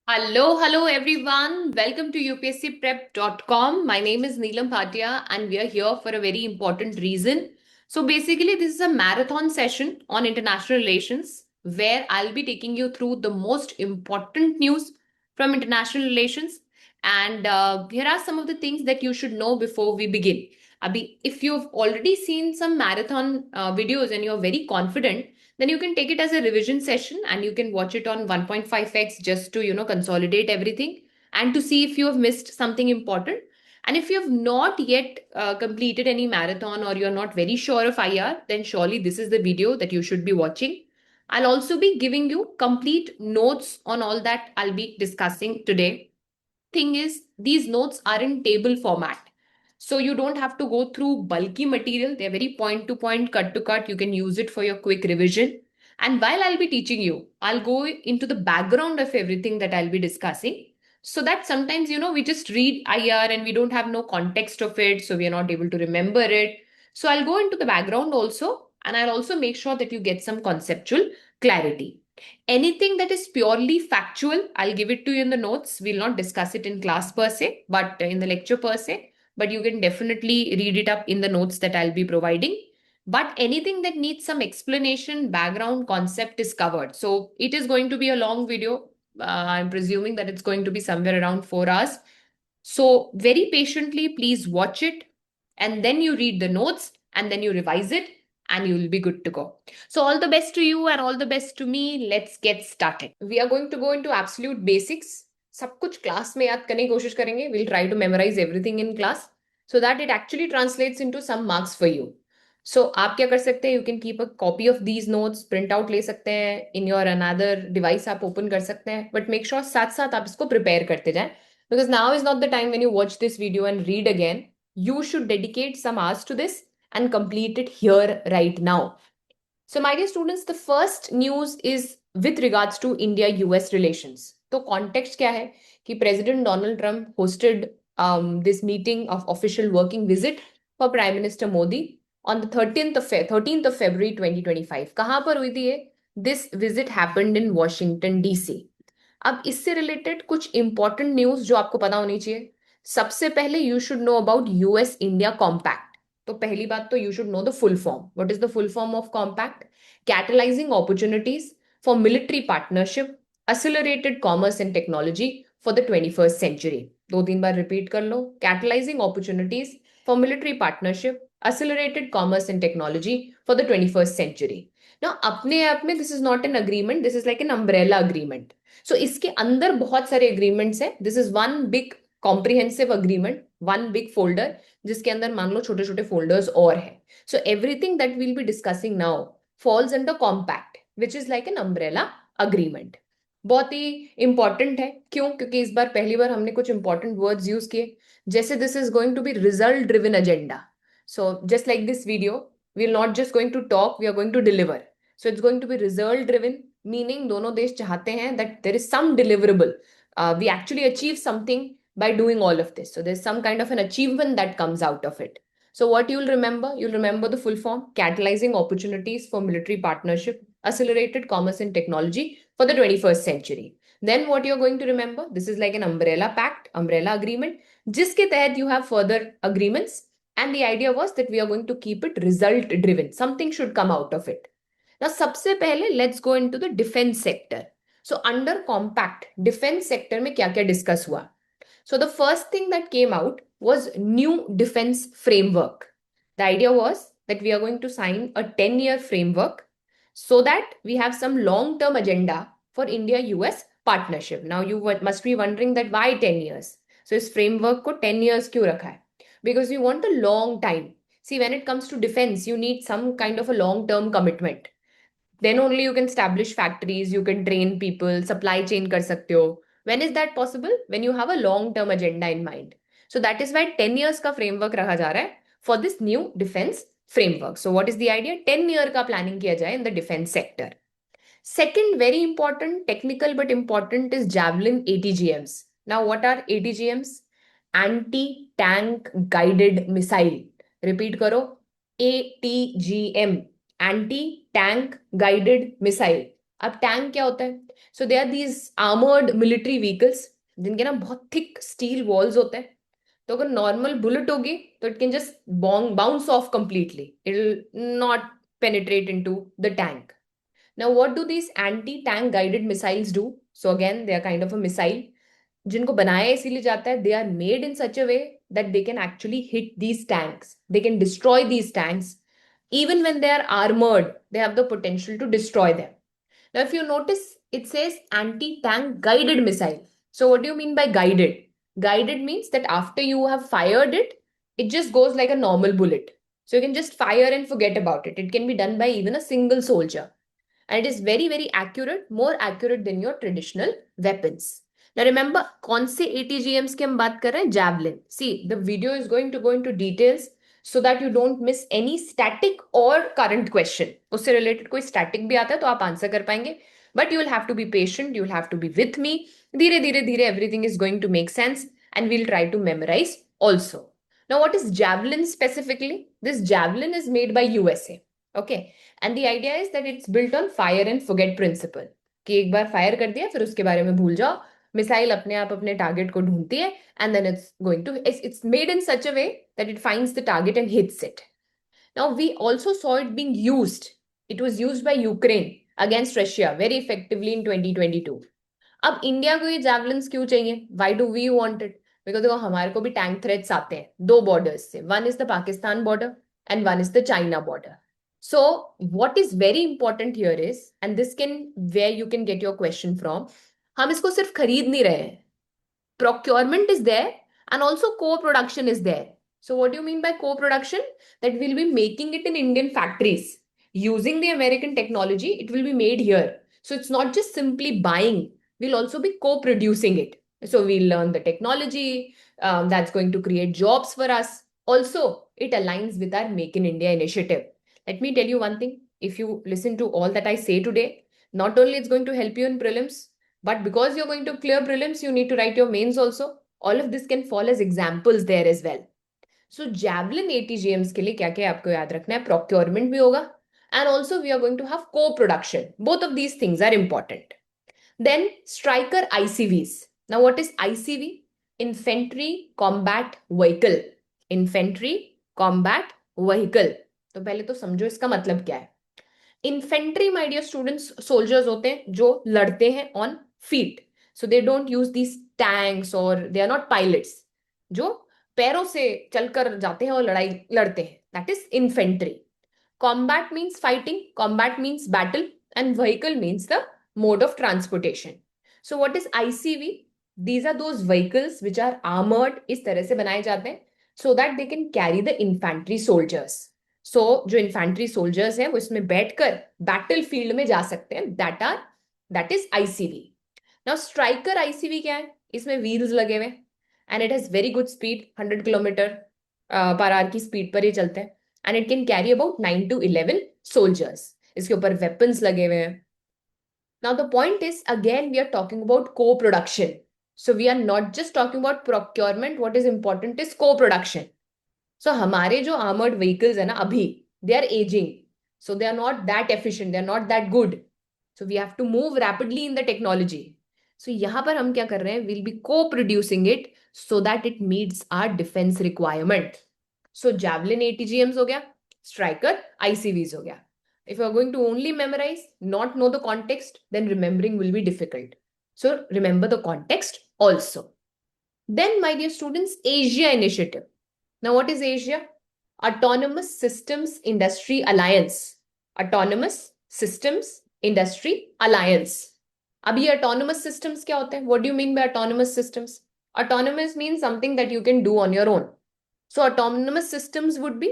Hello everyone. Welcome to UPSCprep.com. My name is Neelam Bhatia and we are here for a very important reason. So basically this is a marathon session on international relations where I'll be taking you through the most important news from international relations and here are some of the things that you should know before we begin. Abhi, if you've already seen some marathon videos and you're very confident, then you can take it as a revision session and you can watch it on 1.5x just to consolidate everything and to see if you have missed something important. And if you have not yet completed any marathon or you're not very sure of IR, then surely this is the video that you should be watching. I'll also be giving you complete notes on all that I'll be discussing today. Thing is, these notes are in table format. So you don't have to go through bulky material. They're very point to point, cut to cut. You can use it for your quick revision. And while I'll be teaching you, I'll go into the background of everything that I'll be discussing. So that sometimes, we just read IR and we don't have no context of it. So we are not able to remember it. So I'll go into the background also. And I'll also make sure that you get some conceptual clarity. Anything that is purely factual, I'll give it to you in the notes. We'll not discuss it in class per se, but in the lecture per se. But you can definitely read it up in the notes that I'll be providing. But anything that needs some explanation, background, concept is covered. So it is going to be a long video. I'm presuming that it's going to be somewhere around 4 hours. So very patiently, please watch it and then you read the notes and then you revise it and you will be good to go. So all the best to you and all the best to me. Let's get started. We are going to go into absolute basics. सब कुछ class में याद करने की कोशिश करेंगे. We'll try to memorize everything in class so that it actually translates into some marks for you. So आप क्या कर सकते हैं? You can keep a copy of these notes, print out ले सकते हैं, in your another device आप open कर सकते हैं, but make sure साथ साथ आप इसको prepare करते जाएं, because now is not the time when you watch this video and read again. You should dedicate some hours to this and complete it here right now. So my dear students, the first news is with regards to India-US relations. So context क्या है कि President Donald Trump hosted this meeting of official working visit for Prime Minister Modi on the 13th of February 2025. कहाँ पर हुई थी ये? This visit happened in Washington DC. अब इससे रिलेटेड कुछ इंपॉर्टेंट न्यूज जो आपको पता होनी चाहिए. सबसे पहले you should know about US India compact. तो पहली बात तो you should know the full form. What is the full form of compact? Catalysing opportunities for military partnership, accelerated commerce and technology for the 21st century. दो तीन बार repeat कर लो. Catalysing opportunities for military partnership, accelerated commerce and technology for the 21st century. Now अपने आप में this is not an agreement, this is like an umbrella agreement. सो इसके अंदर बहुत सारे एग्रीमेंट्स हैं. This is one big comprehensive agreement, one big folder जिसके अंदर मान लो छोटे छोटे फोल्डर्स और हैं. So everything that we'll be discussing now falls under compact which is like an umbrella agreement. बहुत ही इंपॉर्टेंट है. क्यों? क्योंकि इस बार पहली बार हमने कुछ इंपॉर्टेंट वर्ड्स यूज किए, जैसे this is going to be result driven agenda. So just like this video, we are not just going to talk, we are going to deliver. So it's going to be result driven, meaning दोनों देश चाहते हैं that there is some deliverable. We actually achieve something by doing all of this. So there's some kind of an achievement that comes out of it. So what you'll remember the full form: catalyzing opportunities for military partnership, accelerated commerce and technology for the 21st century. Then what you're going to remember, this is like an umbrella pact, umbrella agreement, जिसके तहत you have further agreements. And the idea was that we are going to keep it result driven. Something should come out of it. Now, सबसे पहले let's go into the defense sector. So under compact, defense sector में क्या क्या discuss हुआ? So the first thing that came out was new defense framework. The idea was that we are going to sign a 10-year framework so that we have some long-term agenda for India-US partnership. Now you must be wondering that why 10 years? So इस framework को 10 years क्यों रखा है? Because you want a long time. See, when it comes to defense, you need some kind of a long-term commitment. Then only you can establish factories, you can train people, supply chain कर सकते हो. When is that possible? When you have a long-term agenda in mind. So that is why 10 years का framework रखा जा रहा है for this new defense framework. So what is the idea? 10 year का planning किया जाए in the defense sector. Second, very important, technical but important, is Javelin ATGMs. Now what are ATGMs? Anti-tank guided missile. Repeat करो. ATGM. Anti-tank guided missile. अब tank क्या होता है? So they are these armoured military vehicles जिनके ना बहुत thick steel walls होते हैं. तो अगर नॉर्मल बुलेट होगी तो it can just bounce off completely, it will not penetrate into the tank. Now what do these anti tank guided missiles do? So again they are kind of a missile जिनको बनाया इसीलिए जाता है. They are made in such a way that they can actually hit these tanks, they can destroy these tanks. Even when they are armored, they have the potential to destroy them. Now, if you notice, it says anti-tank guided missile. So, what do you mean by guided? Guided means that after you have fired it, it just goes like a normal bullet. So, you can just fire and forget about it. It can be done by even a single soldier. And it is very, very accurate, more accurate than your traditional weapons. Now remember, कौन से ATGMs की हम बात कर रहे हैं? Javelin. See, the video is going to go into details so that you don't miss any static or current question. उससे related कोई static भी आता है तो आप answer कर पाएंगे. But you will have to be patient, you will have to be with me. धीरे धीरे धीरे everything is going to make sense and we'll try to memorize also. Now what is Javelin specifically? This Javelin is made by USA. Okay. And the idea is that it's built on fire and forget principle, कि एक बार fire कर दिया फिर उसके बारे में भूल जाओ. मिसाइल अपने आप अपने टारगेट को ढूंढती है and then it's made in such a way that it finds the target and hits it. Now we also saw it being used. It was used by Ukraine against Russia very effectively in 2022. अब India को ये javelins क्यों चाहिए? Why do we want it? Because देखो हमारे को भी tank threats आते हैं दो बॉर्डर्स से. One is the Pakistan border and one is the China border. So what is very important here is, and this can where you can get your question from, हम इसको सिर्फ खरीद नहीं रहे हैं. Procurement is there and also co-production is there. So what do you mean by co-production? That we'll be making it in Indian factories. Using the American technology, it will be made here. So it's not just simply buying, we'll also be co-producing it. So we'll learn the technology, that's going to create jobs for us. Also, it aligns with our Make in India initiative. Let me tell you one thing. If you listen to all that I say today, not only it's going to help you in prelims, but because you're going to clear prelims, you need to write your mains also. All of this can fall as examples there as well. So Javelin ATGMs के लिए क्या क्या आपको याद रखना है? Procurement भी होगा and also we are going to have co-production. Both of these things are important. Then Striker ICVs. Now what is ICV? Infantry Combat Vehicle. Infantry Combat Vehicle. तो पहले तो समझो इसका मतलब क्या है. Infantry my dear students soldiers होते हैं जो लड़ते हैं on feet. So they don't use these tanks और दे आर नॉट पायलट्स जो पैरों से चलकर जाते हैं और लड़ाई लड़ते हैं. That is infantry. Combat means fighting, combat means battle and vehicle means the mode of transportation. So what is ICV? These are those vehicles which are armoured. इस तरह से बनाए जाते हैं so that they can carry the infantry soldiers. So जो infantry soldiers हैं वो इसमें बैठकर बैटल फील्ड में जा सकते हैं. That is ICV. Now Stryker ICV क्या है? इसमें व्हील्स लगे हुए and it has very good speed. 100 kilometre per hour की स्पीड पर ये चलते हैं and it can carry about 9 to 11 soldiers. इसके ऊपर वेपन्स लगे हुए हैं. Now the point is again we are talking about co production. So we are not just talking about procurement. What is important is को production. So हमारे जो armoured vehicles है ना अभी they are ageing, so they are not that efficient, they are not that good. So we have to move rapidly in the technology. सो यहां पर हम क्या कर रहे हैं? Will be co producing it so that it meets our defence requirement. So Javelin ATGMs हो गया, स्ट्राइकर आईसीवीज हो गया. If you are going to only memorise, not know the context, then remembering will be difficult. So remember the context also. Then my dear students, Asia initiative. Now, what is Asia? Autonomous Systems Industry Alliance. Autonomous Systems Industry Alliance. अब ये autonomous systems क्या होते हैं? What do you mean by autonomous systems? Autonomous means something that you can do on your own. So autonomous systems would be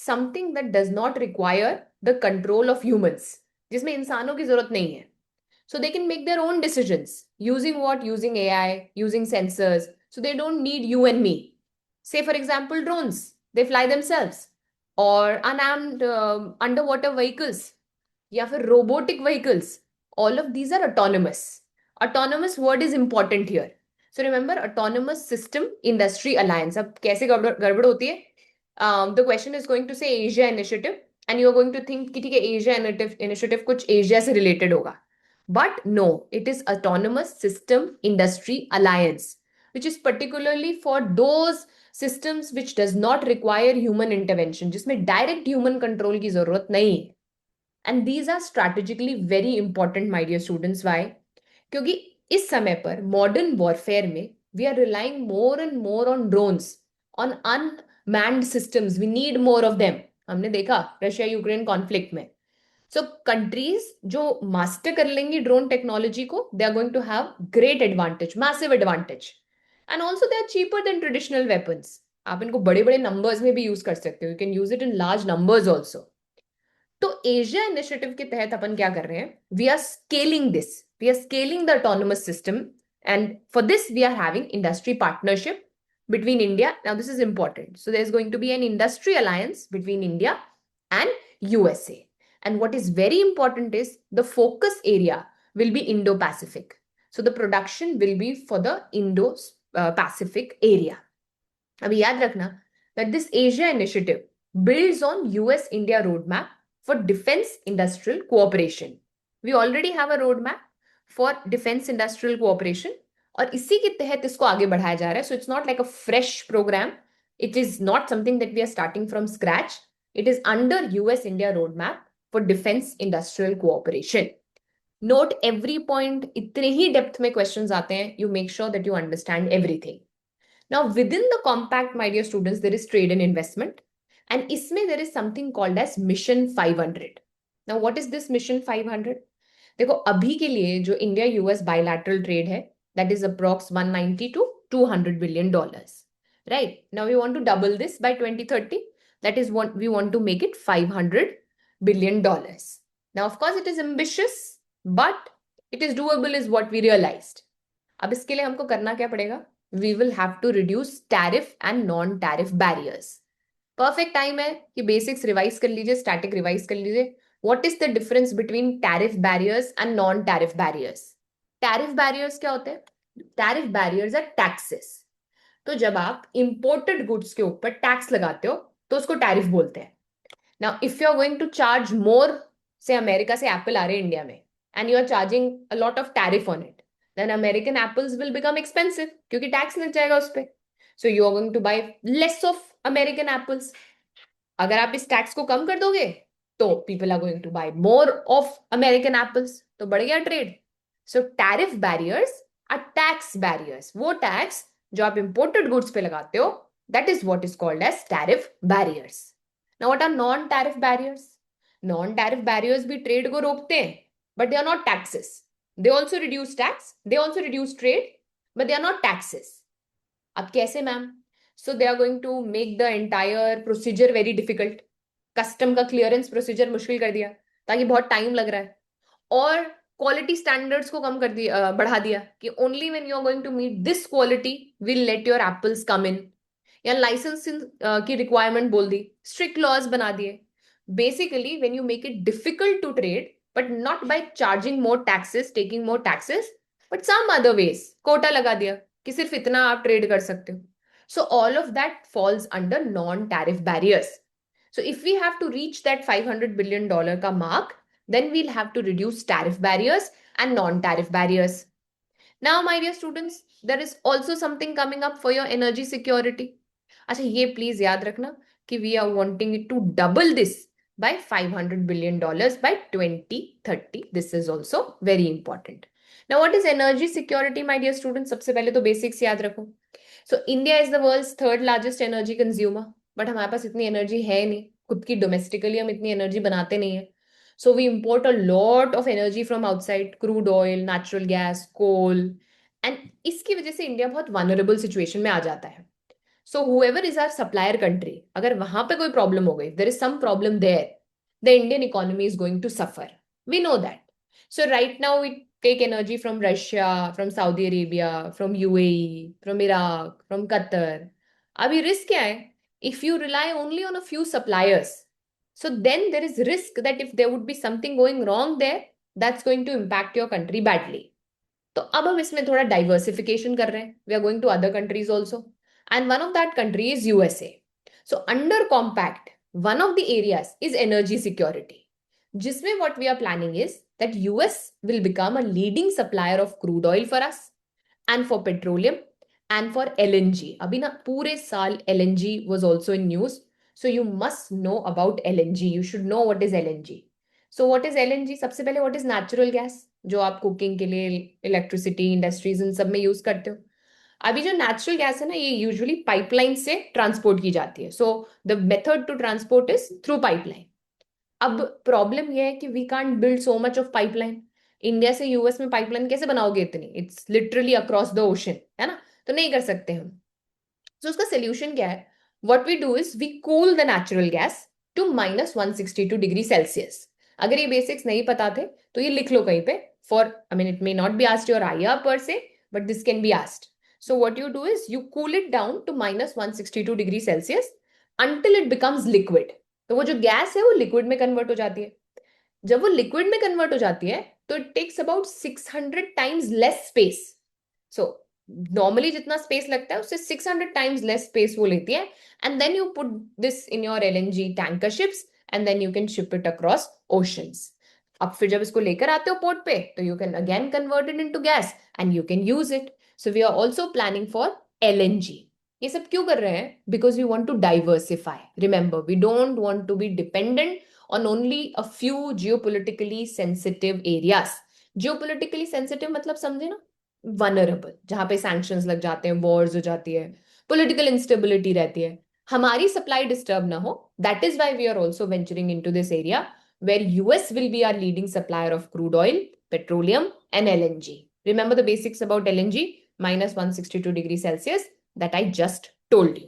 something that does not require the control of humans. जिसमें इंसानों की जरूरत नहीं है. So they can make their own decisions. Using what? Using AI, using sensors. So they don't need you and me. Say for example drones, they fly themselves, or unarmed underwater vehicles, या फिर robotic vehicles. All of these are autonomous. Autonomous word is important here. So remember, autonomous system industry alliance. अब कैसे गड़बड़ होती है? The question is going to say Asia initiative and you are going to think कि ठीक है Asia initiative कुछ Asia से related होगा. But no, it is Autonomous System Industry Alliance, which is particularly for those systems which does not require human intervention, जिसमें direct human control की जरूरत नहीं है. And these are strategically very important, my dear students. Why? क्योंकि इस समय पर modern warfare में we are relying more and more on drones, on unmanned systems. We need more of them. हमने देखा रशिया यूक्रेन कॉन्फ्लिक्ट में. So countries जो master कर लेंगी drone technology को, they are going to have great advantage, massive advantage. And also they are cheaper than traditional weapons. आप इनको बड़े बड़े numbers में भी use कर सकते हो. You can use it in large numbers also. तो एशिया इनिशिएटिव के तहत अपन क्या कर रहे हैं? We are scaling this, we are scaling the autonomous system, and for this we are having industry partnership between India. Now this is important. So there's going to be an industry alliance between India and USA. And what is very important is the focus area will be Indo-Pacific. So the production will be for the Indo-Pacific area. अभी याद रखना that this Asia initiative builds on US-India roadmap for defense industrial cooperation. We already have a roadmap for defense industrial cooperation और इसी के तहत इसको आगे बढ़ाया जा रहा है. So it's not like a fresh program. It is not something that we are starting from scratch. It is under US-India roadmap for defense industrial cooperation. Note every point. इतने ही डेप्थ में क्वेश्चंस आते हैं. You make sure that you understand everything. Now within the compact, my dear students, there is trade and investment. And इसमें there is something called as Mission 500. Now what is this Mission 500? देखो अभी के लिए जो India US bilateral trade है, that is approx 190 to 200 billion dollars. Right? Now we want to double this by 2030. That is what we want to make it 500 billion dollars. Now of course it is ambitious, but it is doable is what we realized. अब इसके लिए हमको करना क्या पड़ेगा? We will have to reduce tariff and non-tariff barriers. Perfect time है कि basics revise कर लीजिए, स्टैटिक रिवाइज कर लीजिए. What is the difference between tariff barriers and non tariff barriers? Tariff barriers क्या होते हैं? Tariff barriers are taxes. तो जब आप इंपोर्टेड गुड्स के ऊपर टैक्स लगाते हो तो उसको टैरिफ बोलते हैं. Now if you are going to charge more, say America से एप्पल आ रहे हैं इंडिया में and you are charging a lot of tariff on it, then American apples will become expensive क्योंकि टैक्स लग जाएगा उस पर. So you are going to buy less of American apples. अगर आप इस टैक्स को कम कर दोगे तो people are going to buy more of American apples, तो बढ़ गया trade. So tariff barriers are tax barriers. वो टैक्स जो आप इंपोर्टेड गुड्स पे लगाते हो, that is what is called as tariff barriers. Now what are non tariff barriers? Non tariff barriers भी ट्रेड को रोकते हैं, but they are not taxes. They also reduce tax, they also reduce trade, but they are not taxes. अब कैसे ma'am? So they are going to make the entire procedure very difficult. Custom का clearance procedure मुश्किल कर दिया ताकि बहुत time लग रहा है, और क्वालिटी स्टैंडर्ड्स को कम कर दिया, बढ़ा दिया कि only when you are going to meet this quality will let your apples come in. या लाइसेंस की रिक्वायरमेंट बोल दी, स्ट्रिक्ट लॉज बना दिए. Basically when you make it difficult to trade, but not by charging more taxes, taking more taxes, but some other ways, quota लगा दिया कि सिर्फ इतना आप ट्रेड कर सकते हो. So all of that falls under non-tariff barriers. So if we have to reach that $500 billion ka mark, then we'll have to reduce tariff barriers and non-tariff barriers. Now, my dear students, there is also something coming up for your energy security. अच्छा, ये please याद रखना कि we are wanting it to double this by $500 billion by 2030. This is also very important. Now, what is energy security, my dear students? सबसे पहले तो basics याद रखो. So India is the world's third largest energy consumer, but हमारे पास इतनी energy है नहीं, खुद की डोमेस्टिकली हम इतनी एनर्जी बनाते नहीं है. So we import a lot of energy from outside, crude oil, natural gas, coal, and इसकी वजह से इंडिया बहुत vulnerable situation में आ जाता है. So whoever is our supplier country, अगर वहां पे कोई प्रॉब्लम हो गई, there is some problem there, the Indian economy is going to suffer. We know that. So right now we take energy from Russia, from Saudi Arabia, from UAE, from Iraq, from Qatar. अभी risk क्या है? If you rely only on a few suppliers, so then there is risk that if there would be something going wrong there, that's going to impact your country badly. तो अब हम इसमें थोड़ा diversification कर रहे हैं. We are going to other countries also. And one of that country is USA. So under compact, one of the areas is energy security. जिसमें what we are planning is that US will become a leading supplier of crude oil for us and for petroleum and for LNG. अभी ना पूरे साल LNG was also in news. So you must know about LNG. You should know what is LNG. So what is LNG? सबसे पहले what is natural gas? जो आप cooking के लिए इलेक्ट्रिसिटी इंडस्ट्रीज इन सब में यूज करते हो. अभी जो नेचुरल गैस है ना, ये यूजुअली पाइपलाइन से ट्रांसपोर्ट की जाती है. So the method to transport is through pipeline. अब प्रॉब्लम यह है कि we can't build so much of pipeline. India से यूएस में पाइपलाइन कैसे बनाओगे इतनी? It's literally across the ocean, है ना, तो नहीं कर सकते हम. तो उसका सोल्यूशन क्या है? What we do is we cool the natural gas to -162 degree Celsius. अगर ये बेसिक्स नहीं पता थे तो ये लिख लो कहीं पे. For I mean it may not be asked your IR पर से, but this can be asked. So what you do is you cool it down to -162 degree Celsius until it becomes liquid. तो वो जो gas है वो liquid में convert हो जाती है. जब वो लिक्विड में कन्वर्ट हो जाती है तो it takes about 600 times less space. So normally जितना स्पेस लगता है उससे 600 टाइम्स लेस स्पेस वो लेती है. And then you put this in your LNG tanker ships and then you can ship it across oceans. अब फिर जब इसको लेकर आते हो पोर्ट पे तो you can again convert it into gas and you can use it. So we are also planning for LNG. ये सब क्यों कर रहे हैं? Because we want to diversify. Remember, we don't want to be dependent on only a few geopolitically sensitive areas. Geopolitically sensitive मतलब समझे ना? Vulnerable, जहाँ पे sanctions लग जाते हैं, wars हो जाती है, political instability रहती है. हमारी supply disturb ना हो. That is why we are also venturing into this area where US will be our leading supplier of crude oil, petroleum and LNG. Remember the basics about LNG? -162 degree Celsius that I just told you.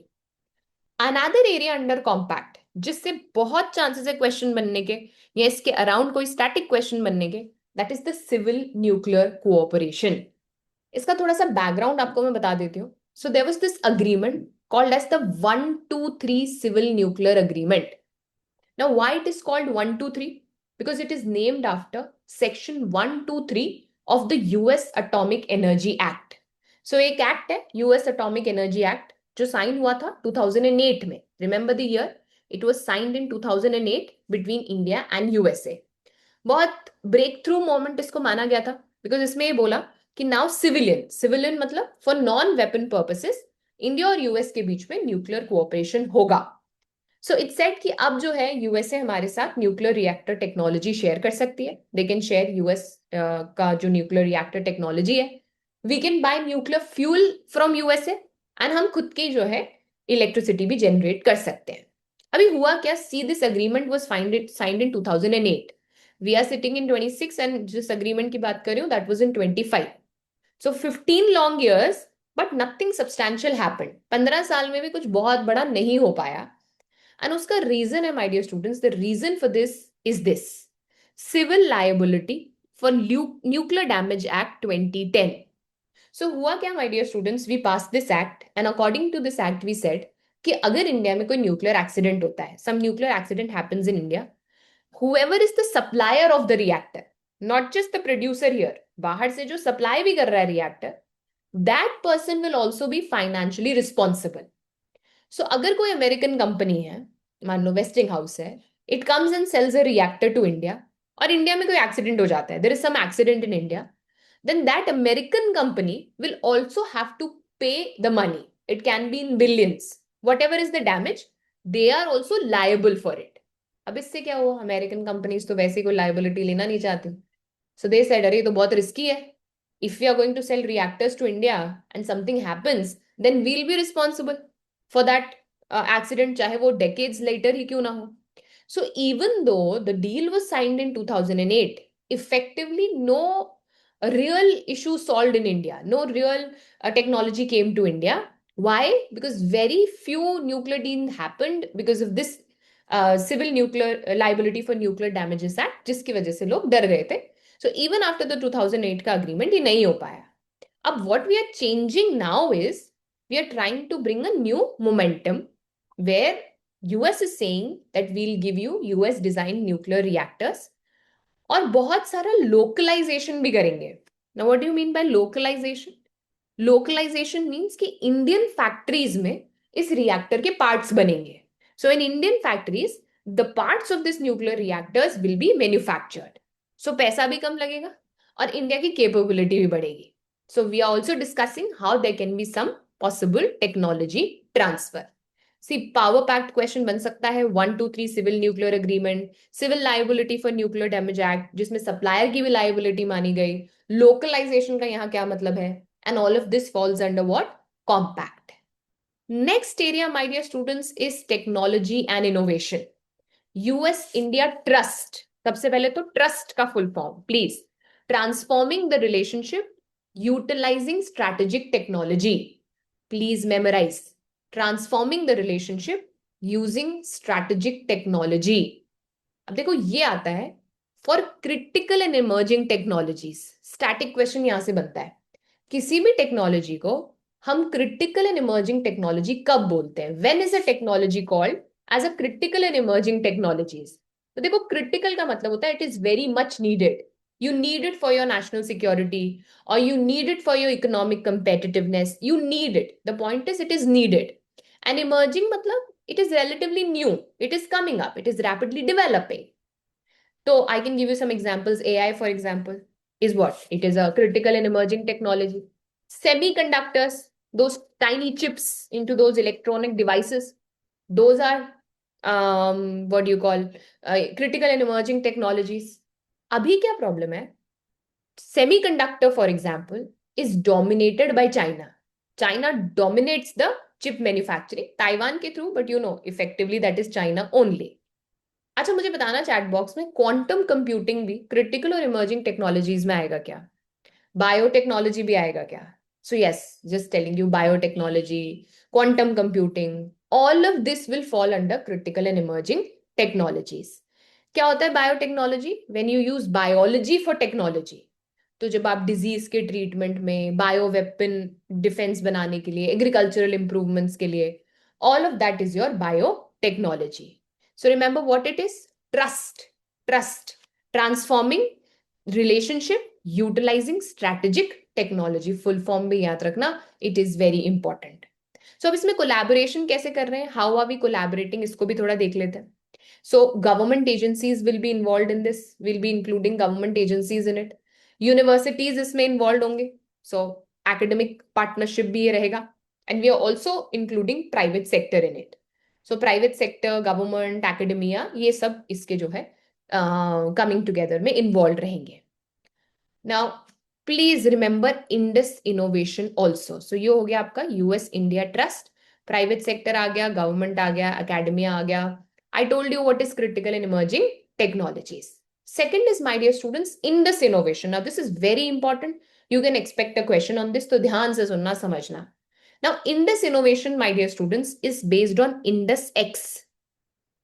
Another area under compact जिससे बहुत chances है question बनने के या इसके around कोई static question बनने के, that is the civil nuclear cooperation. इसका थोड़ा सा बैकग्राउंड आपको मैं बता देती हूँ. So there was this agreement called as the 123 civil nuclear agreement. Now why it is called 123? Because it is named after section 123 of the US atomic energy act. So एक act है US atomic energy act जो sign हुआ था 2008 में. Remember the year? It was signed in 2008 between India and USA. बहुत break through moment इसको माना गया था बिकॉज इसमें ये बोला कि नाउ सिविलियन मतलब for non weapon purposes India और US के बीच में न्यूक्लियर कोऑपरेशन होगा. सो इट सेड कि अब जो है USA हमारे साथ न्यूक्लियर रिएक्टर टेक्नोलॉजी शेयर कर सकती है. दे कैन शेयर US का जो न्यूक्लियर रिएक्टर टेक्नोलॉजी है. We can buy nuclear fuel from USA and हम खुद की जो है इलेक्ट्रिसिटी भी जनरेट कर सकते हैं. अभी हुआ क्या? See this agreement was signed in 2008. We are sitting in 26 and जिस अग्रीमेंट की बात कर रही हूँ that was in 25. So 15 long years but nothing substantial happened. 15 साल में भी कुछ बहुत बड़ा नहीं हो पाया. एंड उसका रीजन है my dear students, the reason for this is this civil liability for nuclear damage act 2010. So हुआ क्या my dear students? We pass this act and according to this act we said कि अगर India में कोई nuclear accident होता है, some nuclear accident happens in India, whoever is the supplier of the reactor, not just the producer here, बाहर से जो supply भी कर रहा है reactor, that person will also be financially responsible. So अगर कोई अमेरिकन कंपनी है, मान लो वेस्टिंग हाउस है, it comes and sells a reactor to India और इंडिया में कोई एक्सीडेंट हो जाता है, there is some accident in India, then that American company will also have to pay the money. It can be in billions. Whatever is the damage, they are also liable for it. अब इससे क्या हुआ? American companies तो वैसे कोई liability लेना नहीं चाहती. सो दे सेड अरे ये तो बहुत रिस्की है. If we are going to sell reactors to India and something happens then we'll be responsible for that accident, चाहे वो डेकेड्स लेटर ही क्यों ना हो. So even though the deal was signed in 2008, effectively no a real issue solved in India. No real technology came to India. Why? Because very few nuclear deals happened because of this civil nuclear liability for nuclear damages act, जिसकी वजह से लोग डर गए थे. So even after the 2008 का agreement ये नहीं हो पाया. अब what we are changing now is we are trying to bring a new momentum where US is saying that we'll give you US designed nuclear reactors और बहुत सारा localisation भी करेंगे. Now what do you mean by localisation? Localisation means कि Indian factories में इस reactor के parts बनेंगे. So in Indian factories the parts of this nuclear reactors will be manufactured. So पैसा भी कम लगेगा और इंडिया की capability भी बढ़ेगी. So we are also discussing how there can be some possible technology transfer. See, power pact question बन सकता है 1, 2, 3 civil nuclear agreement, civil liability for nuclear damage act जिसमें supplier की भी liability मानी गई, localization का यहाँ क्या मतलब है, and all of this falls under what? Compact. Next area, my dear students, is technology and innovation. US India Trust. सबसे पहले तो ट्रस्ट का full form please. Transforming the relationship utilising strategic technology. Please memorise. Transforming the relationship using strategic technology. अब देखो ये आता है for critical and emerging technologies. Static question यहां से बनता है. किसी भी टेक्नोलॉजी को हम क्रिटिकल एंड इमर्जिंग टेक्नोलॉजी कब बोलते हैं? When is a technology called as a critical and emerging technologies? तो देखो क्रिटिकल का मतलब होता है it is very much needed. You need it for your national security or you need it for your economic competitiveness. You need it. The point is it is needed. And emerging matlab it is relatively new. It is coming up. It is rapidly developing. So I can give you some examples. AI, for example, is what? It is a critical and emerging technology. Semiconductors, those tiny chips into those electronic devices, those are what do you call critical and emerging technologies. अभी क्या problem है? Semiconductor, for example, is dominated by China. China dominates the chip manufacturing. Taiwan के through, but you know, effectively that is China only. अच्छा मुझे बताना chat box में quantum computing भी critical और इमर्जिंग टेक्नोलॉजीज में आएगा क्या? बायोटेक्नोलॉजी भी आएगा क्या? So yes, just telling you, biotechnology, quantum computing, all of this will fall under critical and emerging technologies. क्या होता है biotechnology? When you use biology for technology. तो जब आप डिजीज के ट्रीटमेंट में, बायो वेपन डिफेंस बनाने के लिए, एग्रीकल्चरल इंप्रूवमेंट्स के लिए, all of that is your biotechnology. So remember what it is? Trust. Trust, transforming relationship utilising strategic technology. Full form भी याद रखना, it is very important. So अब इसमें कोलैबोरेशन कैसे कर रहे हैं? How are we collaborating? इसको भी थोड़ा देख लेते हैं. So government agencies will be involved in this. We'll be including government agencies in it. Universities इसमें involved होंगे. So academic partnership भी ये रहेगा. And we are also including private sector in it. So private sector, government, academia, ये सब इसके जो है coming together में involved रहेंगे. Now please remember Indus innovation also. So ये हो गया आपका US India Trust. Private sector आ गया, government आ गया, academia आ गया. I told you what is critical and emerging technologies. Second is, my dear students, Indus innovation. Now, this is very important. You can expect a question on this. तो ध्यान से सुनना समझना. Now, Indus innovation, my dear students, is based on Indus X.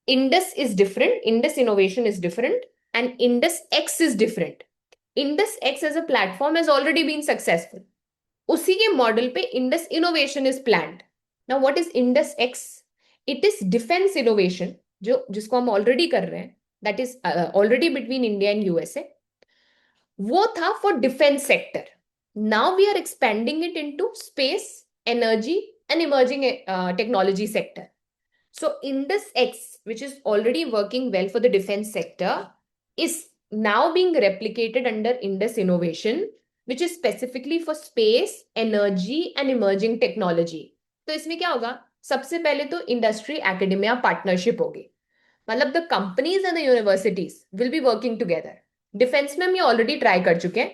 Indus is different. Indus innovation is different. And Indus X is different. Indus X as a platform has already been successful. उसी के model पे Indus innovation is planned. Now, what is Indus X? It is defense innovation. जो जिसको हम already कर रहे हैं, that is already between India and USA. वो था for defence sector. Now we are expanding it into space, energy and emerging technology sector. So Indus X, which is already working well for the defense sector, is now being replicated under Indus innovation, which is specifically for space, energy and emerging technology. तो इसमें क्या होगा? सबसे पहले तो industry academia partnership होगी. मतलब the companies and the universities will be working together. Defence में हम ये ऑलरेडी ट्राई कर चुके हैं.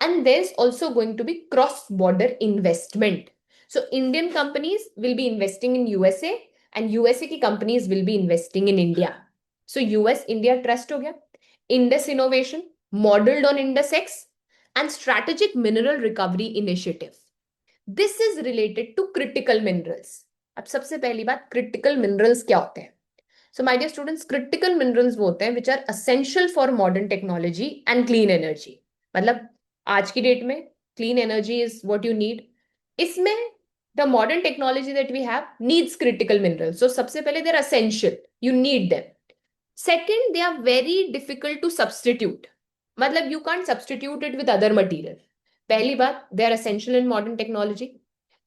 And there is also going to be cross border investment. So Indian companies will be investing in USA and USA की companies will be investing in India. So US India trust हो गया. Indus innovation modelled on Indus X and strategic mineral recovery initiative. This is related to critical minerals. अब सबसे पहली बात, critical minerals क्या होते हैं? So my dear students, critical minerals वो होते हैं which are essential for modern technology and clean energy. मतलब आज की डेट में clean energy is what you need. इसमें the modern technology that we have needs critical minerals. So सबसे पहले they are essential, you need them. Second, they are very difficult to substitute. मतलब you can't substitute it with other material. पहली बात, they are essential in modern technology.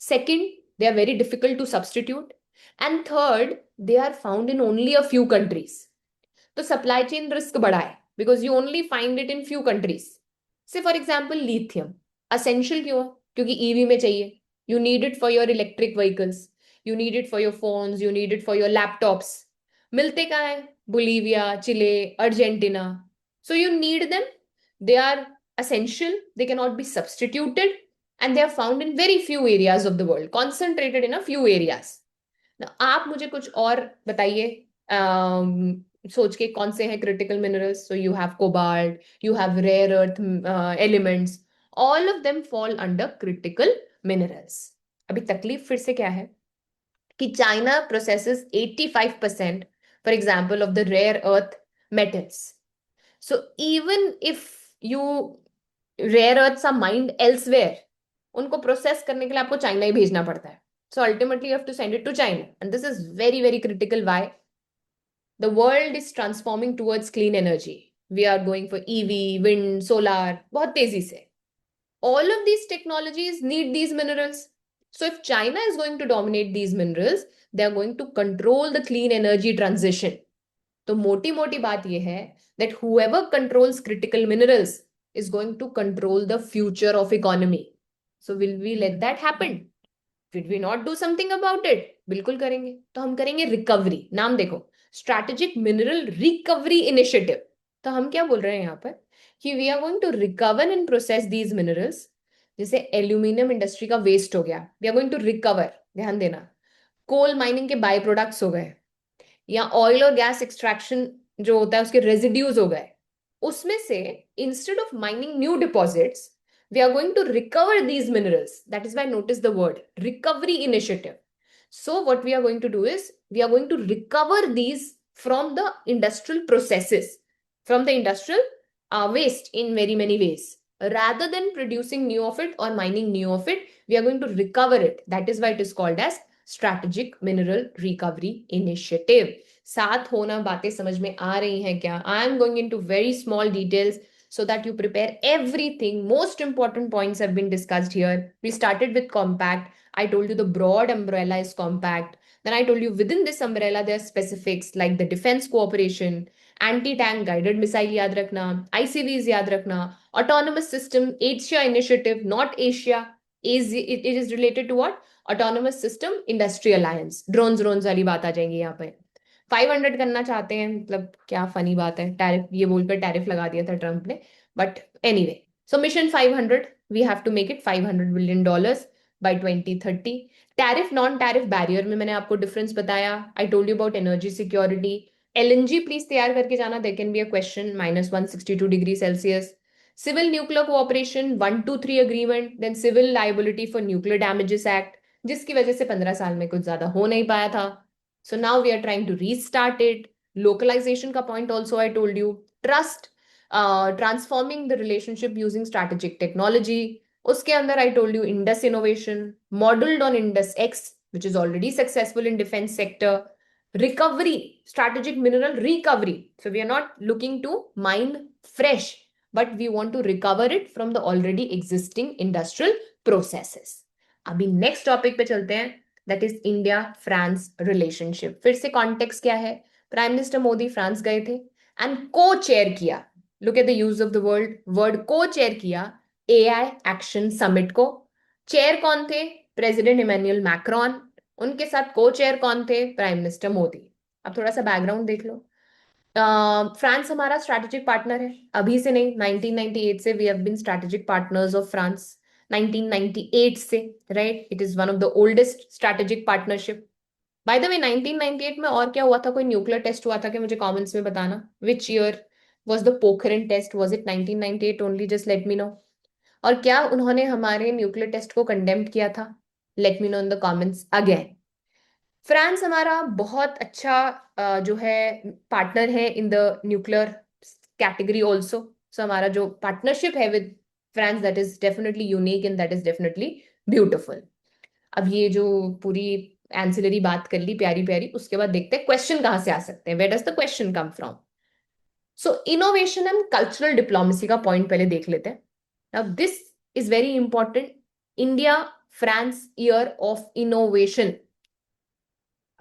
Second, they are very difficult to substitute. And third, they are found in only a few countries. तो supply chain risk बढ़ा है, because you only find it in few countries. Say for example lithium essential क्यों है? क्योंकि EV में चाहिए. You need it for your electric vehicles, you need it for your phones, you need it for your laptops. मिलते कहाँ है? Bolivia, Chile, Argentina. So you need them. They are essential, they cannot be substituted, and they are found in very few areas of the world, concentrated in a few areas. Now आप मुझे कुछ और बताइए. सोच के कौन से हैं critical minerals? So you have cobalt, you have rare earth elements, all of them fall under critical minerals. अभी तकलीफ फिर से क्या है कि China processes 85% for example of the rare earth metals. So even if you rare earths are mined elsewhere, उनको process करने के लिए आपको चाइना ही भेजना पड़ता है. So ultimately you have to send it to China, and this is very very critical. Why? The world is transforming towards clean energy. We are going for EV, wind, solar, बहुत तेजी से. All of these technologies need these minerals. So if China is going to dominate these minerals, they are going to control the clean energy transition. तो मोटी मोटी बात यह है that whoever controls critical minerals is going to control the future of economy. So will we let that happen? Did we not do something about it? बिल्कुल करेंगे. तो हम करेंगे रिकवरी. नाम देखो, स्ट्रैटेजिक मिनरल रिकवरी इनिशिएटिव. तो हम क्या बोल रहे हैं यहाँ पर कि we are going to recover and process these minerals. जैसे एल्यूमिनियम इंडस्ट्री का वेस्ट हो गया, we are going to recover. ध्यान देना, कोल माइनिंग के बाय प्रोडक्ट्स हो गए, या ऑयल और गैस एक्सट्रैक्शन जो होता है उसके रेजिड्यूज हो गए, उसमें से instead of mining new deposits, we are going to recover these minerals. That is why notice the word recovery initiative. So what we are going to do is we are going to recover these from the industrial processes, from the industrial waste in very many ways. Rather than producing new of it or mining new of it, we are going to recover it. That is why it is called as strategic mineral recovery initiative. साथ होना बातें समझ में आ रही हैं क्या? I am going into very small details so that you prepare everything. Most important points have been discussed here. We started with compact. I told you the broad umbrella is compact. Then I told you within this umbrella there are specifics like the defense cooperation, anti-tank guided missile याद रखना, ICVs याद रखना, autonomous system, Asia initiative, not Asia. It is related to what? Autonomous system industry alliance. Drones वाली बात आ जाएंगी यहाँ पे. 500 करना चाहते हैं, मतलब क्या फनी बात है, टैरिफ ये बोलकर टैरिफ लगा दिया था ट्रम्प ने. But anyway, so mission 500, we have to make it $500 billion by 2030. Tariff non tariff barrier में मैंने आपको डिफरेंस बताया. I told you about energy security. LNG please तैयार करके जाना, there can be a question. -162 degree Celsius. Civil nuclear cooperation 123 agreement. Then civil liability for nuclear damages act, जिसकी वजह से 15 साल में कुछ ज्यादा हो नहीं पाया था. So now we are trying to restart it. Localization ka point also I told you. Trust, transforming the relationship using strategic technology. Uske andar I told you Indus innovation, modeled on Indus X, which is already successful in defense sector. Recovery, strategic mineral recovery. So we are not looking to mine fresh, but we want to recover it from the already existing industrial processes. अभी next topic पे चलते हैं. That is India France relationship. फिर से context क्या है? Prime Minister Modi France गए थे एंड को चेयर किया. Look at the use of the word को चेयर किया एआई एक्शन समिट को. चेयर कौन थे? President Emmanuel Macron. उनके साथ को चेयर कौन थे? Prime Minister Modi. अब थोड़ा सा बैकग्राउंड देख लो. फ्रांस हमारा स्ट्रैटेजिक पार्टनर है, अभी से नहीं, 1998 से we have been strategic partners of France. 1998 से, right? It is one of the oldest strategic partnership. By the वे 1998 में और क्या हुआ था? कोई न्यूक्लियर टेस्ट हुआ था कि? मुझे कमेंट्स में बताना. Which year was the Pokhran test? Was it 1998 only? Just let me know. और क्या उन्होंने हमारे न्यूक्लियर टेस्ट को कंडेम किया था? Let me know in the comments again. France हमारा बहुत अच्छा जो है पार्टनर है in the nuclear category also. So हमारा जो पार्टनरशिप है with France, that is definitely unique and that is definitely beautiful. अब ये जो पूरी एंसिलरी बात कर ली प्यारी प्यारी, उसके बाद देखते हैं क्वेश्चन कहाँ से आ सकते हैं. Where does the question come from? So innovation and cultural diplomacy का पॉइंट पहले देख लेते हैं. अब this is very important. India France year of innovation.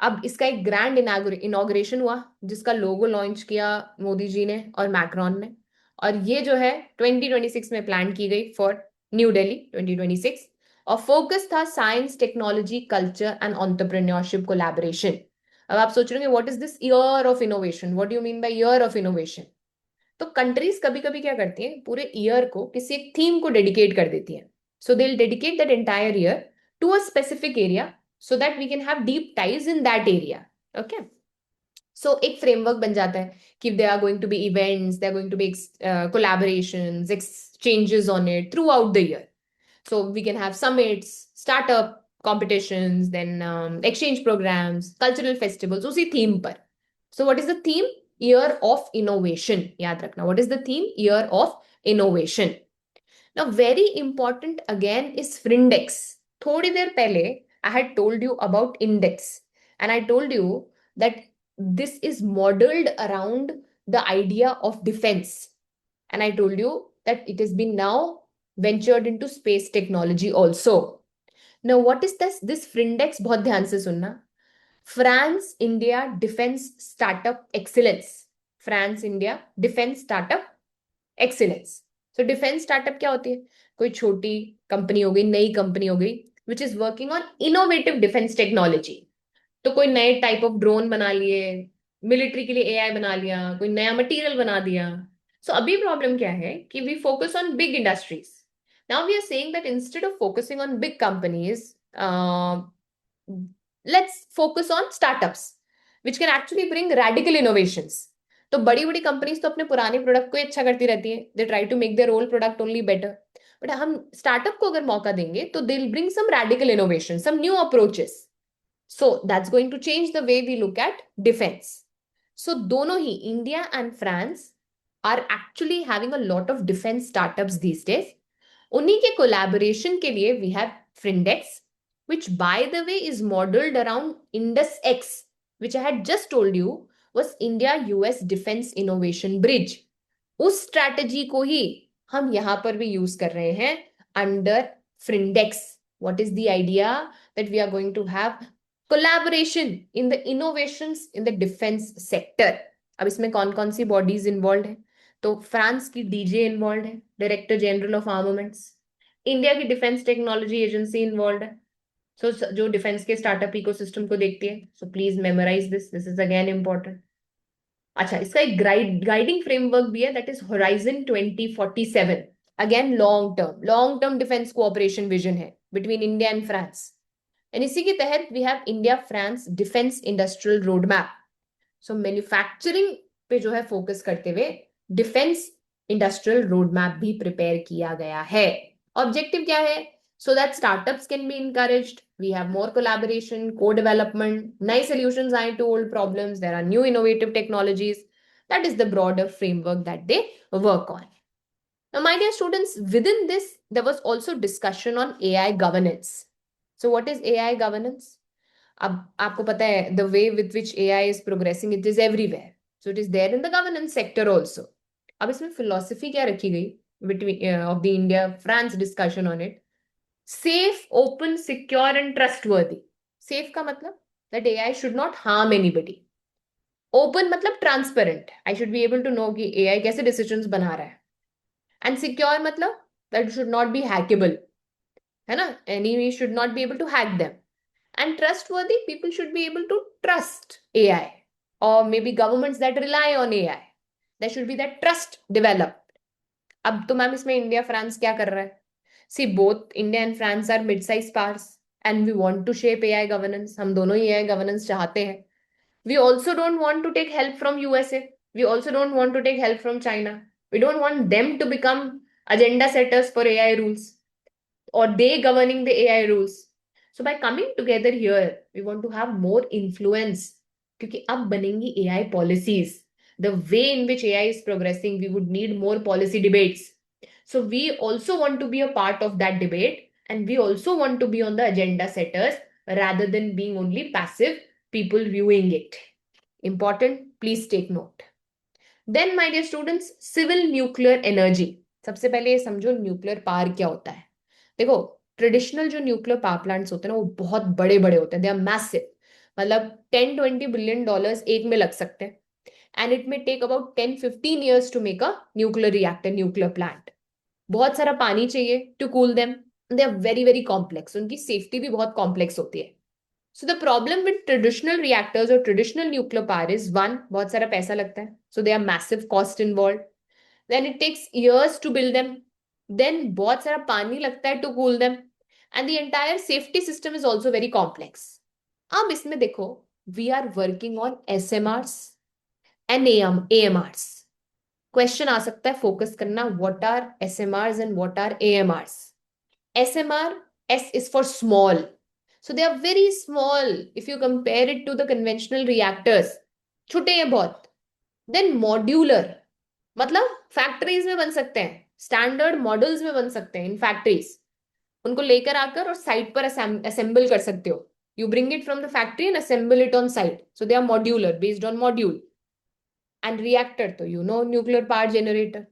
अब इसका एक ग्रैंड इनॉग्रेशन हुआ जिसका लोगो लॉन्च किया मोदी जी ने और मैक्रोन ने, और ये जो है 2026 में प्लान की गई फॉर न्यू दिल्ली 2026, और फोकस था science, technology, culture and entrepreneurship collaboration. अब आप सोच रहे होंगे what is this year of innovation, what do you mean by year of innovation? तो कंट्रीज कभी कभी क्या करती हैं, पूरे ईयर को किसी एक थीम को डेडिकेट कर देती हैं। So they will dedicate that entire year to a specific area so that we can have deep ties in that area. Okay, so एक framework बन जाता है कि there are going to be events, there are going to be collaborations, exchanges on it throughout the year. So we can have summits, startup competitions, then exchange programs, cultural festivals उसी theme पर. So what is the theme? Year of innovation. याद रखना, what is the theme? Year of innovation. Now very important again is Frindex. थोड़ी देर पहले I had told you about index, and I told you that this is modeled around the idea of defense, and I told you that it has been now ventured into space technology also. Now what is this Frindex? बहुत ध्यान से सुनना. France India Defense Startup Excellence. France India Defense Startup Excellence. So defense startup क्या होती है? कोई छोटी company हो गई, नई कंपनी हो गई which is working on innovative defense technology. तो कोई नए टाइप ऑफ ड्रोन बना लिए, मिलिट्री के लिए एआई बना लिया, कोई नया मटेरियल बना दिया. सो अभी प्रॉब्लम क्या है कि we focus on big industries. Now we are saying that instead of focusing on big companies, let's focus on startups which can actually bring radical innovations. तो बड़ी बड़ी कंपनीज तो अपने पुराने प्रोडक्ट को ही अच्छा करती रहती है, they try to make their old product only better. But हम स्टार्टअप को अगर मौका देंगे तो they will bring some radical innovation, some new approaches. So that's going to change the way we look at defense. So दोनों ही India and France are actually having a lot of defense startups these days. उन्हीं के collaboration के लिए we have Frindex, which by the way is modeled around Indus X, which I had just told you was India-US Defense Innovation Bridge. उस strategy को ही हम यहाँ पर भी use कर रहे हैं under Frindex. What is the idea? That we are going to have collaboration in the innovations in the defense sector. अब इसमें कौन कौन सी बॉडीज इन्वॉल्व है? तो फ्रांस की डीजे इन्वॉल्व है, director general of armaments. India की डिफेंस टेक्नोलॉजी एजेंसी इन्वॉल्व है, सो जो डिफेंस के स्टार्टअप इकोसिस्टम को देखती है. So please memorise this is again important. अच्छा, इसका एक गाइडिंग फ्रेमवर्क भी है, that is horizon 2047. Again long term defence cooperation vision है between India and France. And इसी के तहत we have India France defence industrial road map. So manufacturing पे जो है फोकस करते हुए डिफेंस इंडस्ट्रियल रोड मैप भी प्रिपेयर किया गया है. ऑब्जेक्टिव क्या है? So that startups can B encouraged, we have more collaboration, co development, नए सॉल्यूशंस आए to old problems, there are new innovative technologies. That is the broader framework that they work on. Now, my dear students, within this, there was also discussion on AI governance. So what is AI governance? अब आपको पता है the way with which AI is progressing, it is everywhere. So it is there in the governance sector also. अब इसमें philosophy क्या रखी गई between of the India France discussion on it? Safe, open, secure and trustworthy. Safe का मतलब that AI should not harm anybody. Open मतलब transparent. I should be able to know कि AI कैसे decisions बना रहा है. And secure मतलब that should not be hackable, है ना? Enemy should not be able to hack them. And trustworthy, people should be able to trust AI, or maybe governments that rely on AI. There should be that trust developed. अब तो ma'am इसमें India France क्या कर रहा है? See, both India and France are mid-sized powers, and we want to shape AI governance. हम दोनों ही AI governance चाहते हैं. We also don't want to take help from USA. We also don't want to take help from China. We don't want them to become agenda setters for AI rules, or they governing the AI rules. So by coming together here, we want to have more influence. क्योंकि अब बनेंगी AI policies. The way in which AI is progressing, we would need more policy debates. So we also want to be a part of that debate, and we also want to be on the agenda setters rather than being only passive people viewing it. Important, please take note. Then my dear students, civil nuclear energy. सबसे पहले ये समझो nuclear power क्या होता है. देखो, traditional जो nuclear power plants होते हैं ना, वो बहुत बड़े बड़े होते हैं, दे आर मैसिव. मतलब 10-20 बिलियन डॉलर्स एक में लग सकते हैं. एंड इट में take about 10-15 years to make a nuclear reactor, nuclear plant. बहुत सारा पानी चाहिए to cool them. They are very very complex, उनकी सेफ्टी भी बहुत कॉम्प्लेक्स होती है. So the problem with traditional reactors और traditional nuclear power is one, बहुत सारा पैसा लगता है. So they are massive cost involve. Then it takes years to build them. Then बहुत सारा पानी लगता है to cool them. And the entire safety system is also very complex. अब इसमें देखो, we are working on SMRs and AMRs. Question आ सकता है, फोकस करना, what are SMRs and what are AMRs. SMR, S is for small. So they are very small if you compare it to the conventional reactors. छोटे हैं बहुत. Then modular, मतलब factories में बन सकते हैं, स्टैंडर्ड मॉडल्स में बन सकते हैं इन फैक्ट्रीज. उनको लेकर आकर और साइट पर असेंबल कर सकते हो. You bring it from the factory and assemble it on site. So they are modular, based on module. And reactor, तो nuclear power generator.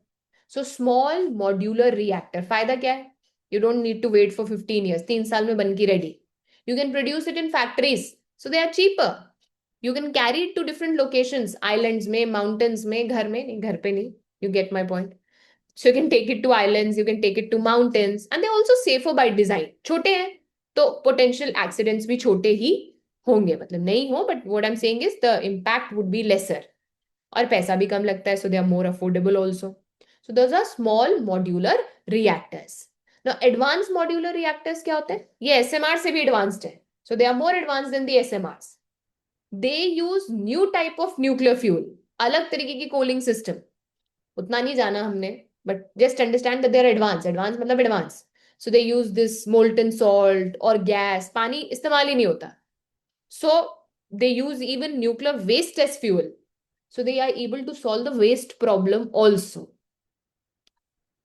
So small modular reactor. फायदा क्या है? You don't need to wait for 15 years. 3 साल में बन की ready. You can produce it in factories. So they are cheaper. You can carry it to different locations. Islands में, mountains में, घर में नहीं, घर पे नहीं. You get my point. So you can take it to islands, you can take it to mountains. And they're also safer by design. छोटे हैं तो potential accidents भी छोटे ही होंगे. मतलब नहीं हो, but what I'm saying is the impact would be lesser. और पैसा भी कम लगता है, so they are more affordable also. So those are small modular reactors. Now advanced modular reactors क्या होते हैं? ये SMR से भी advanced है. So they are more advanced than the SMRs. They use new type of nuclear fuel. अलग तरीके की cooling system. उतना नहीं जाना हमने, but just understand that they are advanced. Advanced मतलब advanced. So they use this molten salt or gas. पानी इस्तेमाल ही नहीं होता. So they use even nuclear waste as fuel. So they are able to solve the waste problem also.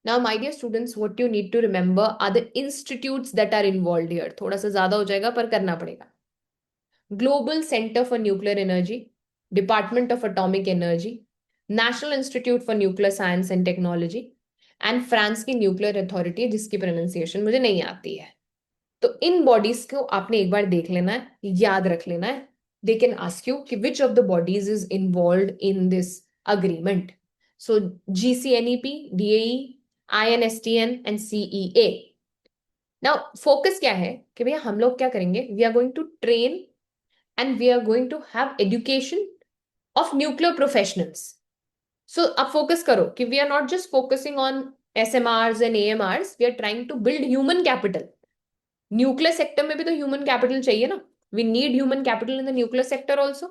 Now, my dear students, what you need to remember are the institutes that are involved here. थोड़ा सा ज्यादा हो जाएगा पर करना पड़ेगा. Global Center for Nuclear Energy, Department of Atomic Energy, National Institute for Nuclear Science and Technology, and France की nuclear authority जिसकी प्रोनाउंसिएशन मुझे नहीं आती है. तो इन बॉडीज को आपने एक बार देख लेना है, याद रख लेना है. They can ask you कि which of the bodies is involved in this agreement. So GCNEP, DAE, INSTN and CEA. Now focus क्या है कि भैया हम लोग क्या करेंगे? We are going to train and we are going to have education of nuclear professionals. So अब focus करो कि we are not just focusing on SMRs and AMRs. We are trying to build human capital. Nuclear sector में भी तो human capital चाहिए ना. We need human capital in the nuclear sector also.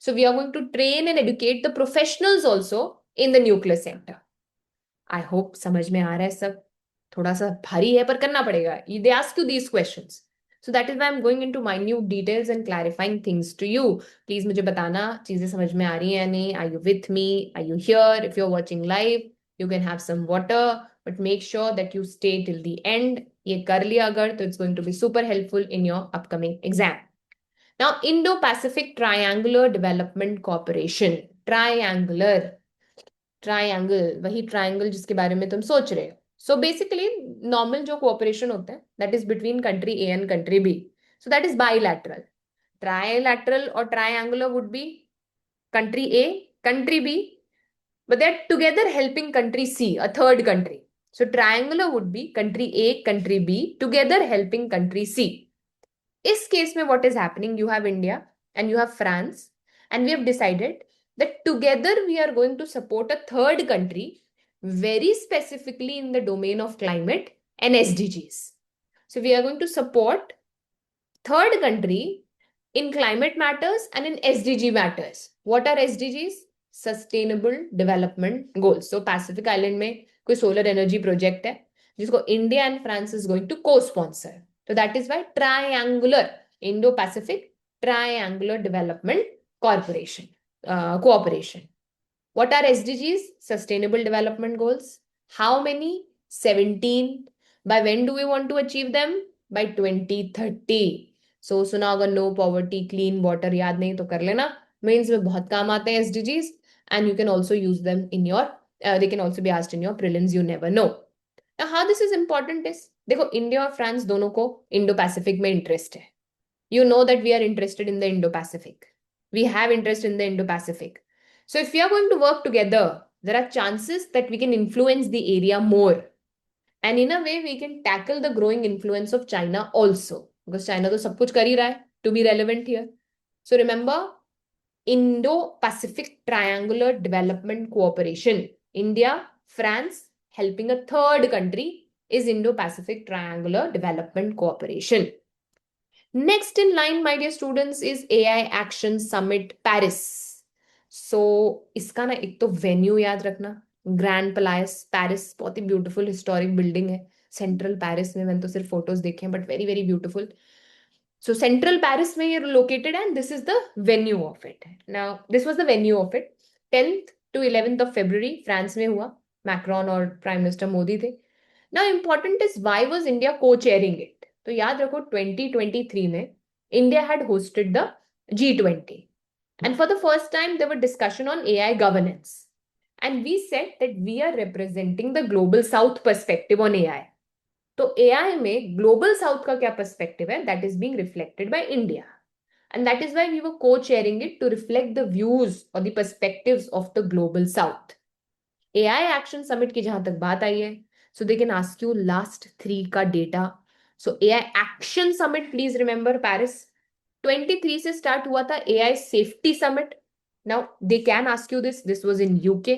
So we are going to train and educate the professionals also in the nuclear sector. I hope समझ में आ रहा है सब. थोड़ा सा भारी है पर करना पड़ेगा. They ask you these questions. So that is why I am going into minute details and clarifying things to you. Please मुझे बताना चीजें समझ में आ रही है या नहीं. Are you with me? Are you here? If you are watching live you can have some water, but make sure that you stay till the end. ये कर लिया अगर तो it's going to be super helpful in your upcoming exam. Now Indo-Pacific Triangular Development Cooperation. Triangle वही triangle जिसके बारे में तुम सोच रहे हो. So basically normal जो cooperation होता है that is between country A and country B. So that is bilateral. Trilateral or triangular would be country A, country B, but they're together helping country C, a third country. So triangular would be country A, country B, together helping country C. Is case mein what is happening? You have India and you have France, and we have decided that together we are going to support a third country very specifically in the domain of climate and SDGs. So we are going to support third country in climate matters and in SDG matters. What are SDGs? Sustainable development goals. So Pacific island में कोई solar energy project है जिसको India and France is going to co sponsor. तो that is why triangular, Indo Pacific triangular development corporation cooperation. What are SDGs? Sustainable Development Goals. How many? 17. By when do we want to achieve them? By 2030. So सुना होगा no poverty, clean water. याद नहीं तो कर लेना. Means में बहुत काम आते हैं SDGs, and you can also use them in your they can also be asked in your prelims. You never know. Now how this is important is, देखो इंडिया और फ्रांस दोनों को इंडो पैसिफिक में इंटरेस्ट है. you know that we are interested in the Indo-Pacific. We have interest in the Indo-Pacific. So if we are going to work together, there are chances that we can influence the area more. And in a way, we can tackle the growing influence of China also. Because China to sab kuch kar hi raha hai to be relevant here. So remember, Indo-Pacific Triangular Development Cooperation. India, France, helping a third country is Indo-Pacific Triangular Development Cooperation. Next in line, my dear students, is AI Action Summit Paris. So, इसका ना एक तो venue याद रखना, grand palace Paris, बहुत ही beautiful historic building है central Paris में. मैंने तो सिर्फ फोटोज देखे हैं, but very very beautiful. So Central Paris में ये located and this is the venue of it. Now this was the venue of it. 10th to 11th of February France में हुआ. Macron और Prime Minister मोदी थे. Now important is why was India co-chairing it? तो याद रखो 2023 में India had hosted the G20 and for the first time there were discussion on AI governance and we said that we are representing the global south perspective on AI. तो AI में global south का क्या perspective है that is being reflected by India and that is why we were co-chairing it to reflect the views और the perspectives of the global south. AI action summit की जहां तक बात आई है so they can ask you last 3 का data. So AI action summit please remember Paris 23 से start हुआ था. AI safety summit now they can ask you this was in UK.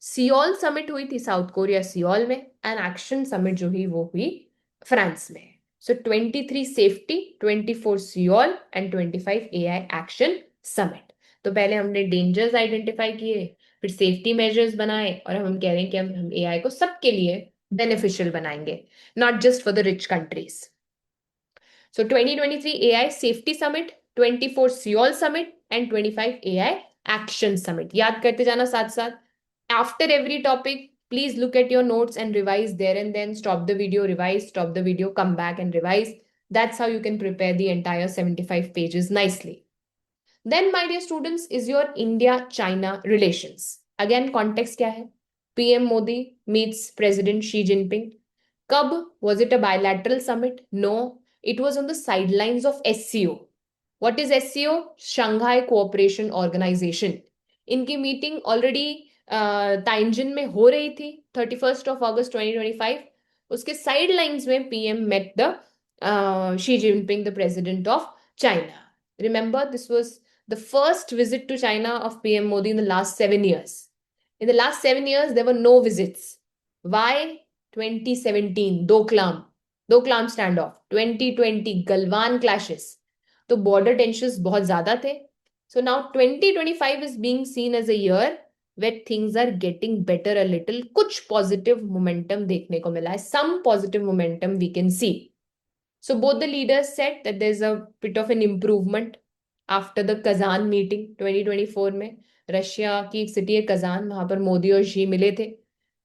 Seoul summit हुई थी साउथ कोरिया सियोल में and action summit जो हुई वो हुई फ्रांस में. सो 23 safety, 24 Seoul and 25 AI action summit. तो पहले हमने डेंजर्स आइडेंटिफाई किए, फिर सेफ्टी मेजर्स बनाए और हम कह रहे हैं कि हम AI को सबके लिए बेनिफिशियल बनाएंगे, not just for the rich countries. So 2023 AI safety summit, 24 Seoul summit and 25 AI action summit. याद करते जाना साथ साथ. After every topic, please look at your notes and revise there and then. Stop the video, revise, stop the video, come back and revise. That's how you can prepare the entire 75 pages nicely. Then, my dear students, is your India-China relations. Again, context क्या है? PM Modi meets President Xi Jinping. Kab? Was it a bilateral summit? No, it was on the sidelines of SCO. What is SCO? Shanghai Cooperation Organization. इनकी meeting already ताइंजिन में हो रही थी 31st of August 2025. उसके side lines में PM met the Xi Jinping, the president of China. Remember, this was the first visit to China of PM Modi in the last 7 years. In the last 7 years, there were no visits. Why? 2017, Doklam standoff. 2020, Galwan clashes. तो border tensions बहुत ज्यादा थे. So now 2025 is being seen as a year where things are getting better a little. कुछ positive momentum देखने को मिला है. Some positive momentum we can see. So both the leaders said that there's a bit of an improvement after the Kazan meeting 2024 में. Russia की एक city है Kazan, वहां पर मोदी और शी मिले थे.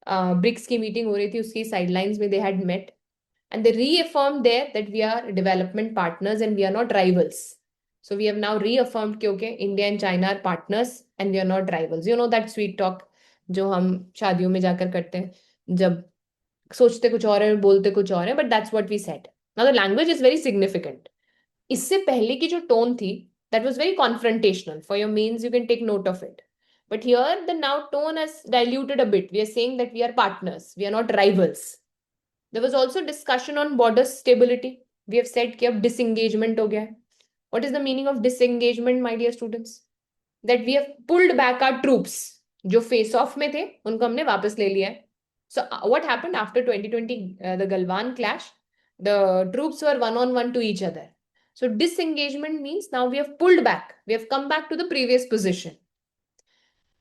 ब्रिक्स की मीटिंग हो रही थी, उसकी साइडलाइंस में they had met and they reaffirmed there that we are development partners and we are not rivals. So we have now reaffirmed कि okay, India and China are partners and we are not rivals. You know that sweet talk जो हम शादियों में जाकर करते हैं, जब सोचते कुछ और है बोलते कुछ और है, but that's what we said. Now the language is very significant. इससे पहले की जो टोन थी that was very confrontational. For your mains you can take note of it. But here the now tone has diluted a bit. We are saying that we are partners, we are not rivals. There was also discussion on border stability. We have said कि अब disengagement हो गया है. What is the meaning of disengagement, my dear students? That we have pulled back our troops. जो face off में थे, उनको हमने वापस ले लिया है. So what happened after 2020, the Galwan clash? The troops were one-on-one to each other. So disengagement means now we have pulled back. We have come back to the previous position.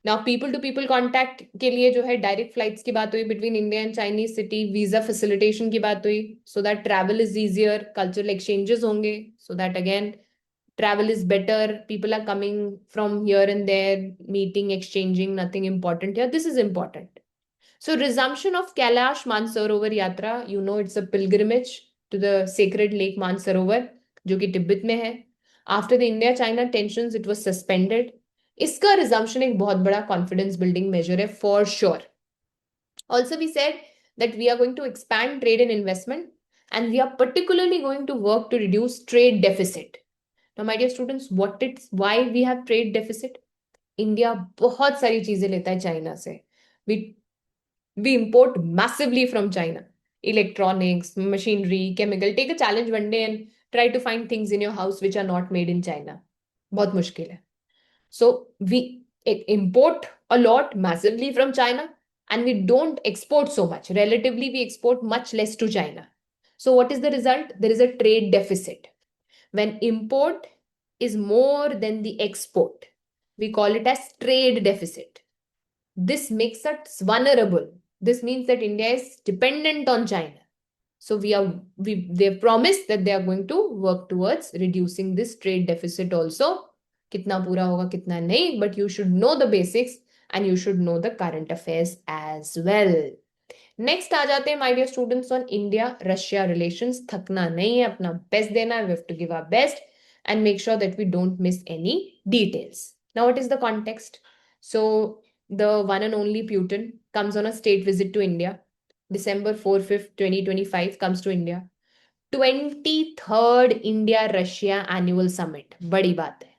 Now people to people contact के लिए जो है direct flights की बात हुई between India and Chinese city, visa facilitation की बात हुई, so that travel is easier, cultural exchanges होंगे, so that again travel is better, people are coming from here and there, meeting, exchanging, nothing important here. This is important. So resumption of Kailash Mansarovar Yatra, you know it's a pilgrimage to the sacred lake Mansarovar, जो कि तिब्बत में है. After the India-China tensions, it was suspended. इसका resumption एक बहुत बड़ा confidence building measure है for sure. Also we said that we are going to expand trade and investment and we are particularly going to work to reduce trade deficit. Now, my dear students, why we have trade deficit? India बहुत सारी चीजें लेता है China से. We we import massively from China. Electronics, machinery, chemical. Take a challenge one day and try to find things in your house which are not made in China. बहुत मुश्किल है. So we import a lot massively from China and we don't export so much. Relatively, we export much less to China. So what is the result? There is a trade deficit. When import is more than the export, we call it as trade deficit. This makes us vulnerable. This means that India is dependent on China. So they've promised that they are going to work towards reducing this trade deficit also. कितना पूरा होगा कितना नहीं, but you should know the basics and you should know the current affairs as well. Next आ जाते हैं my dear students on India Russia relations. थकना नहीं है, अपना best देना है. We have to give our best and make sure that we don't miss any details. Now what is the context? So the one and only Putin comes on a state visit to India. December 4th, 2025 comes to India. 23rd India-Russia Annual Summit. बड़ी बात है.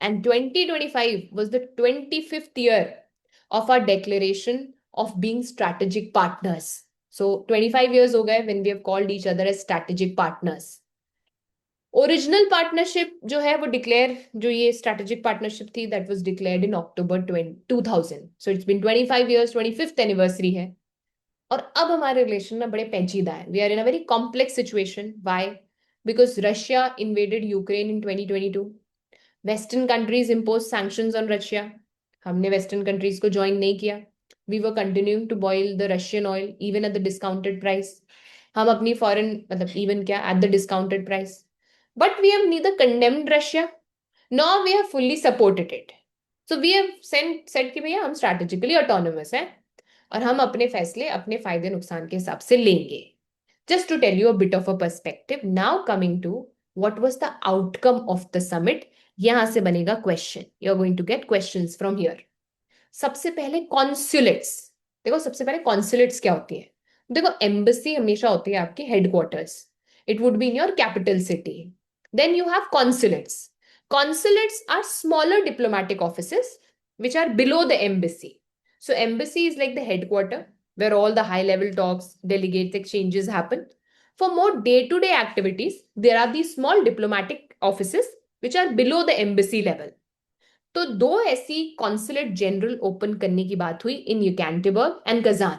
And 2025 was the 25th year of our declaration of being strategic partners. So 25 years हो गए when we have called each other as strategic partners. Original partnership जो है वो declare जो ये स्ट्रैटेजिक पार्टनरशिप थी that was declared in October 2000. So it's been 25 years. 25th anniversary है और अब हमारे रिलेशन में बड़े पेचीदा है. We are in a very complex situation. Why? Because Russia invaded Ukraine in 2022. Western countries impose sanctions on Russia. हमने western countries को ज्वाइन नहीं किया. We were continuing to buy the Russian oil even at the discounted price. हम अपनी foreign मतलब even क्या at the discounted price. But we have neither condemned Russia nor we have fully supported it. So we have said कि भैया हम strategically autonomous हैं और हम अपने फैसले अपने फायदे नुकसान के हिसाब से लेंगे. Just to tell you a bit of a perspective, now coming to what was the outcome of the summit, यहाँ से बनेगा question. You're going to get questions from here. सबसे पहले consulates. देखो सबसे पहले consulates क्या होती है? देखो embassy हमेशा होती है आपकी headquarters. It would be in your capital city. Then you have consulates. Consulates are smaller diplomatic offices which are below the embassy. So embassy is like the headquarter where all the high level talks, delegates exchanges happen. For more day-to-day activities, there are these small diplomatic offices which are below the embassy level. तो दो ऐसी consulate general open करने की बात हुई in Yekaterinburg and Kazan.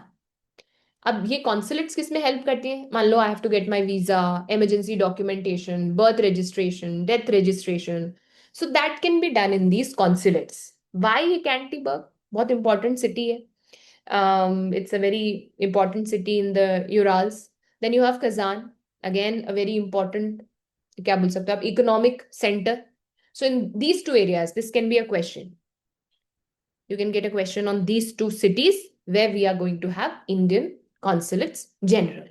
अब ये consulates किस में हेल्प करती हैं? मान लो I have to get my visa, emergency documentation, birth registration, death registration. So that can be done in these consulates. Why Yekaterinburg? बहुत इंपॉर्टेंट सिटी है. It's a very important city in the Urals. Then you have Kazan, again a very important, क्या बोल सकते हो आप, economic centre. So in these two areas this can be a question. You can get a question on these two cities where we are going to have Indian consulates general.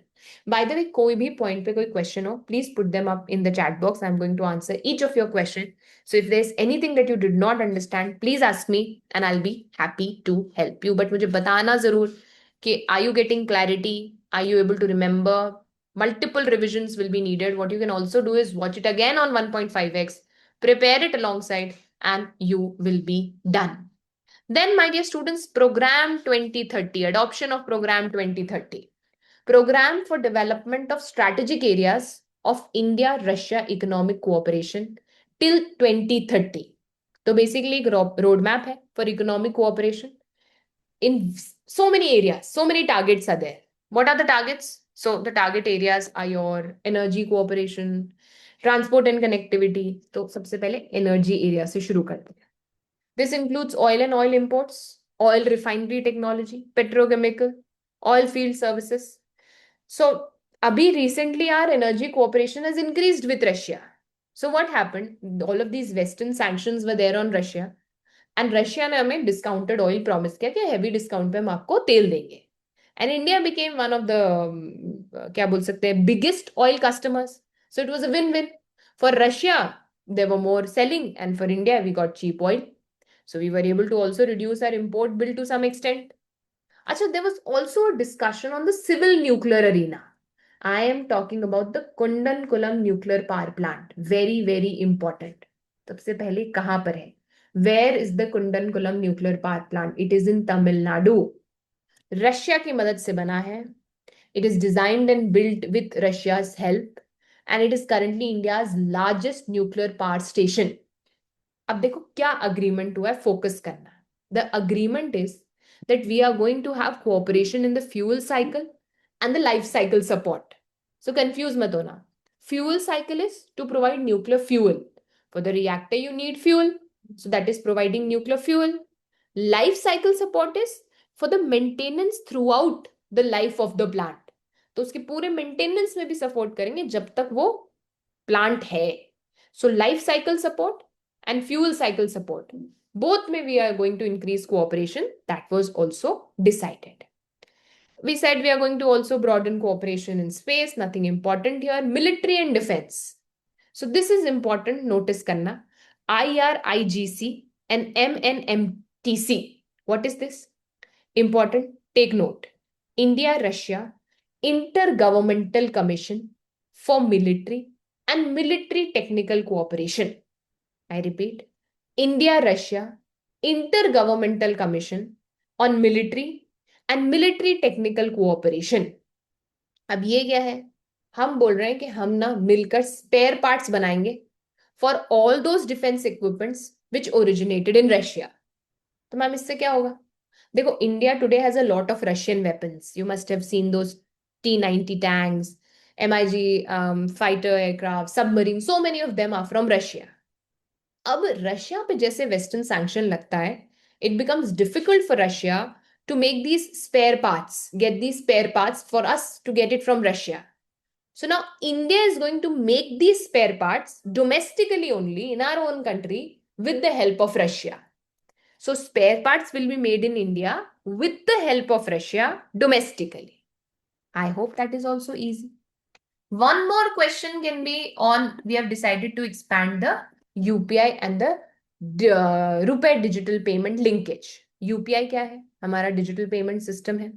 By the way, कोई भी point पे कोई question हो, please put them up in the chat box. I'm going to answer each of your question. So if there's anything that you did not understand, please ask me and I'll be happy to help you. But मुझे बताना जरूर कि are you getting clarity? Are you able to remember? Multiple revisions will be needed. What you can also do is watch it again on 1.5x, prepare it alongside, and you will be done. Then, my dear students, Program 2030, adoption of Program 2030. Program for development of strategic areas of India-Russia economic cooperation till 2030. So basically, a roadmap hai for economic cooperation. In so many areas, so many targets are there. What are the targets? So the target areas are your energy cooperation, transport and connectivity. तो सबसे पहले energy area से शुरू करते हैं. This includes oil and oil imports, oil refinery technology, petrochemical, oil field services. So, abhi recently our energy cooperation has increased with Russia. So what happened? All of these Western sanctions were there on Russia, and Russia ने हमें discounted oil promise किया कि heavy discount पे हम आपको तेल देंगे. And India became one of the क्या बोल सकते हैं biggest oil customers. So it was a win-win. For Russia, there were more selling, and for India, we got cheap oil. So we were able to also reduce our import bill to some extent. Achha, there was also a discussion on the civil nuclear arena. I am talking about the Kundankulam nuclear power plant. Very, very important. सबसे पहले कहाँ पर है? Where is the Kundankulam nuclear power plant? It is in Tamil Nadu. Russia की मदद से बना है. It is designed and built with Russia's help, and it is currently India's largest nuclear power station. अब देखो क्या agreement हुआ है, focus करना. The agreement is that we are going to have cooperation in the fuel cycle and the life cycle support. So confuse mat hona. Fuel cycle is to provide nuclear fuel. For the reactor you need fuel. So that is providing nuclear fuel. Life cycle support is for the maintenance throughout the life of the plant. तो उसके पूरे maintenance में भी support करेंगे जब तक वो plant है. So life cycle support and fuel cycle support. Both may we are going to increase cooperation. That was also decided. We said we are going to also broaden cooperation in space. Nothing important here. Military and defense. So this is important. Notice karna. IRIGC and MNMTC. What is this? Important. Take note. India-Russia Intergovernmental Commission for Military and Military Technical Cooperation. I repeat, India-Russia Intergovernmental Commission on Military and Military Technical Cooperation. अब ये क्या है? हम बोल रहे हैं कि हम ना मिलकर स्पेयर पार्ट्स बनाएंगे for all those defence equipments which originated in Russia. तो मैम इससे क्या होगा? देखो, India today has a lot of Russian weapons. You must have seen those T-90 tanks, MiG fighter aircraft, submarines. So many of them are from Russia. अब Russia पे जैसे western sanction लगता है, it becomes difficult for Russia to make these spare parts, get these spare parts for us to get it from Russia. So now India is going to make these spare parts domestically only in our own country with the help of Russia. So spare parts will be made in India with the help of Russia domestically. I hope that is also easy. One more question can be on, we have decided to expand the UPI and the रुपए digital payment linkage. UPI क्या है? हमारा digital payment system है.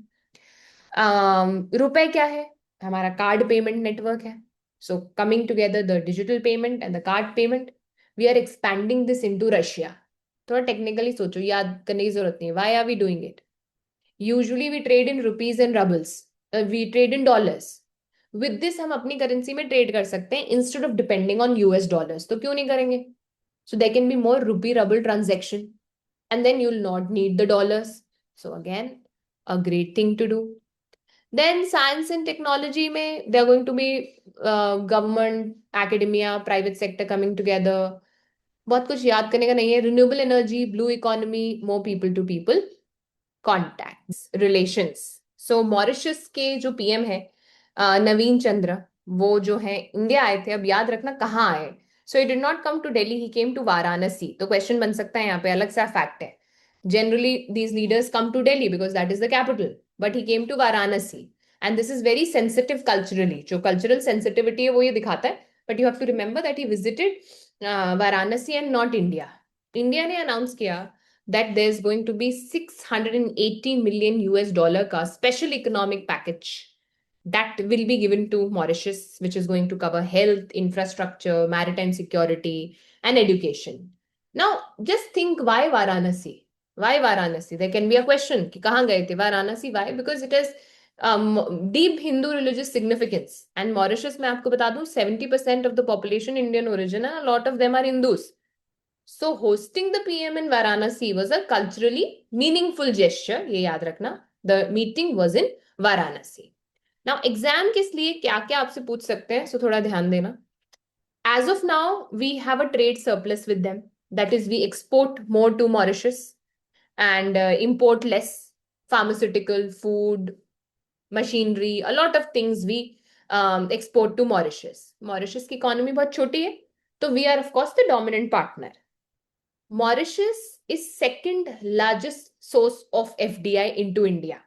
रुपए क्या है? हमारा card payment network है. So coming together the digital payment and the card payment, we are expanding this into Russia. थोड़ा टेक्निकली सोचो, याद करने की जरूरत नहीं. Why are we doing it? Usually we trade in rupees and roubles, we trade in dollars. With this हम अपनी currency में ट्रेड कर सकते हैं instead of depending on US dollars. तो क्यों नहीं करेंगे? So there can be more rupee ruble transaction, and then you'll not need the dollars. So again, a great thing to do. Then science and technology mein, there are going to be government, academia, private sector coming together. बहुत कुछ याद करने का नहीं है. Renewable energy, blue economy, more people to people contacts, relations. So Mauritius के जो PM है नवीन चंद्र, वो जो है इंडिया आए थे. अब याद रखना कहाँ आए. So he did not come to Delhi, he came to Varanasi. तो क्वेश्चन बन सकता है यहाँ पे, अलग सा फैक्ट है. Generally these leaders come to Delhi because that is the capital, but he came to Varanasi, and this is very sensitive culturally. जो cultural sensitivity है वो ये दिखाता है. But you have to remember that he visited Varanasi and not India. India ने announce किया that there's going to be 680 million US dollar का special economic package that will be given to Mauritius, which is going to cover health, infrastructure, maritime security, and education. Now, just think, why Varanasi? Why Varanasi? There can be a question, कि कहाँ गए थे? Varanasi, why? Because it has deep Hindu religious significance. And Mauritius, मैं आपको बता दूं, 70% of the population Indian origin, and a lot of them are Hindus. So hosting the PM in Varanasi was a culturally meaningful gesture. ये याद रखना. The meeting was in Varanasi. Now exam किस लिए क्या क्या आपसे पूछ सकते हैं, सो थोड़ा ध्यान देना. As of now, we have a trade surplus with them. That is, we export more to Mauritius and import less. Pharmaceutical, food, machinery, a lot of things we export to Mauritius. Mauritius की economy बहुत छोटी है, तो we are of course the dominant partner. Mauritius is second largest source of FDI into India.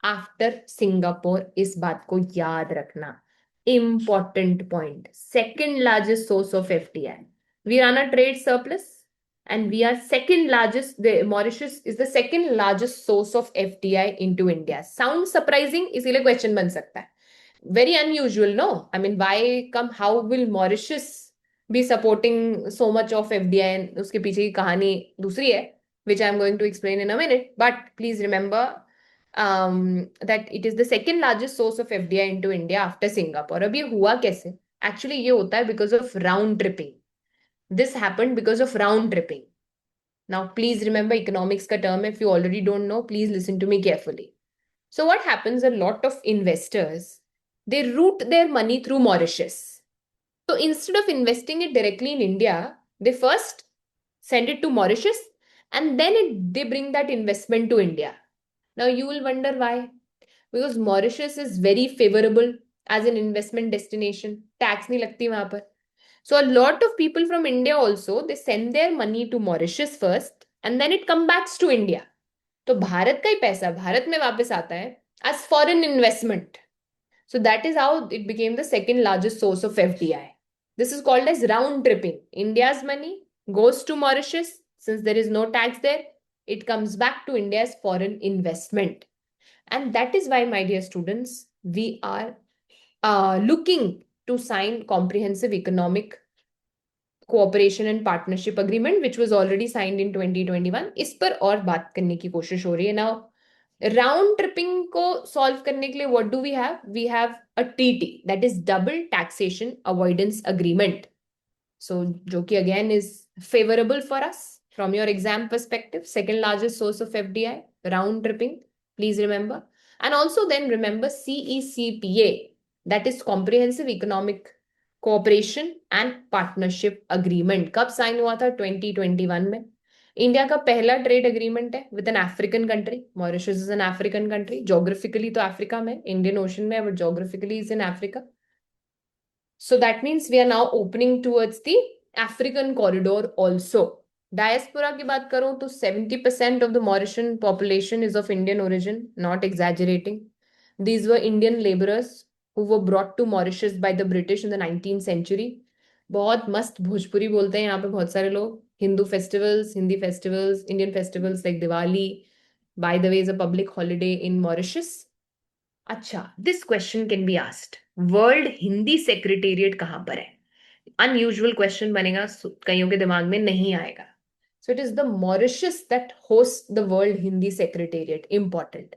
After Singapore. इस बात को याद रखना, important point. Second largest source of FDI. We run a trade surplus and we are second largest. Mauritius is the second largest source of FDI into India. Sound surprising, इसीलिए question बन सकता है. Very unusual, no? I mean, how will Mauritius be supporting so much of FDI? And उसके पीछे की कहानी दूसरी है, which I'm going to explain in a minute. But please remember that it is the second largest source of FDI into India after Singapore. अब ये हुआ कैसे? Actually, ये होता है because of round tripping. This happened because of round tripping. Now, please remember economics का term. If you already don't know, please listen to me carefully. So what happens, a lot of investors, they route their money through Mauritius. So instead of investing it directly in India, they first send it to Mauritius and then they bring that investment to India. Now you will wonder why. Because Mauritius is very favorable as an investment destination. Tax nahi lagti wahan par. So a lot of people from India also, they send their money to Mauritius first and then it comes back to India. तो भारत का ही पैसा भारत में वापस आता है as foreign investment. So that is how it became the second largest source of FDI. This is called as round tripping. India's money goes to Mauritius. Since there is no tax there, it comes back to India as foreign investment. And that is why, my dear students, we are looking to sign comprehensive economic cooperation and partnership agreement, which was already signed in 2021. इस पर और बात करने की कोशिश हो रही है. Now, राउंड ट्रिपिंग को सॉल्व करने के लिए what do we have a TT, that is double taxation avoidance agreement. So जो कि again is favourable for us from your exam perspective. Second largest source of FDI, round tripping, please remember. And also then remember CECPA, that is comprehensive economic cooperation and partnership agreement. कब sign हुआ था? 2021 में. India का पहला trade agreement है with an African country. Mauritius is an African country. Geographically तो Africa में, Indian ocean में, but geographically is in Africa. So that means we are now opening towards the African corridor also. Diaspora की बात करूं तो 70% of the Mauritian population is of Indian origin, not exaggerating. These were Indian laborers who were brought to Mauritius by the British in the 19th century. बहुत मस्त भोजपुरी बोलते हैं यहाँ पे बहुत सारे लोग. Hindu festivals, Hindi festivals, Indian festivals like Diwali, by the way, is a public holiday in Mauritius. अच्छा, this question can be asked, world Hindi secretariat कहां पर है? अनयूजुअल क्वेश्चन बनेगा, कईयों के दिमाग में नहीं आएगा. सो it is the Mauritius that host the world Hindi secretariat. Important.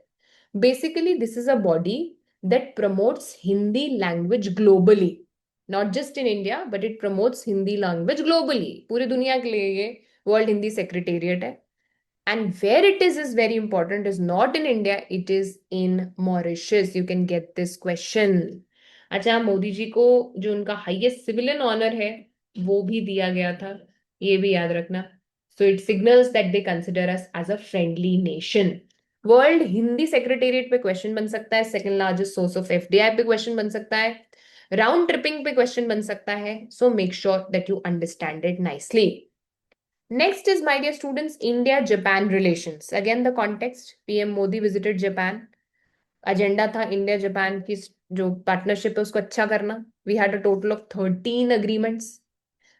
Basically this is a body that promotes Hindi language globally, not just in India, but it promotes Hindi language globally. पूरी दुनिया के लिए ये वर्ल्ड हिंदी सेक्रेटेरिएट है. And where it is very important, is not in India, it is in Mauritius. You can get this question. अच्छा, मोदी जी को जो उनका हाईएस्ट सिविलियन ऑनर है वो भी दिया गया था, ये भी याद रखना. So it signals that they consider us as a friendly nation. World Hindi secretariat पे क्वेश्चन बन सकता है. Second largest source of FDI पे क्वेश्चन बन सकता है. राउंड ट्रिपिंग पे क्वेश्चन बन सकता है. So make sure that you understand it nicely. Next is, my dear students, India-Japan relations. Again, the context, PM Modi visited Japan. Agenda था India Japan की जो partnership है उसको अच्छा करना. We had a total of 13 agreements.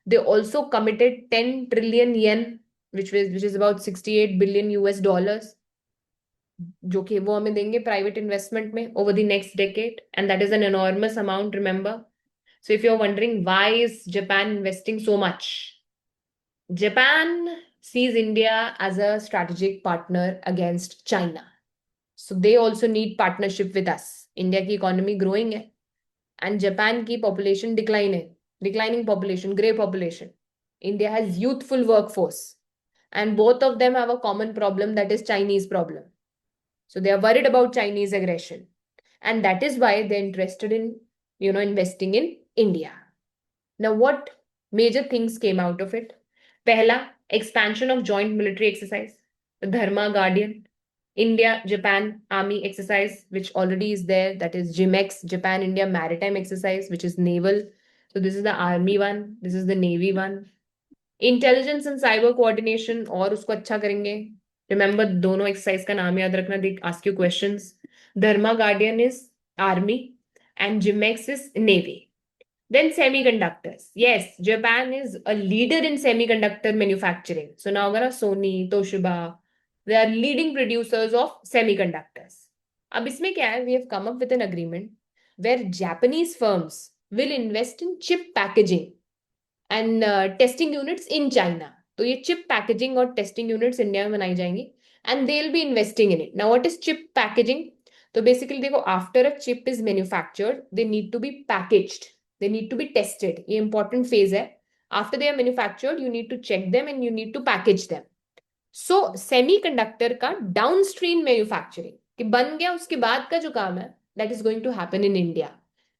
They also committed 10 trillion yen, which is about 68 billion US dollars, जो कि वो हमें देंगे private investment में over the next decade, and that is an enormous amount, remember. So if you're wondering why is Japan investing so much, Japan sees India as a strategic partner against China. So they also need partnership with us. India की economy growing है and Japan की population decline है. Declining population, grey population. India has youthful workforce and both of them have a common problem, that is Chinese problem. So they are worried about Chinese aggression and that is why they're interested in, investing in India. Now what major things came out of it? पहला, expansion of joint military exercise, the Dharma Guardian, India-Japan Army exercise, which already is there, that is JIMEX, Japan-India Maritime Exercise, which is naval. So this is the Army one, this is the Navy one. Intelligence and cyber coordination, और उसको अच्छा करेंगे. Remember, दोनों exercise का नाम याद रखना, they ask you questions. Dharma Guardian is Army and JIMEX is Navy. Then semiconductors. Yes, Japan is a leader in semiconductor manufacturing. So now Sony, Toshiba, they are leading producers of semiconductors. अब इसमें क्या है? We have come up with an agreement where Japanese firms will invest in chip packaging and testing units in China. तो ये chip packaging और testing units India में बनाई जाएंगी and they'll be investing in it. Now what is chip packaging? तो basically देखो, after a chip is manufactured, they need to be packaged, they need to be tested. ये important phase है. After they are manufactured, you need to check them and you need to package them. So semiconductor का downstream manufacturing कि बन गया उसके बाद का जो काम है, that is going to happen in India.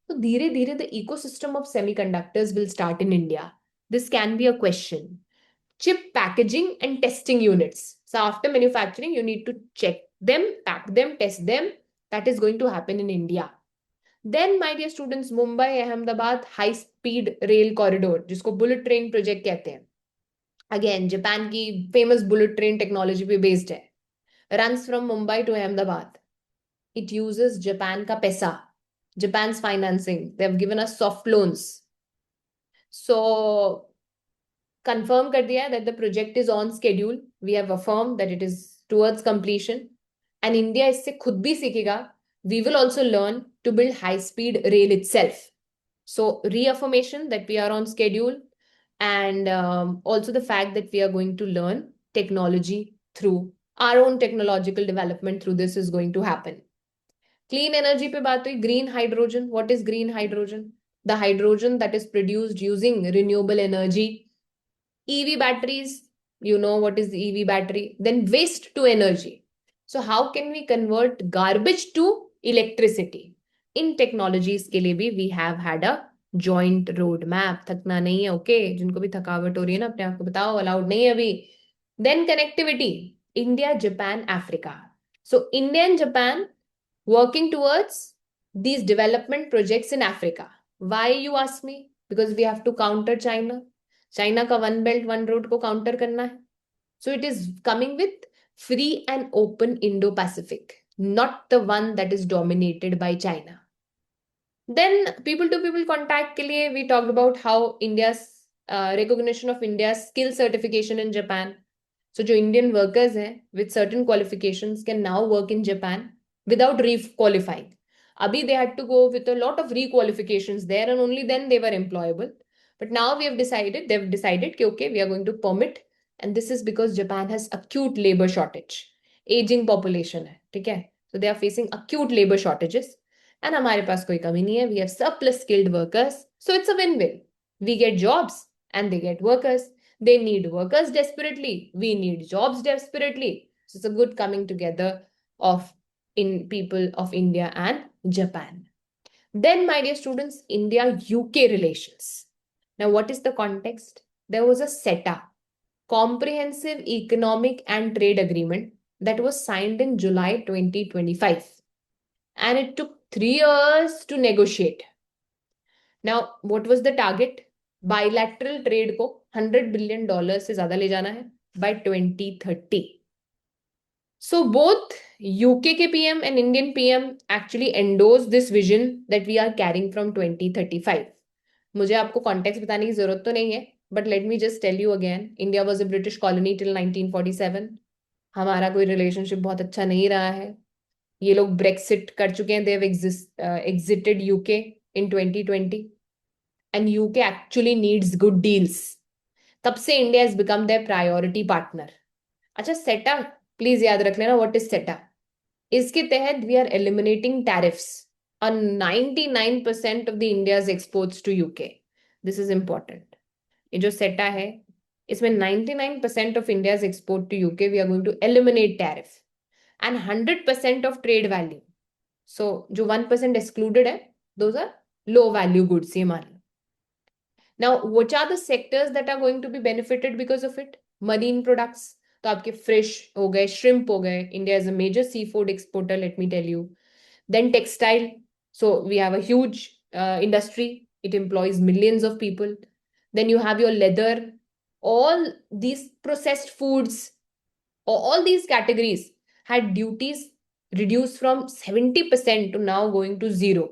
So धीरे धीरे the ecosystem of semiconductors will start in India. This can be a question. Chip packaging and testing units. So after manufacturing, you need to check them, pack them, test them. That is going to happen in India. Then, my dear students, Mumbai, Ahmedabad, high-speed rail corridor, जिसको bullet train project कहते हैं. Again, Japan की famous bullet train technology पे based है. Runs from Mumbai to Ahmedabad. It uses Japan का पैसा, Japan's financing. They have given us soft loans. So confirm कर दिया that the project is on schedule. We have affirmed that it is towards completion. And India इससे खुद भी सीखेगा. We will also learn to build high-speed rail itself. So reaffirmation that we are on schedule, and also the fact that we are going to learn technology through our own technological development through this is going to happen. Clean energy पे बात हुई. Green hydrogen. What is green hydrogen? The hydrogen that is produced using renewable energy. EV batteries, you know what is the EV battery. Then waste to energy. So how can we convert garbage to electricity? In technologies के लिए भी we have had a joint road map. थकना नहीं है, okay? जिनको भी थकावट हो रही है ना, अपने आप को बताओ, allowed नहीं है अभी. Then connectivity. India, Japan, Africa. So India and Japan working towards these development projects in Africa. Why, you ask me? Because we have to counter China. China का वन बेल्ट वन रोड को counter करना है. So it is coming with free and open Indo Pacific, not the one that is dominated by China. Then people to people contact के लिए we talked about how India recognition of India skill certification in Japan. So जो Indian workers हैं with certain qualifications can now work in Japan without requalifying. अभी they had to go with a lot of requalifications there and only then they were employable. But now they've decided कि okay, we are going to permit, and this is because Japan has acute labor shortage, aging population है, ठीक है? So they are facing acute labor shortages, and हमारे पास कोई कमी नहीं है. We have surplus skilled workers, so it's a win-win. We get jobs, and they get workers. They need workers desperately. We need jobs desperately. So it's a good coming together of in people of India and Japan. Then, my dear students, India-UK relations. Now, what is the context? There was a CETA, Comprehensive Economic and Trade Agreement, that was signed in July 2025. And it took 3 years to negotiate. Now, what was the target? Bilateral trade को $100 billion से ज़्यादा ले जाना है by 2030. So both UK के PM and Indian PM actually endorsed this vision that we are carrying from 2035. मुझे आपको context बताने की जरूरत तो नहीं है, but let me just tell you again. India was a British colony till 1947. हमारा कोई रिलेशनशिप बहुत अच्छा नहीं रहा है. ये लोग ब्रेक्सिट कर चुके हैं. They have exerted UK in 2020 and UK actually needs good deals. तब से India has become their priority partner. अच्छा, सेटा प्लीज याद रख लेना. What is CETA? इसके तहत we are eliminating tariffs on 99% of the India's exports to UK. This is important. ये जो सेटा है, इसमें 99% of India's export to UK, we are going to eliminate tariff and 100% of trade value. So जो 1% excluded है, those are low value goods. ये मान लो. Now, which are the sectors that are going to be benefited because of it? Marine products. तो आपके fish हो गए, shrimp हो गए. India is a major seafood exporter, let me tell you. Then textile. So we have a huge industry. It employs millions of people. Then you have your leather. All these processed foods, all these categories had duties reduced from 70% to now going to 0.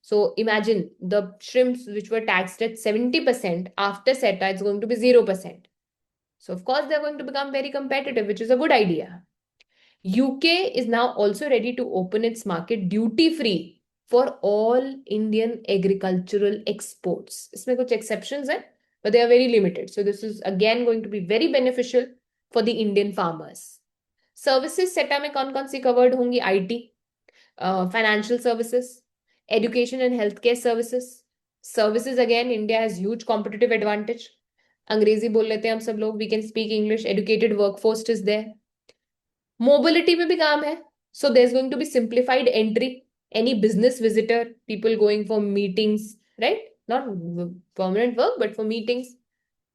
So imagine the shrimps which were taxed at 70%, after CETA it's going to be 0%. So of course they're going to become very competitive, which is a good idea. UK is now also ready to open its market duty free for all Indian agricultural exports. इसमें कुछ exceptions हैं, but they are very limited. So this is again going to be very beneficial for the Indian farmers. Services सेटा में कौन कौन सी covered होंगी? IT, financial services, education and healthcare services. Services again, India has huge competitive advantage. अंग्रेजी बोल लेते हैं हम सब लोग. We can speak English. Educated workforce is there. Mobility में भी काम है. So there's going to be simplified entry. Any business visitor, people going for meetings, right? Not permanent work, but for meetings.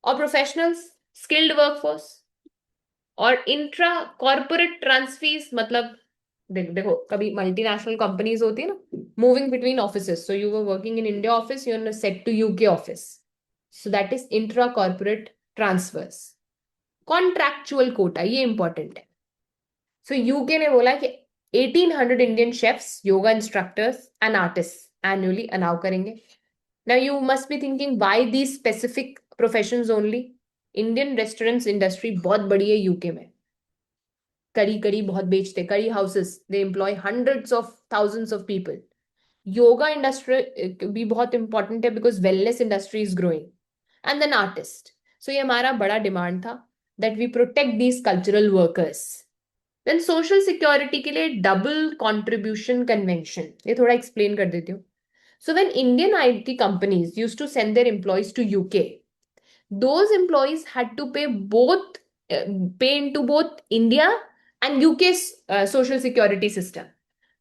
Or professionals, skilled workforce. और intra corporate transferees मतलब देखो कभी multinational companies होती है ना, moving between offices. So you were working in India office, you are sent to UK office. So that is intra corporate transfers. Contractual quota, ये important है. So UK ने बोला कि 1800 Indian chefs, yoga instructors and artist annually allow करेंगे. Now you must be thinking why these specific professions only. Indian restaurants industry बहुत बड़ी है UK में. करी करी बहुत बेचते, curry houses, they employ hundreds of thousands of people. Yoga industry भी बहुत इंपॉर्टेंट है because wellness industry is growing. And then artist. So ये हमारा बड़ा डिमांड था that we protect these cultural workers. Then social security के लिए डबल कॉन्ट्रीब्यूशन कन्वेंशन, ये थोड़ा एक्सप्लेन कर देती हूँ. So when Indian IT companies used to send their employees to UK, those employees had to pay into both India and UK's social security system.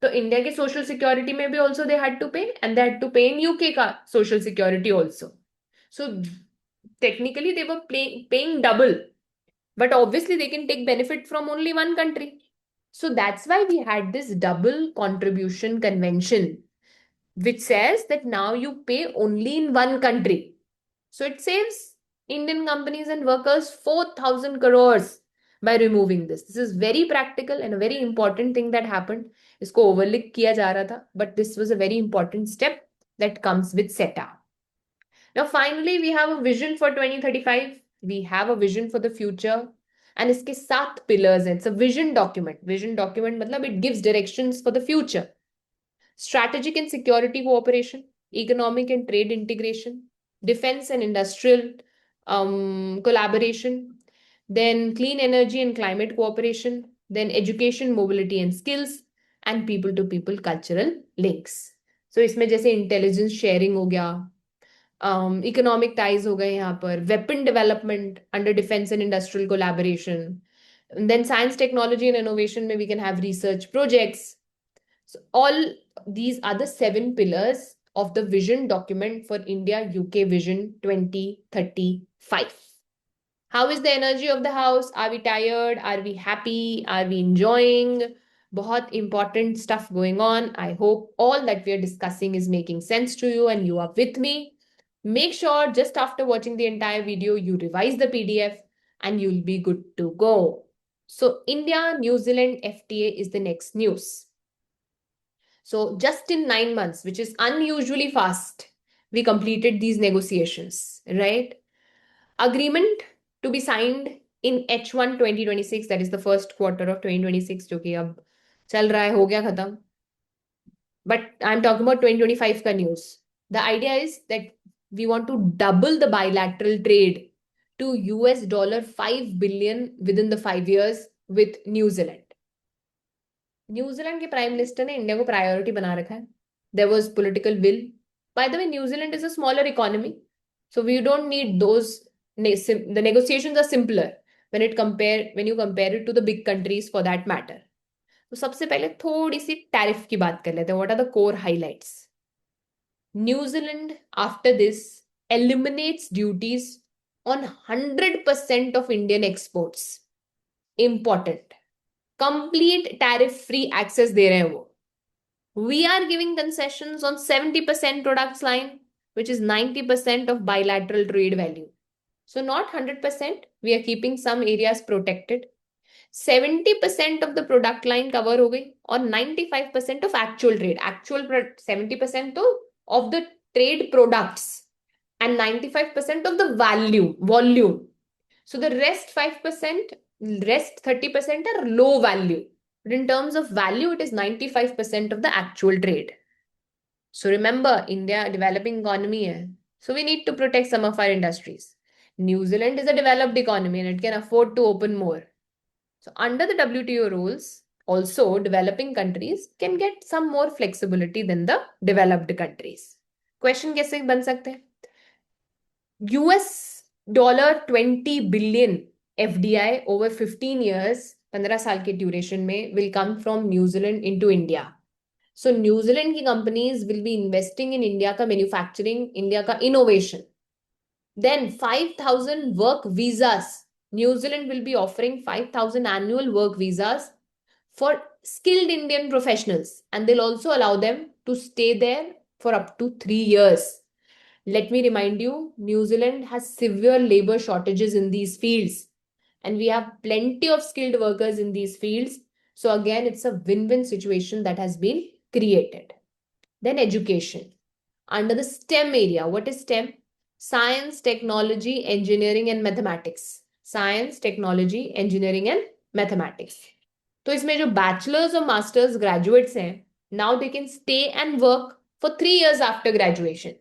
तो India के social security में भी also they had to पे, and they had to पे in UK का social security also. So technically they were paying double, but obviously they can take benefit from only one country. So that's why we had this double contribution convention, which says that now you pay only in one country. So it saves Indian companies and workers 4,000 crores by removing this. This is very practical and a very important thing that happened. इसको overlook किया जा रहा था, but this was a very important step that comes with SETA. Now finally we have a vision for 2035. We have a vision for the future. And इसके 7 pillars हैं. It's a vision document. Vision document मतलब it gives directions for the future. Strategic and security cooperation, economic and trade integration, defense and industrial collaboration, then clean energy and climate cooperation, then education, mobility and skills, and people to people cultural links. So इसमें जैसे intelligence sharing हो गया, economic ties हो गए यहाँ पर, weapon development under defense and industrial collaboration, and then science, technology and innovation में we can have research projects. So all these are the 7 pillars of the vision document for India UK Vision 2035. How is the energy of the house? Are we tired? Are we happy? Are we enjoying? बहुत important stuff going on. I hope all that we are discussing is making sense to you and you are with me. Make sure just after watching the entire video, you revise the PDF and you'll be good to go. So India, New Zealand FTA is the next news. So just in 9 months, which is unusually fast, we completed these negotiations, right? Agreement to be signed in H1 2026, that is the first quarter of 2026, जो कि अब चल रहा है, हो गया खत्म. But I'm talking about 2025 का news. The idea is that we want to double the bilateral trade to $5 billion within the 5 years with New Zealand. New Zealand के प्राइम मिनिस्टर ने इंडिया को प्रायोरिटी बना रखा है. There was political will. By the way, New Zealand is a smaller economy, so we don't need those. The negotiations are simpler when you compare it to the big countries for that matter. तो सबसे पहले थोड़ी सी tariff की बात कर लेते हैं. What are the core highlights? New Zealand after this eliminates duties on 100% of Indian exports. Important. Complete tariff free access दे रहे हैं वो. We are giving concessions on 70% products line, which is 90% of bilateral trade value. So not 100%, we are keeping some areas protected. 70% of the product line cover हो गई और 95% of actual trade. Actual 70% तो of the trade products and 95% of the volume. So the rest 5%, rest 30% are low value. But in terms of value, it is 95% of the actual trade. So remember, India a developing economy hai. So we need to protect some of our industries. New Zealand is a developed economy and it can afford to open more. So under the WTO rules, also developing countries can get some more flexibility than the developed countries. Question कैसे बन सकते हैं? US $20 billion FDI over 15 years, 15 साल के duration में will come from New Zealand into India. So New Zealand की companies will be investing in India का manufacturing, India का innovation. Then 5,000 work visas. New Zealand will be offering 5,000 annual work visas for skilled Indian professionals, and they'll also allow them to stay there for up to 3 years. Let me remind you, New Zealand has severe labor shortages in these fields, and we have plenty of skilled workers in these fields. So again, it's a win-win situation that has been created. Then education. Under the STEM area, what is STEM? Science, technology, engineering and mathematics. Science, technology, engineering and mathematics. तो इसमें जो bachelor's और master's graduates हैं, now they can stay and work for 3 years after graduation.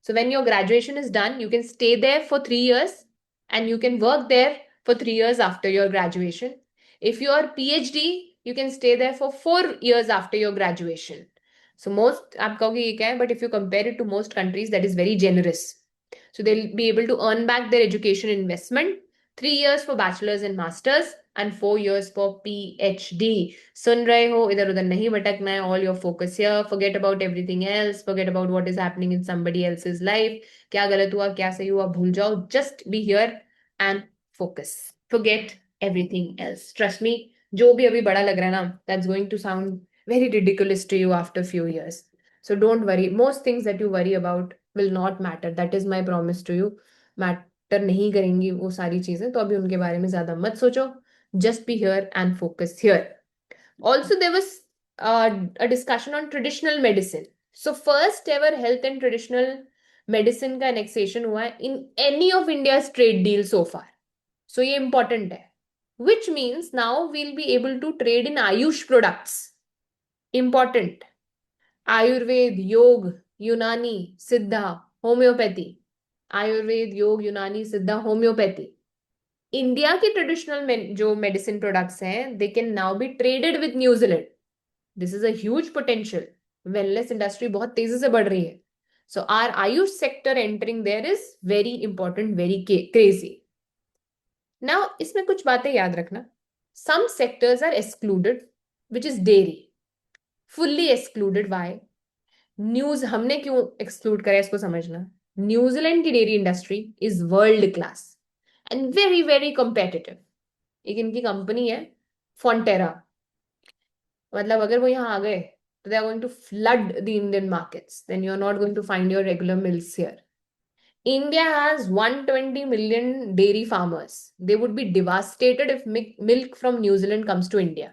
So when your graduation is done, you can stay there for 3 years and you can work there for 3 years after your graduation. If you are PhD, you can stay there for 4 years after your graduation. So most, आप कहोगे ये क्या है, but if you compare it to most countries, that is very generous. So they'll be able to earn back their education investment. 3 years for bachelor's and master's and 4 years for PhD. सुन रहे हो, इधर उधर नहीं भटकना है. All your focus here. Forget about everything else. Forget about what is happening in somebody else's life. क्या गलत हुआ, क्या सही हुआ, भूल जाओ. Just be here and focus. Forget everything else. Trust me, जो भी अभी बड़ा लग रहा है ना, that's going to sound very ridiculous to you after few years. So don't worry. Most things that you worry about will not matter. That is my promise to you. Matter नहीं करेंगी वो सारी चीजें, तो अभी उनके बारे में ज्यादा मत सोचो. Just be here and focus here. Also, there was a discussion on traditional medicine. So first ever health and traditional medicine का annexation हुआ है in any of India's trade deals so far. So ये important है. Which means now we'll be able to trade in Ayush products. Important. Ayurved, Yog, Unani, Siddha, Homeopathy. Ayurved, Yog, Unani, Siddha, Homeopathy. India के traditional जो medicine products हैं, they can now be traded with New Zealand. This is a huge potential. Wellness industry बहुत तेजी से बढ़ रही है. So our AYUSH sector entering there is very important, very crazy. Now इसमें कुछ बातें याद रखना. Some sectors are excluded, which is dairy. Fully excluded. Why? News हमने क्यों एक्सक्लूड करा इसको समझना. न्यूजीलैंड की dairy industry is world class and very very competitive. एक इनकी कंपनी है फॉन्टेरा. मतलब अगर वो यहाँ आ गए तो they are going to flood the Indian markets. Then you are not going to find your regular mills here. India has 120 million dairy farmers. They would be devastated if milk from New Zealand comes to India.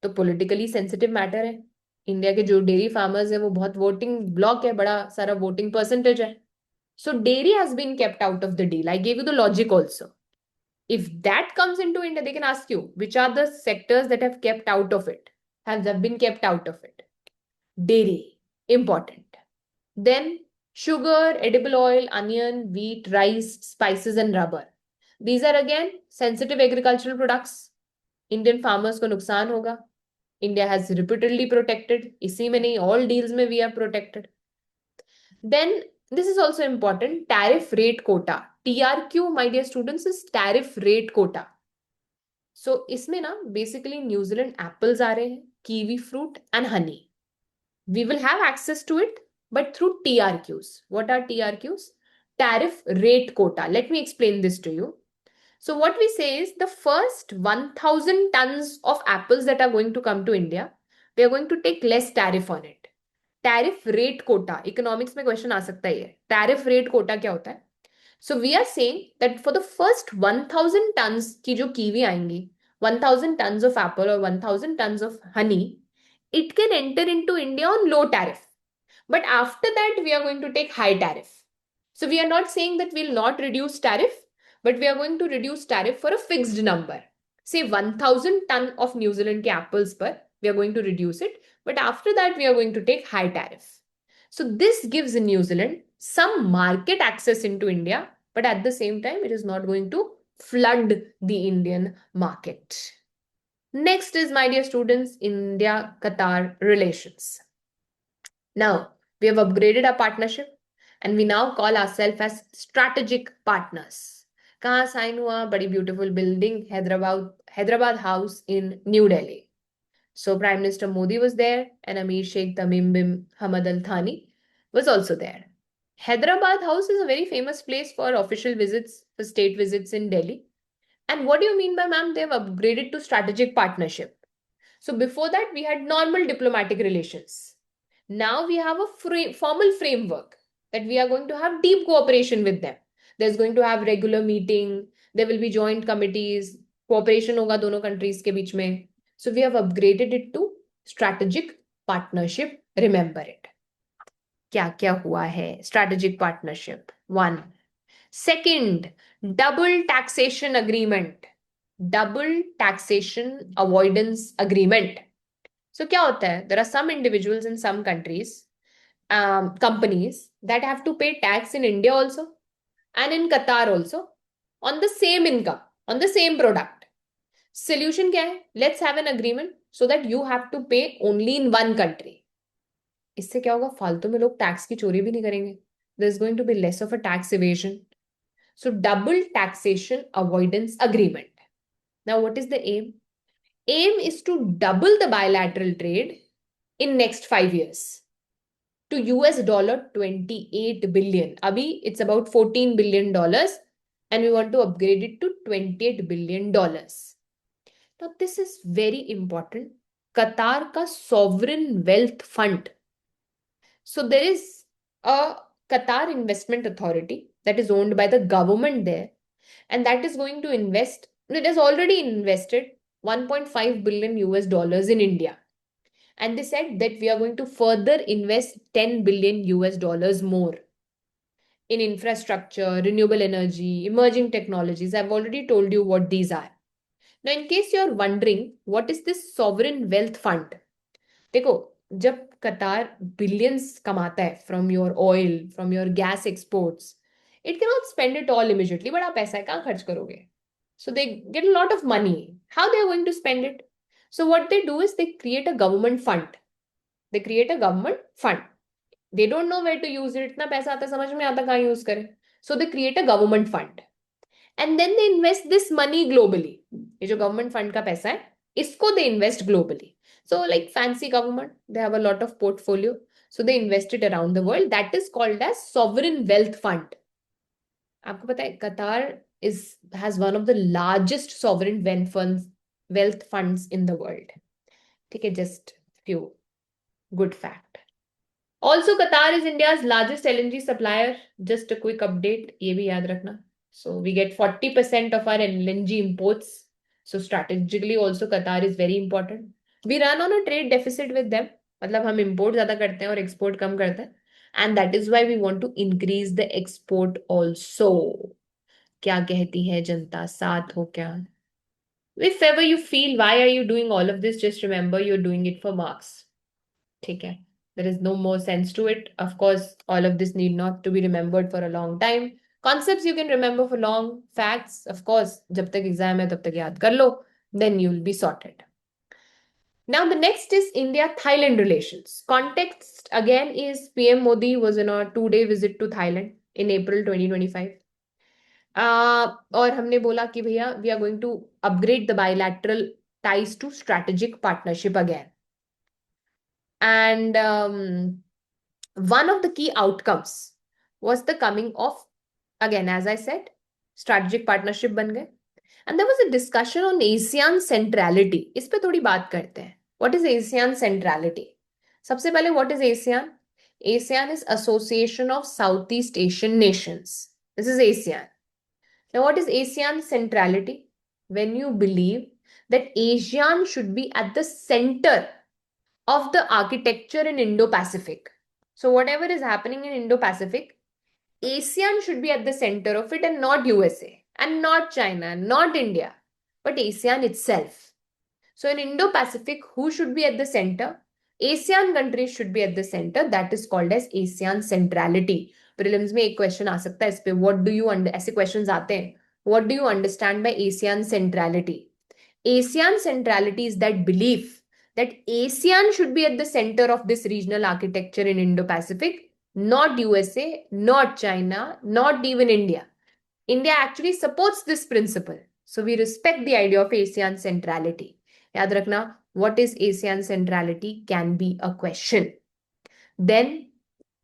तो politically sensitive matter है. India के जो dairy farmers है वो बहुत voting block है, बड़ा सारा वोटिंग परसेंटेज है. So dairy has been kept out of the deal. I gave you the logic also. If that comes into India, they can ask you, which are the sectors that have kept out of it? Have been kept out of it? Dairy, important. Then sugar, edible oil, onion, wheat, rice, spices and rubber. These are again sensitive agricultural products. Indian farmers को नुकसान होगा. India has repeatedly protected. इसी में नहीं, all deals में we are protected. Then this is also important, tariff rate quota. TRQ, my dear students, is tariff rate quota. So इसमें ना basically New Zealand apples आ रहे हैं, kiwi fruit and honey. We will have access to it, but through TRQs. What are TRQs? Tariff rate quota. Let me explain this to you. So what we say is the first 1,000 tons of apples that are going to come to India, we are going to take less tariff on it. Tariff rate quota, economics में question आ सकता है. Tariff rate quota क्या होता है? So we are saying that for the first 1,000 tons की जो kiwi आएंगी, 1,000 टन्स ऑफ एप्पल और 1,000 tons of honey, it can enter into India on low tariff. But after that we are going to take high tariff. So we are not saying that we will not reduce tariff, but we are going to reduce tariff for a fixed number. Say 1,000 ton of New Zealand के apples पर we are going to reduce it, but after that we are going to take high tariff. So this gives New Zealand some market access into India, but at the same time, it is not going to flood the Indian market. Next is, my dear students, India-Qatar relations. Now, we have upgraded our partnership and we now call ourselves as strategic partners. कहाँ sign हुआ? बड़ी beautiful building, Hyderabad House in New Delhi. So Prime Minister Modi was there and Amir Sheikh Tamim bin Hamad Al Thani was also there. Hyderabad House is a very famous place for official visits, for state visits in Delhi. And what do you mean by, ma'am, they have upgraded to strategic partnership? So before that, we had normal diplomatic relations. Now we have a formal framework that we are going to have deep cooperation with them. There's going to have regular meeting. There will be joint committees. Cooperation hoga dono countries ke beech mein. So we have upgraded it to strategic partnership. Remember it. क्या क्या हुआ है? Strategic partnership. 1. Second, double taxation agreement. Double taxation avoidance agreement. So क्या होता है? There are some individuals in some countries, companies that have to pay tax in India also and in Qatar also on the same income, on the same product. Solution क्या है? Let's have an agreement so that you have to pay only in one country. इससे क्या होगा? फालतू में लोग tax की चोरी भी नहीं करेंगे. There is going to be less of a tax evasion. So double taxation avoidance agreement. Now what is the aim? Aim is to double the bilateral trade in next 5 years to US $28 billion. Abhi it's about $14 billion and we want to upgrade it to $28 billion. Now this is very important. Qatar ka sovereign wealth fund. So there is a Qatar Investment Authority that is owned by the government there, and that is going to invest, it has already invested 1.5 billion US dollars in India. And they said that we are going to further invest 10 billion US dollars more in infrastructure, renewable energy, emerging technologies. I've already told you what these are. Now, in case you're wondering, what is this sovereign wealth fund? देखो, जब कतार billions कमाता है from your oil, from your gas exports, it can not spend it all immediately. बड़ा पैसा है, कहाँ खर्च करोगे? So they get a lot of money. How they are going to spend it? So what they do is they create a government fund. They create a government fund. They don't know where to use it. इतना पैसा आता, समझ में आता कहाँ use करें. सो दे create a government fund and then they invest this money globally. ये जो गवर्नमेंट फंड का पैसा है, इसको they invest globally. So like fancy government, they have a lot of portfolio. So they invest it around the world. That is called as sovereign wealth fund. आपको पता है Qatar has one of the largest sovereign wealth funds in the world. ठीक है, just few good fact. Also, Qatar is India's largest LNG supplier. Just a quick update. ये भी याद रखना. So we get 40% of our LNG imports. So strategically also Qatar is very important. We run on a trade deficit with them. मतलब हम import ज़्यादा करते हैं और export कम करते हैं. And that is why we want to increase the export also. क्या कहती है जनता? साथ हो क्या? If ever you feel why are you doing all of this, just remember you're doing it for marks. ठीक है? There is no more sense to it. Of course, all of this need not to be remembered for a long time. Concepts you can remember for long. Facts, of course, जब तक exam है तब तक याद कर लो. Then you'll be sorted. Now the next is India-Thailand relations. Context again is PM Modi was on a 2-day visit to Thailand in April 2025. और हमने बोला कि भैया we are going to upgrade the bilateral ties to strategic partnership again. And one of the key outcomes was the coming of, again as I said, strategic partnership बन गए. And there was a discussion on ASEAN centrality. इस पे थोड़ी बात करते हैं. What is ASEAN centrality? सबसे पहले, what is ASEAN? ASEAN is Association of Southeast Asian Nations. This is ASEAN. Now, what is ASEAN centrality? When you believe that ASEAN should be at the center of the architecture in Indo-Pacific. So whatever is happening in Indo-Pacific, ASEAN should be at the center of it and not USA and not China, not India, but ASEAN itself. So in Indo-Pacific, who should be at the center? ASEAN countries should be at the center. That is called as ASEAN centrality. Prelims में एक question आ सकता है इस पे. What do you ऐसे questions आते हैं. What do you understand by ASEAN centrality? ASEAN centrality is that belief that ASEAN should be at the center of this regional architecture in Indo-Pacific, not USA, not China, not even India. India actually supports this principle. So we respect the idea of ASEAN centrality. याद रखना, what is ASEAN centrality can be a question. Then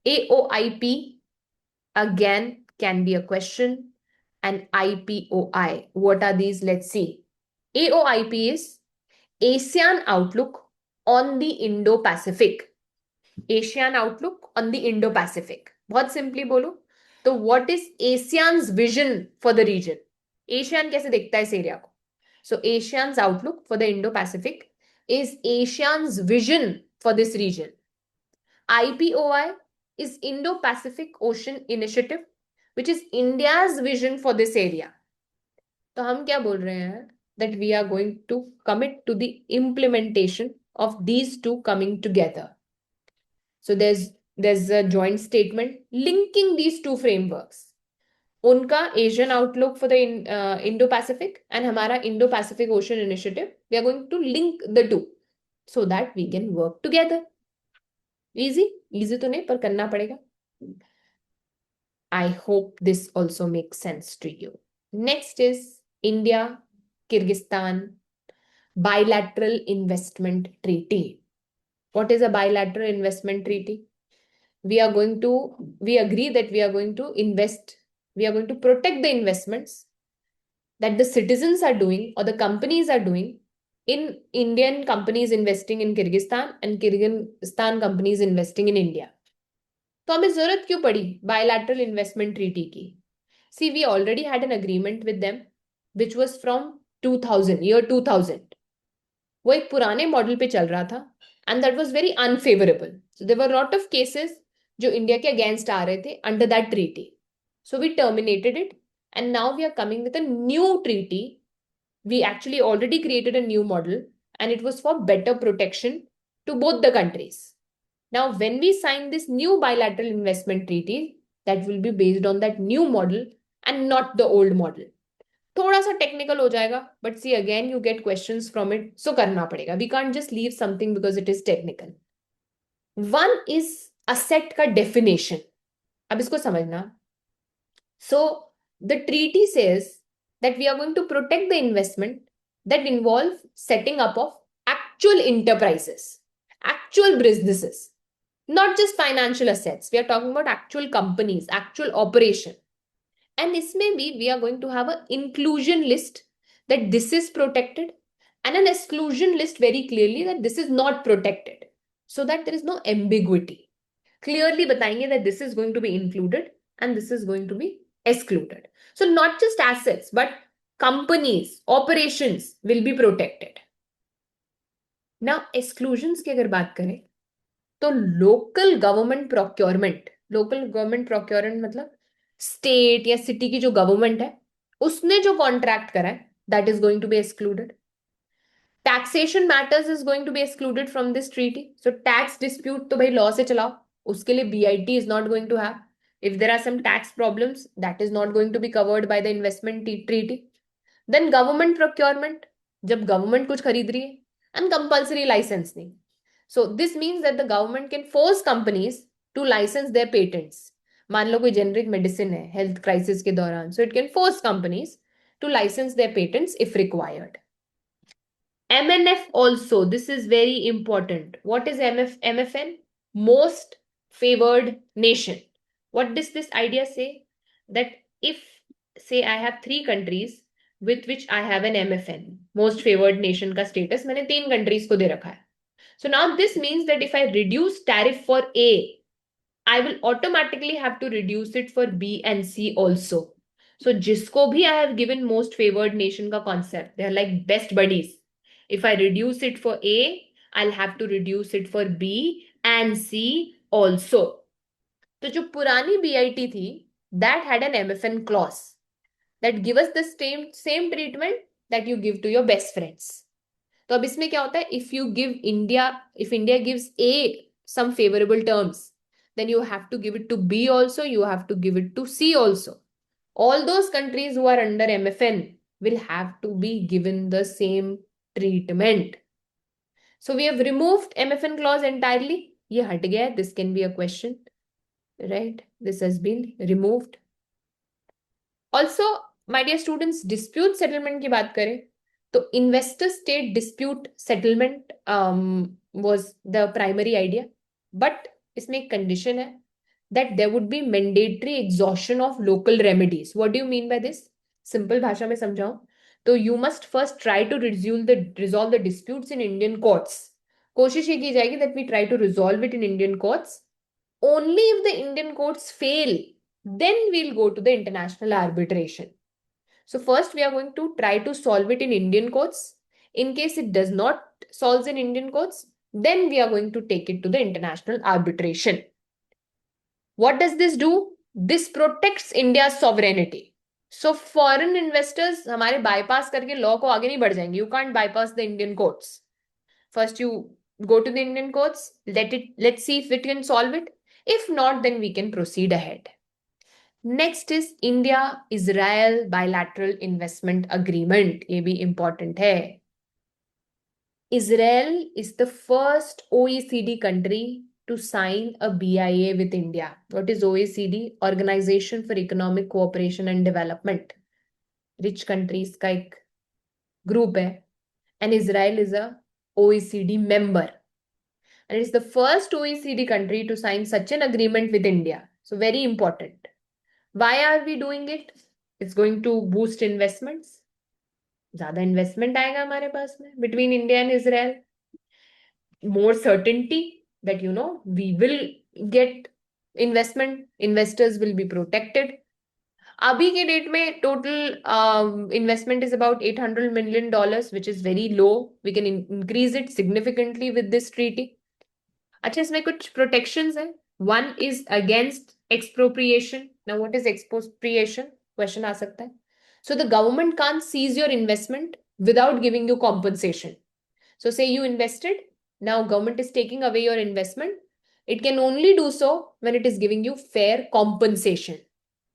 AOIP again can be a question. And IPOI, what are these? Let's see. AOIP is ASEAN Outlook on the Indo-Pacific. ASEAN Outlook on the Indo-Pacific. बहुत simply बोलो तो what is ASEAN's vision for the region? ASEAN कैसे देखता है इस area को? So ASEAN's outlook for the Indo-Pacific is ASEAN's vision for this region. IPOI is Indo-Pacific Ocean Initiative, which is India's vision for this area. तो हम क्या बोल रहे हैं? That we are going to commit to the implementation of these two coming together. So there's a joint statement linking these two frameworks. उनका Asian outlook for the Indo-Pacific and हमारा Indo-Pacific Ocean Initiative. We are going to link the two so that we can work together. Easy? Easy तो नहीं पर करना पड़ेगा. I hope this also makes sense to you. Next is India, Kyrgyzstan, Bilateral Investment Treaty. What is a bilateral investment treaty? We agree that we are going to invest, we are going to protect the investments that the citizens are doing or the companies are doing in Indian companies investing in Kyrgyzstan and Kyrgyzstan companies investing in India. तो हमें जरूरत क्यों पड़ी bilateral investment treaty की? See, we already had an agreement with them which was from year 2000. वो एक पुराने model पे चल रहा था and that was very unfavorable. So there were a lot of cases जो इंडिया के अगेंस्ट आ रहे थे under that treaty. So we terminated it and now we are coming with a new treaty. We actually already created a new model and it was for better protection to both the countries. Now, when we sign this new bilateral investment treaty, that will be based on that new model and not the old model. थोड़ा सा technical हो जाएगा, but see again you get questions from it, so करना पड़ेगा. We can't just leave something because it is technical. One is asset का definition. अब इसको समझना. So the treaty says that we are going to protect the investment that involve setting up of actual enterprises, actual businesses, not just financial assets. We are talking about actual companies, actual operation. And इसमें भी we are going to have an inclusion list that this is protected and an exclusion list very clearly that this is not protected, so that there is no ambiguity. Clearly बताएंगे that this is going to be included and this is going to be excluded. So not just assets but companies, operations will be protected. Now exclusions की अगर बात करें तो local government procurement मतलब state या city की जो government है उसने जो कॉन्ट्रैक्ट करा है that is going to be excluded. Taxation matters is going to be excluded from this treaty. So tax dispute तो भाई लॉ से चलाओ, उसके लिए BIT is not going to have. If there are some tax problems that is not going to be covered by the investment treaty. Then government procurement, जब government कुछ खरीद रही है एंड कंपल्सरी लाइसेंस नहीं. So this means that the government can force companies to license their patents. मान लो कोई generic medicine है हेल्थ क्राइसिस के दौरान, so it can force companies to license their patents if required. MNF also, this is very important. What is MFN? Most favored nation. What does this idea say? That if, say, I have 3 countries with which I have an MFN, most favored nation का status मैंने 3 countries को दे रखा है. So now this means that if I reduce tariff for A, I will automatically have to reduce it for B and C also. So जिसको भी I have given most favored nation का concept, they are like best buddies. If I reduce it for A, I'll have to reduce it for B and C also. तो जो पुरानी BIT थी, that had an MFN clause that give us the same treatment that you give to your best friends. तो अब इसमें क्या होता है, if India gives A some favorable terms, then you have to give it to B also, you have to give it to C also. All those countries who are under MFN will have to be given the same treatment. So we have removed MFN clause entirely. ये हट गया है. This can be a question, right? This has been removed. Also, my dear students, dispute settlement की बात करें तो investor state dispute settlement was the primary idea, but इसमें एक condition है that there would be mandatory exhaustion of local remedies. What do you mean by this? Simple भाषा में समझाऊं तो you must first try to resolve the disputes in Indian courts. कोशिश ये की जाएगी that we try to resolve it in Indian courts. Only if the Indian courts fail, then we'll go to the international arbitration. So first we are going to try to solve it in Indian courts. In case it does not solve in Indian courts, then we are going to take it to the international arbitration. What does this do? This protects India's sovereignty. So foreign investors हमारे bypass करके law को आगे नहीं बढ़ जाएंगे. You can't bypass the Indian courts. First you go to the Indian courts, let's see if it can solve it. If not, then we can proceed ahead. Next is India-Israel bilateral investment agreement. ये भी important है. Israel is the first OECD country to sign a BIA with India. What is OECD? Organization for Economic Cooperation and Development. Rich countries का एक group है. And Israel is a OECD member. And it's the first OECD country to sign such an agreement with India. So very important. Why are we doing it? It's going to boost investments. ज़्यादा investment आएगा हमारे पास में between India and Israel. More certainty that we will get investment. Investors will be protected. अभी के date में total investment is about $800 million, which is very low. We can increase it significantly with this treaty. अच्छा, इसमें कुछ protections हैं. One is against expropriation. Now, what is expropriation? Question आ सकता है. So the government can't seize your investment without giving you compensation. So say you invested, now government is taking away your investment. It can only do so when it is giving you fair compensation.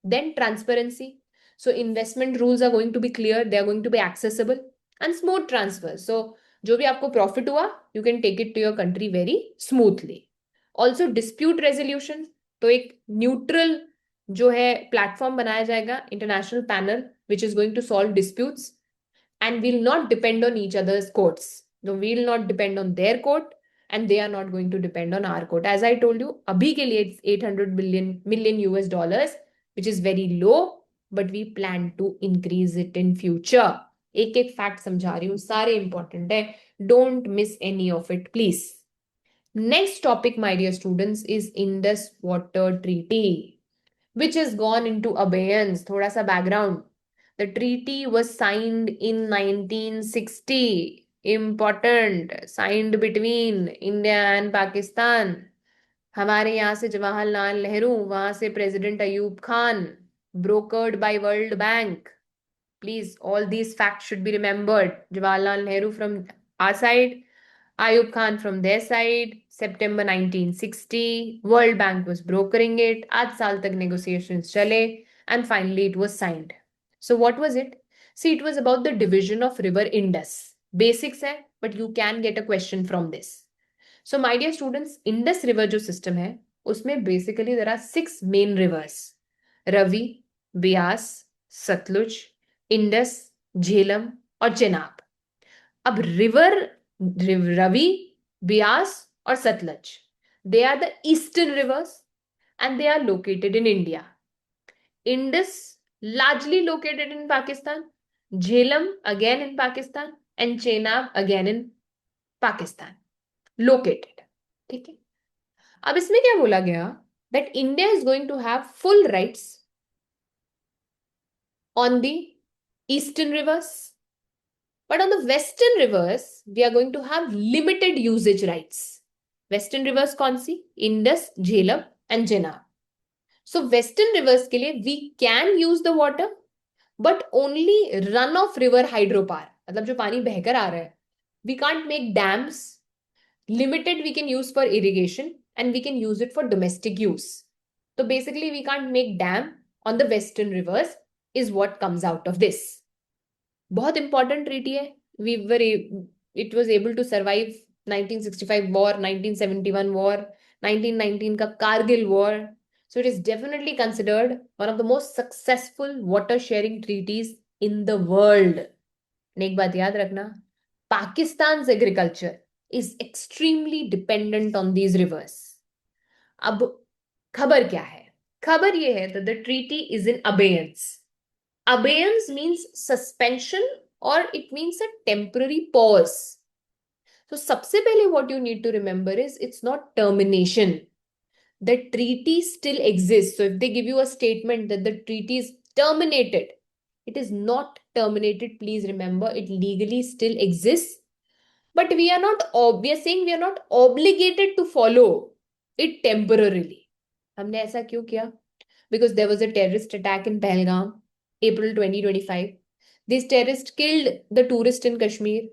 Then transparency. So investment rules are going to be clear, they are going to be accessible and smooth transfer. So जो भी आपको profit हुआ, you can take it to your country very smoothly. Also dispute resolution. तो एक neutral जो है platform बनाया जाएगा, international panel which is going to solve disputes and will not depend on each other's courts. No, we will not depend on their court and they are not going to depend on our court. As I told you, abhi ke liye it's 800 million US dollars, which is very low, but we plan to increase it in future. एक एक fact समझा रही हूँ, सारे important है. Don't miss any of it please. Next topic my dear students is Indus water treaty which has gone into abeyance. थोड़ा सा background. The treaty was signed in 1960. Important. Signed between India and Pakistan. हमारे यहाँ से जवाहरलाल नेहरू, वहां से president Ayub Khan. Brokered by World Bank. Please, all these facts should be remembered. Jawaharlal Nehru from our side, Ayub Khan from their side. September 1960, World Bank was brokering it. 8 साल तक negotiations चले and finally it was signed. So what was it? See, it was about the division of river Indus. Basics है, but you can get a question from this. So my dear students, Indus river जो system है, उसमें basically there are 6 main rivers. Ravi, Beas, Satluj, Indus, Jhelum और चेनाब. अब river Ravi, Beas और Sutlej, they are the eastern rivers and they are located in India. Indus largely located in Pakistan, Jhelum again in Pakistan and Chenab again in Pakistan. Located. ठीक है. अब इसमें क्या बोला गया? That India is going to have full rights on the eastern rivers, but on the western rivers we are going to have limited usage rights. Western rivers कौन सी? Indus, Jhelum and Chenab. So western rivers के लिए we can use the water, but only run of river hydropower, मतलब जो पानी बहकर आ रहा है We can't make dams. Limited we can use for irrigation and we can use it for domestic use. So basically we can't make dam on the western rivers is what comes out of this. बहुत important treaty है. It was able to survive 1965 war, 1971 war, 1919 का Kargil war. So it is definitely considered one of the most successful water sharing treaties in the world. एक बात याद रखना, Pakistan's agriculture is extremely dependent on these rivers. अब खबर क्या है? खबर ये है that the treaty is in abeyance. Abeyance means suspension or it means a temporary pause. So सबसे पहले what you need to remember is it's not termination. The treaty still exists. So if they give you a statement that the treaty is terminated, it is not terminated. Please remember, it legally still exists. But we are saying we are not obligated to follow it temporarily. हमने ऐसा क्यों किया? Because there was a terrorist attack in Pahalgam, April 2025. These terrorists killed the tourists in Kashmir.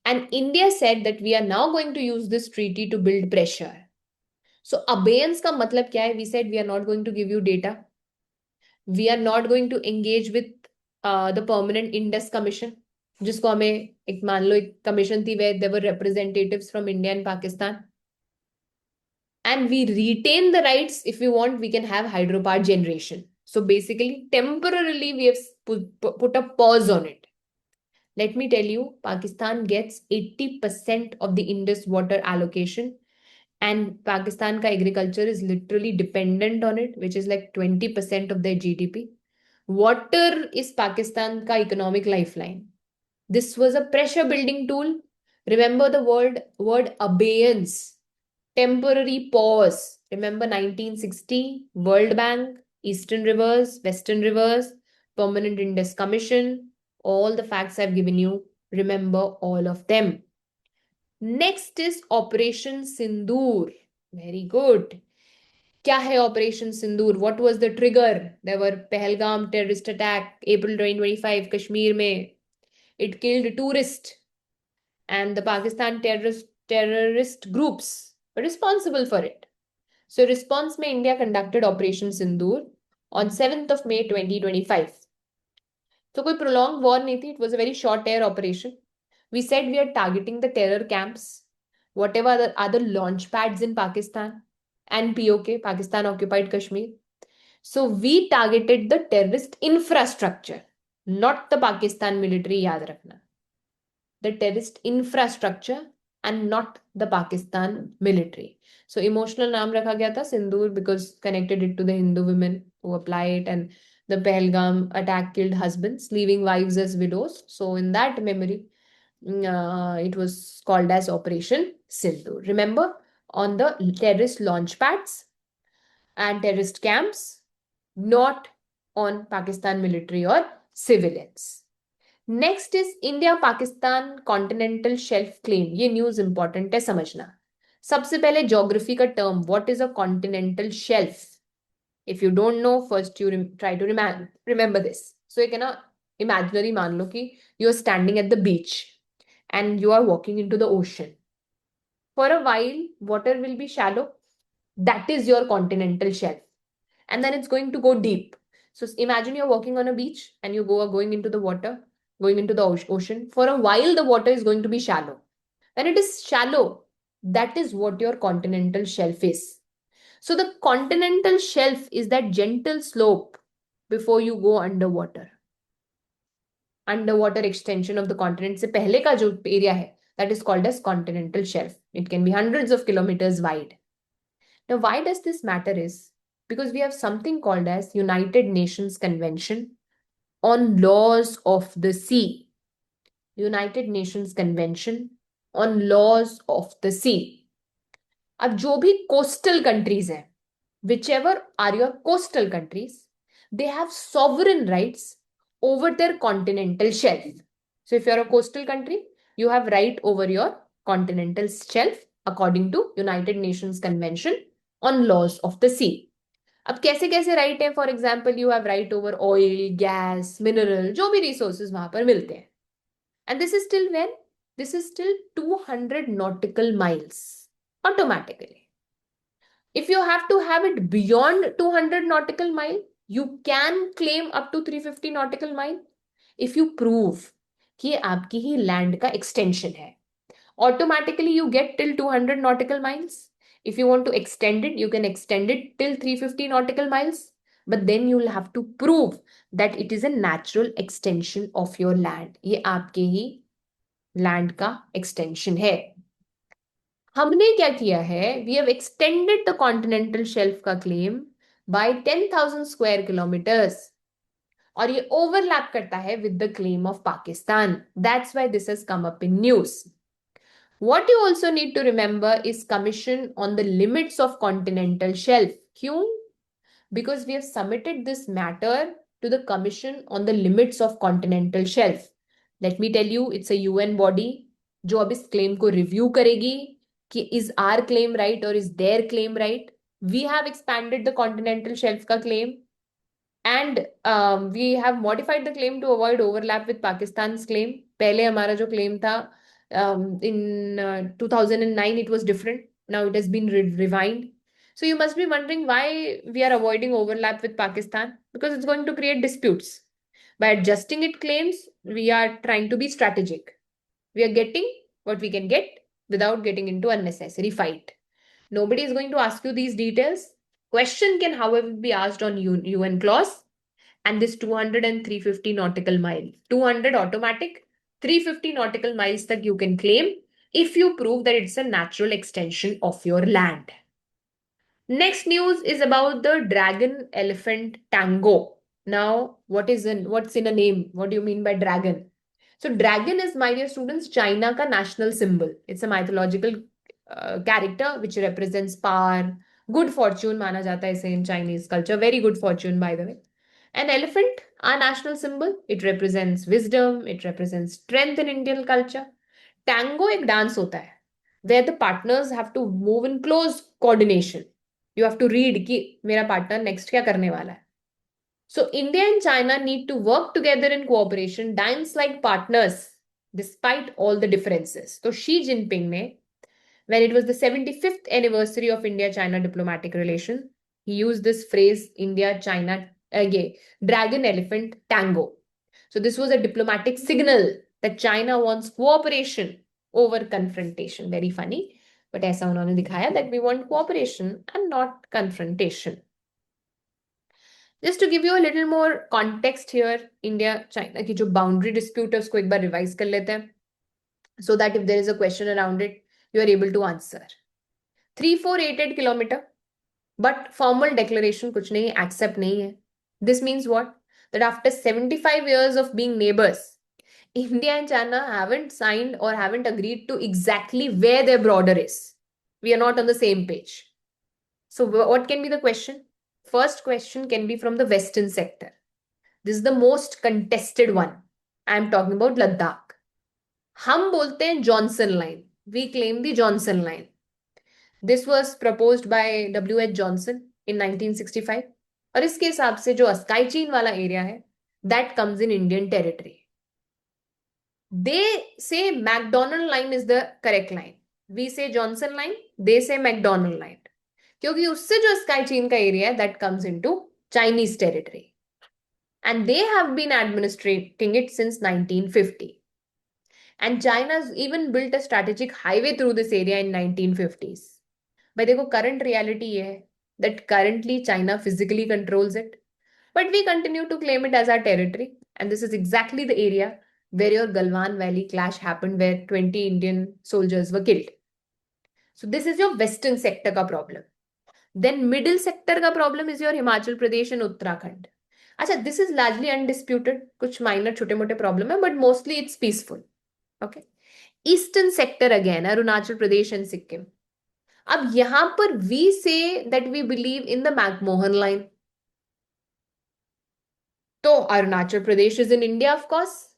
And India said that we are now going to use this treaty to build pressure. So abeyance का मतलब क्या है? We said we are not going to give you data. We are not going to engage with the permanent Indus Commission. जिसको हमें एक मान लो एक commission थी where there were representatives from India and Pakistan. And we retain the rights. If we want, we can have hydropower generation. So basically, temporarily, we have put a pause on it. Let me tell you, Pakistan gets 80% of the Indus water allocation. And Pakistan ka agriculture is literally dependent on it, which is like 20% of their GDP. Water is Pakistan ka economic lifeline. This was a pressure building tool. Remember the word abeyance. Temporary pause. Remember 1960, World Bank, Eastern Rivers, Western Rivers, Permanent Indus Commission, all the facts I've given you. Remember all of them. Next is Operation Sindoor. Very good. क्या है Operation Sindoor? What was the trigger? There were Pahalgam terrorist attack, April 2025, Kashmir में. It killed tourists. And the Pakistan terrorist groups were responsible for it. So response में India conducted Operation Sindoor on 7th of May 2025. So कोई prolonged war नहीं थी. It was a very short air operation. We said we are targeting the terror camps, whatever the other launch pads in Pakistan and POK, Pakistan Occupied Kashmir. So we targeted the terrorist infrastructure, not the Pakistan military, yaad rakhna. The terrorist infrastructure and not the Pakistan military. So emotional naam rakha gaya tha Sindoor because connected it to the Hindu women who apply it, and the Pahalgam attack killed husbands, leaving wives as widows. So in that memory, it was called as Operation Sindoor. Remember, on the terrorist launch pads and terrorist camps, not on Pakistan military or civilians. Next is India-Pakistan continental shelf claim. ये news important है समझना. सबसे पहले geography का term. What is a continental shelf? If you don't know, first you try to remember this. So एक है ना imaginary मान लो कि you are standing at the beach and you are walking into the ocean. For a while, water will be shallow. That is your continental shelf. And then it's going to go deep. So imagine you're walking on a beach and you are going into the water, going into the ocean. For a while, the water is going to be shallow. When it is shallow, that is what your continental shelf is. So the continental shelf is that gentle slope before you go underwater. Underwater extension of the continent से पहले का जो area है, that is called as continental shelf. It can be hundreds of kilometers wide. Now, why does this matter is because we have something called as United Nations Convention on Laws of the Sea. United Nations Convention on Laws of the Sea. अब जो भी coastal countries हैं, whichever are your coastal countries, they have sovereign rights over their continental shelf. So if you're a coastal country, you have right over your continental shelf according to United Nations Convention on Laws of the Sea. अब कैसे कैसे right है? For example you have right over oil, gas, mineral, जो भी resources वहां पर मिलते हैं. And this is still when this is still 200 nautical miles automatically. If you have to have it beyond 200 nautical mile, you can claim up to 350 nautical mile if you prove कि ये आपकी ही land का extension है. Automatically you get till 200 nautical miles. If you want to extend it, you can extend it till 350 nautical miles. But then you'll have to prove that it is a natural extension of your land. ये आपके ही land का extension है. हमने क्या किया है? We have extended the continental shelf का claim by 10,000 square kilometers. और ये overlap करता है with the claim of Pakistan. That's why this has come up in news. What you also need to remember is commission on the limits of continental shelf. क्यों? Because we have submitted this matter to the commission on the limits of continental shelf. Let me tell you, it's a UN body जो अब इस claim को review करेगी कि is our claim right or is their claim right. We have expanded the continental shelf का claim and we have modified the claim to avoid overlap with Pakistan's claim. पहले हमारा जो claim था in 2009 it was different. Now it has been refined. So you must be wondering why we are avoiding overlap with Pakistan, because it's going to create disputes. By adjusting its claims, we are trying to be strategic. We are getting what we can get without getting into unnecessary fight. Nobody is going to ask you these details. Question can, however, be asked on UN clause and this 200 and 350 nautical mile. 200 automatic, 350 nautical miles that you can claim if you prove that it's a natural extension of your land. Next news is about the dragon elephant tango. Now, what's in a name? What do you mean by dragon? So dragon is, my dear students, China ka national symbol. It's a mythological character which represents power, good fortune माना जाता है इसे in Chinese culture. Very good fortune, by the way. An elephant, our national symbol, it represents wisdom, it represents strength in Indian culture. Tango एक dance होता है where the partners have to move in close coordination. You have to read कि मेरा partner next क्या करने वाला है. So India and China need to work together in cooperation, dance like partners despite all the differences. So Xi Jinping ने, when it was the 75th anniversary of India-China diplomatic relation, he used this phrase India-China dragon elephant tango. So this was a diplomatic signal that China wants cooperation over confrontation. Very funny. But ऐसा उन्होंने दिखाया that we want cooperation and not confrontation. Just to give you a little more context here, India-China की जो boundary dispute है उसको एक बार revise कर लेते हैं, so that if there is a question around it, you are able to answer. 3488 kilometer, but formal declaration कुछ नहीं, accept नहीं है. This means what? That after 75 years of being neighbors, India and China haven't signed or haven't agreed to exactly where their border is. We are not on the same page. So what can be the question? First question can be from the western sector. This is the most contested one. I am talking about Ladakh. हम बोलते हैं Johnson line. We claim the Johnson line. This was proposed by W.H. Johnson in 1965. और इसके हिसाब से जो sky चीन वाला एरिया है, that comes in Indian territory. They say McDonald line is the correct line. We say Johnson line, they say McDonald line. क्योंकि उससे जो स्काई चीन का एरिया है, that comes into Chinese territory. And they have been administrating it since 1950. And China's even built a strategic highway through this area in 1950s. But देखो current reality ये है that currently China physically controls it. But we continue to claim it as our territory. And this is exactly the area where your Galwan Valley clash happened, where 20 Indian soldiers were killed. So this is your western sector का problem. Then middle sector का problem is your Himachal Pradesh and Uttarakhand. अच्छा, this is largely undisputed. कुछ minor छोटे मोटे problem है, but mostly it's peaceful. Okay. Eastern sector again, Arunachal Pradesh and Sikkim. अब यहाँ पर we say that we believe in the McMahon line. तो Arunachal Pradesh is in India, of course.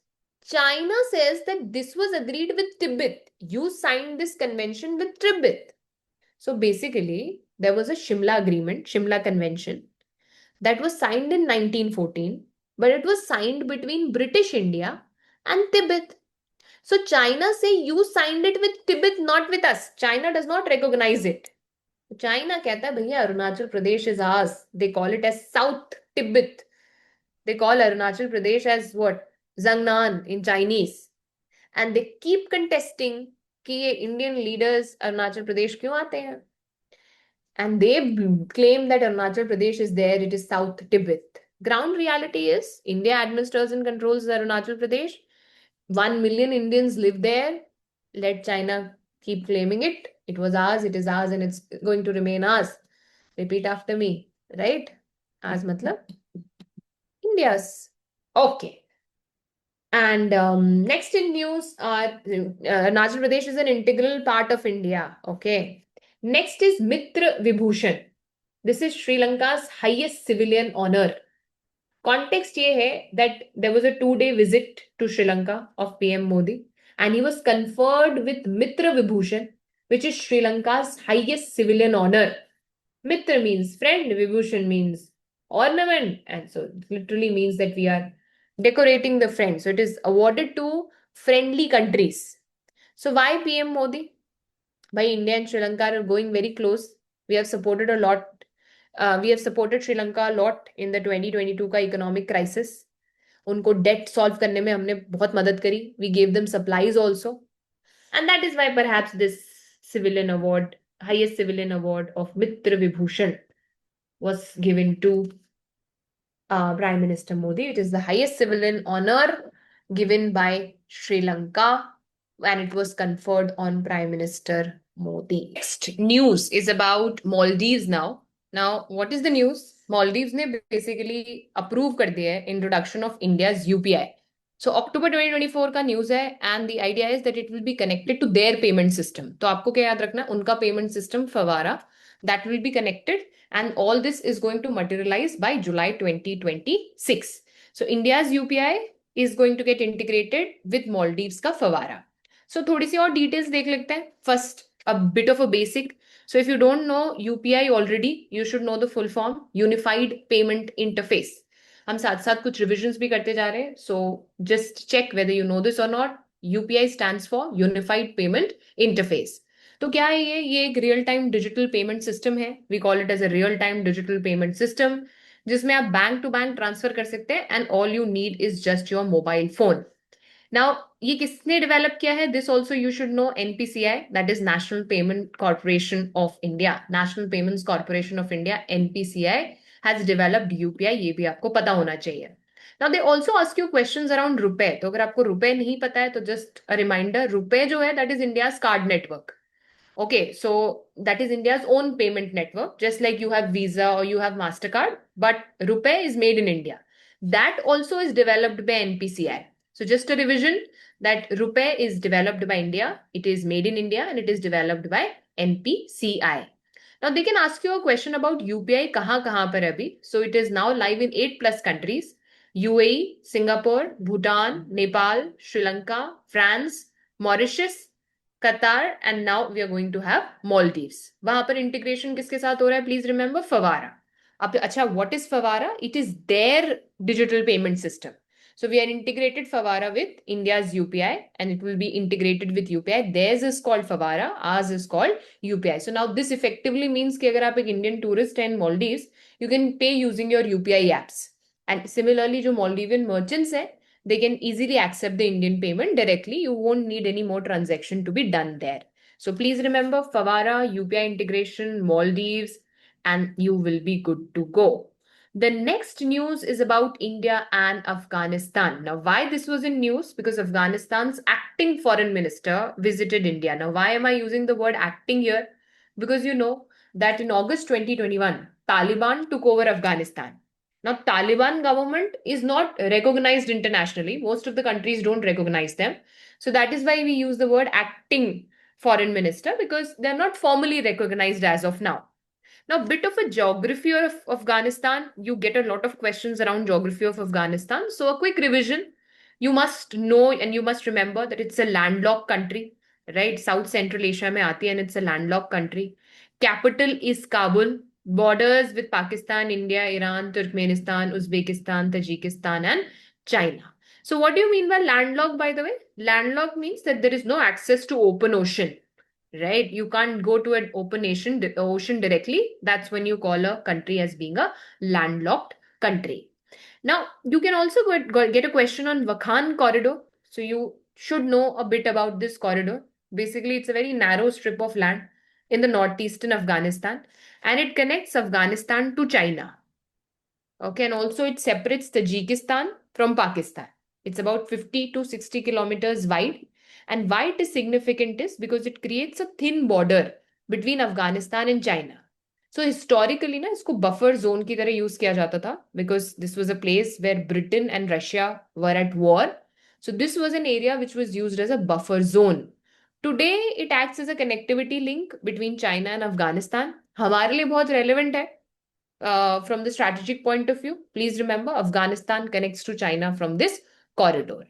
China says that this was agreed with Tibet. You signed this convention with Tibet. So basically, there was a Shimla agreement, Shimla Convention, that was signed in 1914, but it was signed between British India and Tibet. So China say you signed it with Tibet, not with us. China does not recognize it. China कहता है भैया Arunachal Pradesh is ours. They call it as South Tibet. They call Arunachal Pradesh as what? Zhangnan in Chinese. And they keep contesting कि ये Indian leaders Arunachal Pradesh क्यों आते हैं? And they claim that Arunachal Pradesh is there, it is South Tibet. Ground reality is India administers and controls Arunachal Pradesh. 1 million Indians live there. Let China keep claiming it. It was ours, it is ours, and it's going to remain ours. Repeat after me, right? Ours matlab India's. Okay. And next in news are Arunachal Pradesh is an integral part of India. Okay. Next is Mitra Vibhushan. This is Sri Lanka's highest civilian honor. Context ये है that there was a 2-day visit to Sri Lanka of PM Modi and he was conferred with Mitra Vibhushan, which is Sri Lanka's highest civilian honor. Mitra means friend, Vibhushan means ornament, and so it literally means that we are decorating the friend. So it is awarded to friendly countries. So why PM Modi? By India and Sri Lanka are going very close. We have supported a lot. We have supported Sri Lanka a lot in the 2022 का economic crisis. उनको debt solve करने में हमने बहुत मदद करी. We gave them supplies also. And that is why perhaps this civilian award, highest civilian award of Mitra Vibhushan was given to Prime Minister Modi. It is the highest civilian honor given by Sri Lanka and it was conferred on Prime Minister Modi. Next news is about Maldives now. Now, what is the news? Maldives ने basically approve कर दिया है introduction of India's UPI. So October 2024 का news है and the idea is that it will be connected to their payment system. तो आपको क्या याद रखना है? उनका payment system Favara that will be connected and all this is going to materialize by July 2026. So India's UPI is going to get integrated with Maldives का Favara. So थोड़ी सी और details देख लेते हैं. First, a bit of a basic. So if you don't know UPI already, you should know the full form, Unified Payment Interface. हम साथ साथ कुछ revisions भी करते जा रहे हैं. So just check whether you know this or not. UPI stands for Unified Payment Interface. तो क्या है ये एक real time digital payment system है. We call it as a real time digital payment system जिसमें आप बैंक टू बैंक ट्रांसफर कर सकते हैं and all you need is just your mobile phone. Now ये किसने डेवलप किया है? This also you should know NPCI, that is national payment corporation of India. National payments corporation of India NPCI has developed UPI. ये भी आपको पता होना चाहिए. Now they also ask you questions around रुपए. तो अगर आपको रुपए नहीं पता है तो जस्ट अ रिमाइंडर, रुपए जो है that is India's card network. Okay, so that is India's own payment network, just like you have Visa or you have MasterCard, but RuPay is made in India. That also is developed by NPCI. So just a revision that RuPay is developed by India, it is made in India and it is developed by NPCI. Now they can ask you a question about UPI kahan par abhi. So it is now live in 8+ countries: UAE, Singapore, Bhutan, Nepal, Sri Lanka, France, Mauritius, Qatar, and now we are going to have Maldives. वहां पर integration किसके साथ हो रहा है? Please remember Favara. अब अच्छा, what is Favara? It is their digital payment system. So we are integrated Favara with India's UPI and it will be integrated with UPI. Theirs is called Favara, ours is called UPI. So now this effectively means कि अगर आप एक Indian tourist हैं in Maldives, you can pay using your UPI apps. And similarly जो Maldivian merchants हैं, they can easily accept the Indian payment directly. You won't need any more transaction to be done there. So please remember Favara, UPI integration, Maldives, and you will be good to go. The next news is about India and Afghanistan. Now, why this was in news? Because Afghanistan's acting foreign minister visited India. Now, why am I using the word acting here? Because you know that in August 2021, Taliban took over Afghanistan. Now, Taliban government is not recognized internationally. Most of the countries don't recognize them. So that is why we use the word acting foreign minister, because they're not formally recognized as of now. Now, bit of a geography of Afghanistan. You get a lot of questions around geography of Afghanistan. So a quick revision. You must know and you must remember that it's a landlocked country, right? South Central Asia mein aati and it's a landlocked country. Capital is Kabul. Borders with Pakistan, India, Iran, Turkmenistan, Uzbekistan, Tajikistan, and China. So what do you mean by landlocked, by the way? Landlocked means that there is no access to open ocean, right? You can't go to an open ocean directly. That's when you call a country as being a landlocked country. Now, you can also get a question on Wakhan corridor. So you should know a bit about this corridor. Basically, it's a very narrow strip of land in the northeastern Afghanistan, and it connects Afghanistan to China. Okay, and also it separates Tajikistan from Pakistan. It's about 50 to 60 kilometers wide. And why it is significant is because it creates a thin border between Afghanistan and China. So historically ना इसको buffer zone की तरह use किया जाता था because this was a place where Britain and Russia were at war. So this was an area which was used as a buffer zone. Today it acts as a connectivity link between China and Afghanistan. हमारे लिए बहुत relevant है from the strategic point of view. Please remember, Afghanistan connects to China from this corridor.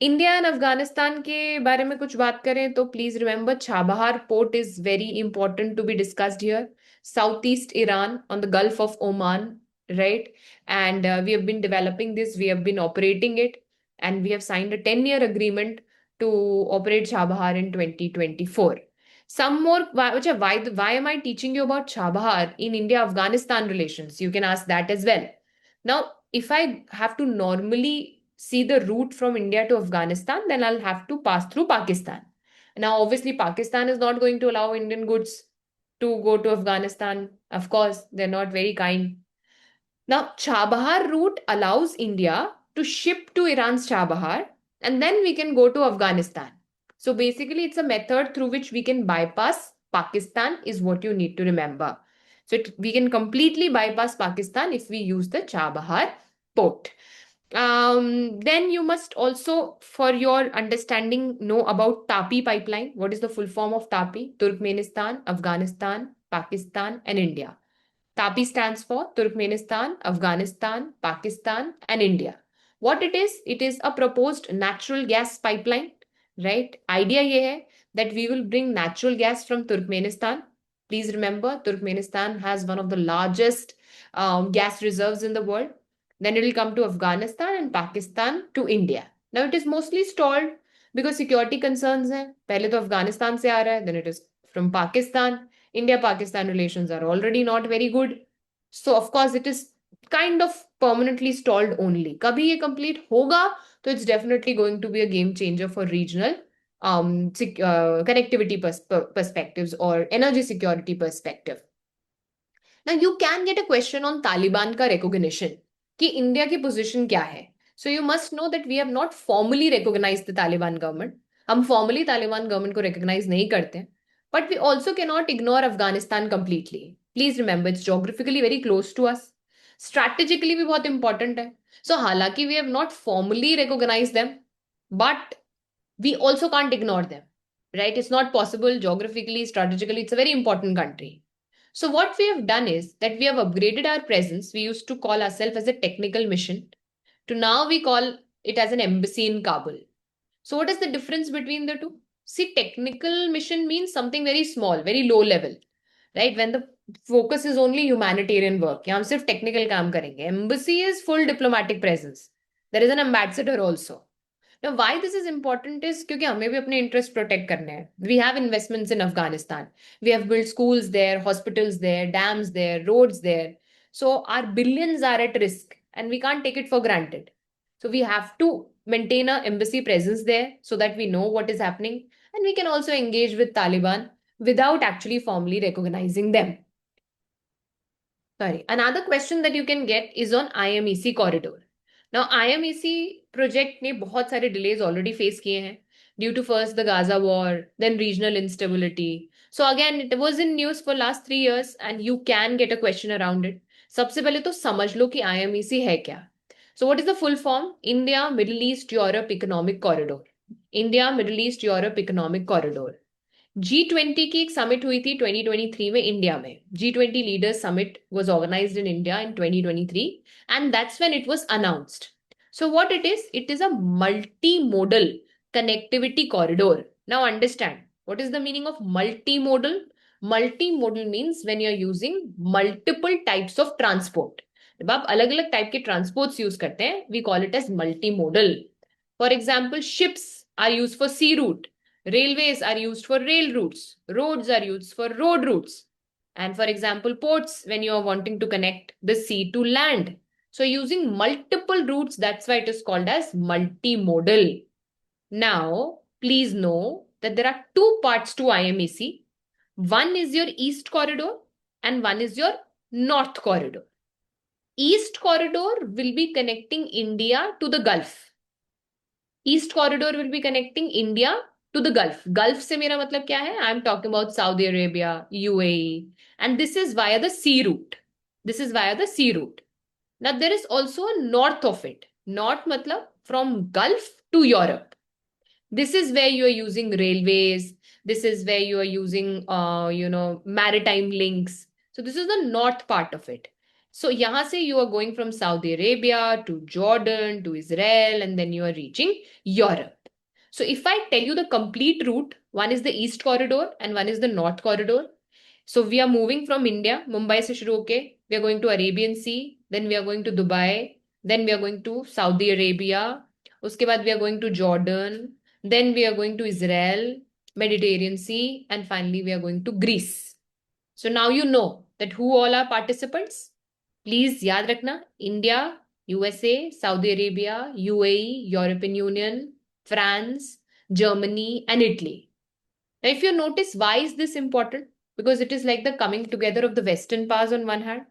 India and Afghanistan के बारे में कुछ बात करें तो please remember Chabahar port is very important to be discussed here. South east Iran on the gulf of Oman, right? And we have been developing this, we have been operating it, and we have signed a 10-year agreement to operate Chabahar in 2024. Some more, why am I teaching you about Chabahar in India-Afghanistan relations? You can ask that as well. Now, if I have to normally see the route from India to Afghanistan, then I'll have to pass through Pakistan. Now, obviously, Pakistan is not going to allow Indian goods to go to Afghanistan. Of course, they're not very kind. Now, Chabahar route allows India to ship to Iran's Chabahar, and then we can go to Afghanistan. So basically, it's a method through which we can bypass Pakistan, is what you need to remember. So we can completely bypass Pakistan if we use the Chabahar port. Then you must also, for your understanding, know about TAPI pipeline. What is the full form of TAPI? Turkmenistan, Afghanistan, Pakistan, and India. TAPI stands for Turkmenistan, Afghanistan, Pakistan, and India. What it is a proposed natural gas pipeline, right? Idea ye hai that we will bring natural gas from Turkmenistan. Please remember, Turkmenistan has one of the largest gas reserves in the world. Then it will come to Afghanistan and Pakistan to India. Now it is mostly stalled because security concerns हैं. पहले तो Afghanistan से आ रहा है, then it is from Pakistan. India-Pakistan relations are already not very good. So of course it is kind of permanently stalled only. कभी ये complete होगा तो it's definitely going to be a game changer for regional connectivity perspectives or energy security perspective. Now you can get a question on Taliban का recognition. कि India की position क्या है. So you must know that we have not formally recognise the Taliban government. हम formally Taliban government को recognise नहीं करते, but we also can not ignore Afghanistan completely. Please remember, it's geographically very close to us, strategically भी बहुत important है. So हालांकि we have not formally recognise them, but we also can't ignore them, right? It's not possible. Geographically, strategically, it's a very important country. So what we have done is that we have upgraded our presence. We used to call ourselves as a technical mission to now we call it as an embassy in Kabul. So what is the difference between the two? See, technical mission means something very small, very low level, right? When the focus is only humanitarian work. हम सिर्फ technical काम करेंगे. Embassy is full diplomatic presence. There is an ambassador also. Now, why this is important is क्योंकि हमें भी अपने interest protect करने हैं. We have investments in Afghanistan. We have built schools there, hospitals there, dams there, roads there. So our billions are at risk and we can't take it for granted. So we have to maintain an embassy presence there so that we know what is happening, and we can also engage with Taliban without actually formally recognizing them. Sorry. Another question that you can get is on IMEC corridor. Now, IMEC project ने बहुत सारे delays already face किए हैं due to first the Gaza war, then regional instability. So again, it was in news for last 3 years and you can get a question around it. सबसे पहले तो समझ लो कि IMEC है क्या. So what is the full form? India, Middle East, Europe Economic Corridor. India, Middle East, Europe Economic Corridor. G20 की एक summit हुई थी 2023 में इंडिया में. G20 leaders summit was organized in India in 2023 and that's when it was announced. So what it is a multimodal connectivity corridor. Now understand, what is the meaning of multimodal? Multimodal means when you're using multiple types of transport. जब आप अलग अलग type के transports use करते हैं, we call it as multi modal. For example, ships are use for sea route, railways are used for rail routes, roads are used for road routes, and for example, ports when you are wanting to connect the sea to land. So using multiple routes, that's why it is called as multimodal. Now, please know that there are two parts to IMEC. One is your east corridor and one is your north corridor. East corridor will be connecting India to the Gulf. East corridor will be connecting India to the Gulf. Gulf से मेरा मतलब क्या है? I am talking about Saudi Arabia, UAE, and this is via the sea route. This is via the sea route. Now there is also a north of it. North मतलब from Gulf to Europe. This is where you are using railways. This is where you are using maritime links. So this is the north part of it. So यहाँ से you are going from Saudi Arabia to Jordan to Israel, and then you are reaching Europe. So if I tell you the complete route, one is the east corridor and one is the north corridor. So we are moving from India, Mumbai से शुरू होके we are going to Arabian Sea, then we are going to Dubai, then we are going to Saudi Arabia, उसके बाद we are going to Jordan, then we are going to Israel, Mediterranean Sea, and finally we are going to Greece. So now you know that who all are participants. Please याद रखना, India, USA, Saudi Arabia, UAE, European Union, France, Germany, and Italy. Now, if you notice, why is this important? Because it is like the coming together of the Western powers on one hand.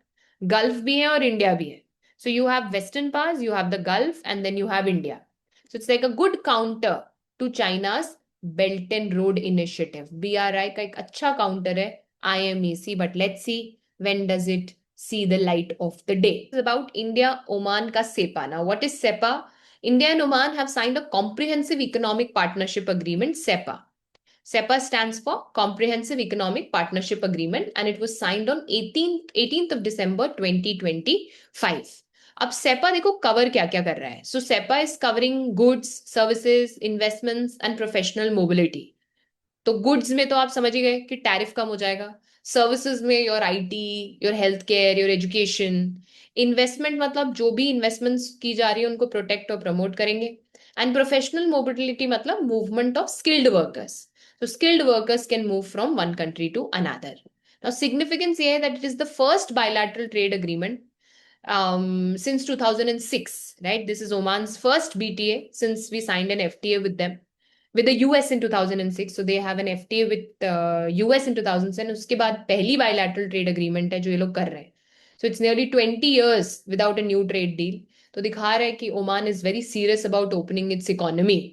Gulf bhi hai aur India bhi hai. So you have Western powers, you have the Gulf, and then you have India. So it's like a good counter to China's Belt and Road Initiative. BRI का एक अच्छा counter है IMEC, but let's see when does it see the light of the day. It's about India-Oman ka SEPA. Now, what is SEPA? India and Oman have signed a Comprehensive Economic Partnership Agreement, SEPA. SEPA stands for Comprehensive Economic Partnership Agreement, and it was signed on 18th of December 2025. अब SEPA देखो cover क्या क्या कर रहा है. So SEPA is covering goods, services, investments and professional mobility. तो goods में तो आप समझ ही गए कि टैरिफ कम हो जाएगा. सर्विसेज में your IT, your health care, your education. Investment मतलब जो भी इन्वेस्टमेंट्स की जा रही है उनको प्रोटेक्ट और प्रमोट करेंगे. एंड प्रोफेशनल मोबिलिटी मतलब movement of skilled workers. So skilled workers can move from one country to another. Now significance here that it is the first bilateral trade agreement since 2006, right? This is Oman's first BTA since we signed an FTA with them, with the US in 2006. So they have an FTA with US in 2007. उसके बाद पहली bilateral trade agreement है जो ये लोग कर रहे हैं. So it's nearly 20 years without a new trade deal. तो दिखा रहा है कि Oman is very serious about opening its economy.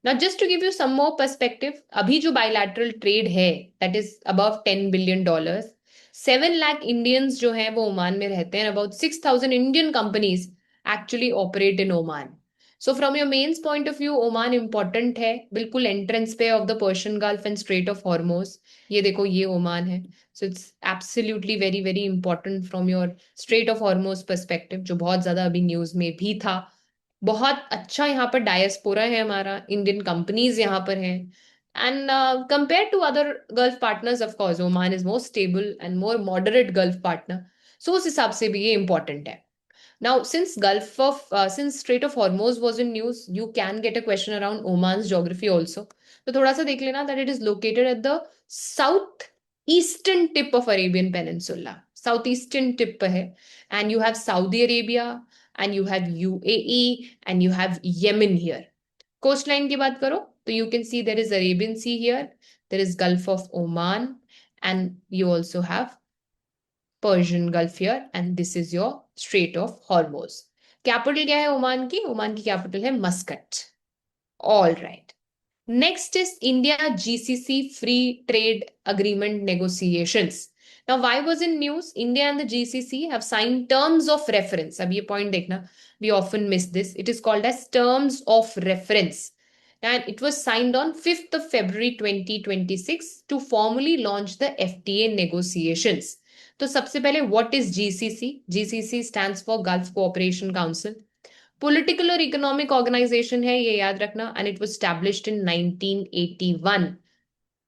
Now, just to give you some more perspective, अभी जो bilateral trade है, that is above $10 billion, 7 lakh Indians जो हैं वो ओमान में रहते हैं, about 6,000 Indian companies actually operate in Oman. So from your mains point of view, Oman important है, बिल्कुल entrance पे of the Persian Gulf and Strait of Hormuz. ये देखो ये ओमान है. So it's absolutely very very important from your Strait of Hormuz perspective, जो बहुत ज्यादा अभी न्यूज में भी था. बहुत अच्छा यहाँ पर डायस्पोरा है हमारा, इंडियन कंपनीज यहाँ पर हैं. And compare to other gulf partners, of course Oman is more stable and more moderate gulf partner. So उस हिसाब से भी ये इंपॉर्टेंट है. Now, since Strait of Hormuz was in news, you can get a question around Oman's geography also. तो थोड़ा सा देख लेना that it is located at the south eastern tip of Arabian Peninsula. Southeastern tip पे है, and you have Saudi Arabia, and you have UAE, and you have Yemen here. Coastline की बात करो तो you can see there is Arabian Sea here, there is Gulf of Oman, and you also have Persian Gulf here, and this is your Strait of Hormuz. Capital क्या है Oman की? Oman की capital है Muscat. All right. Next is India GCC free trade agreement negotiations. Now, why was in news? India and the GCC have signed terms of reference. अब ये point देखना, we often miss this. It is called as terms of reference. And it was signed on 5th of February 2026 to formally launch the FTA negotiations. तो सबसे पहले what is GCC? GCC stands for Gulf Cooperation Council. Political और economic organization है, ये याद रखना, and it was established in 1981.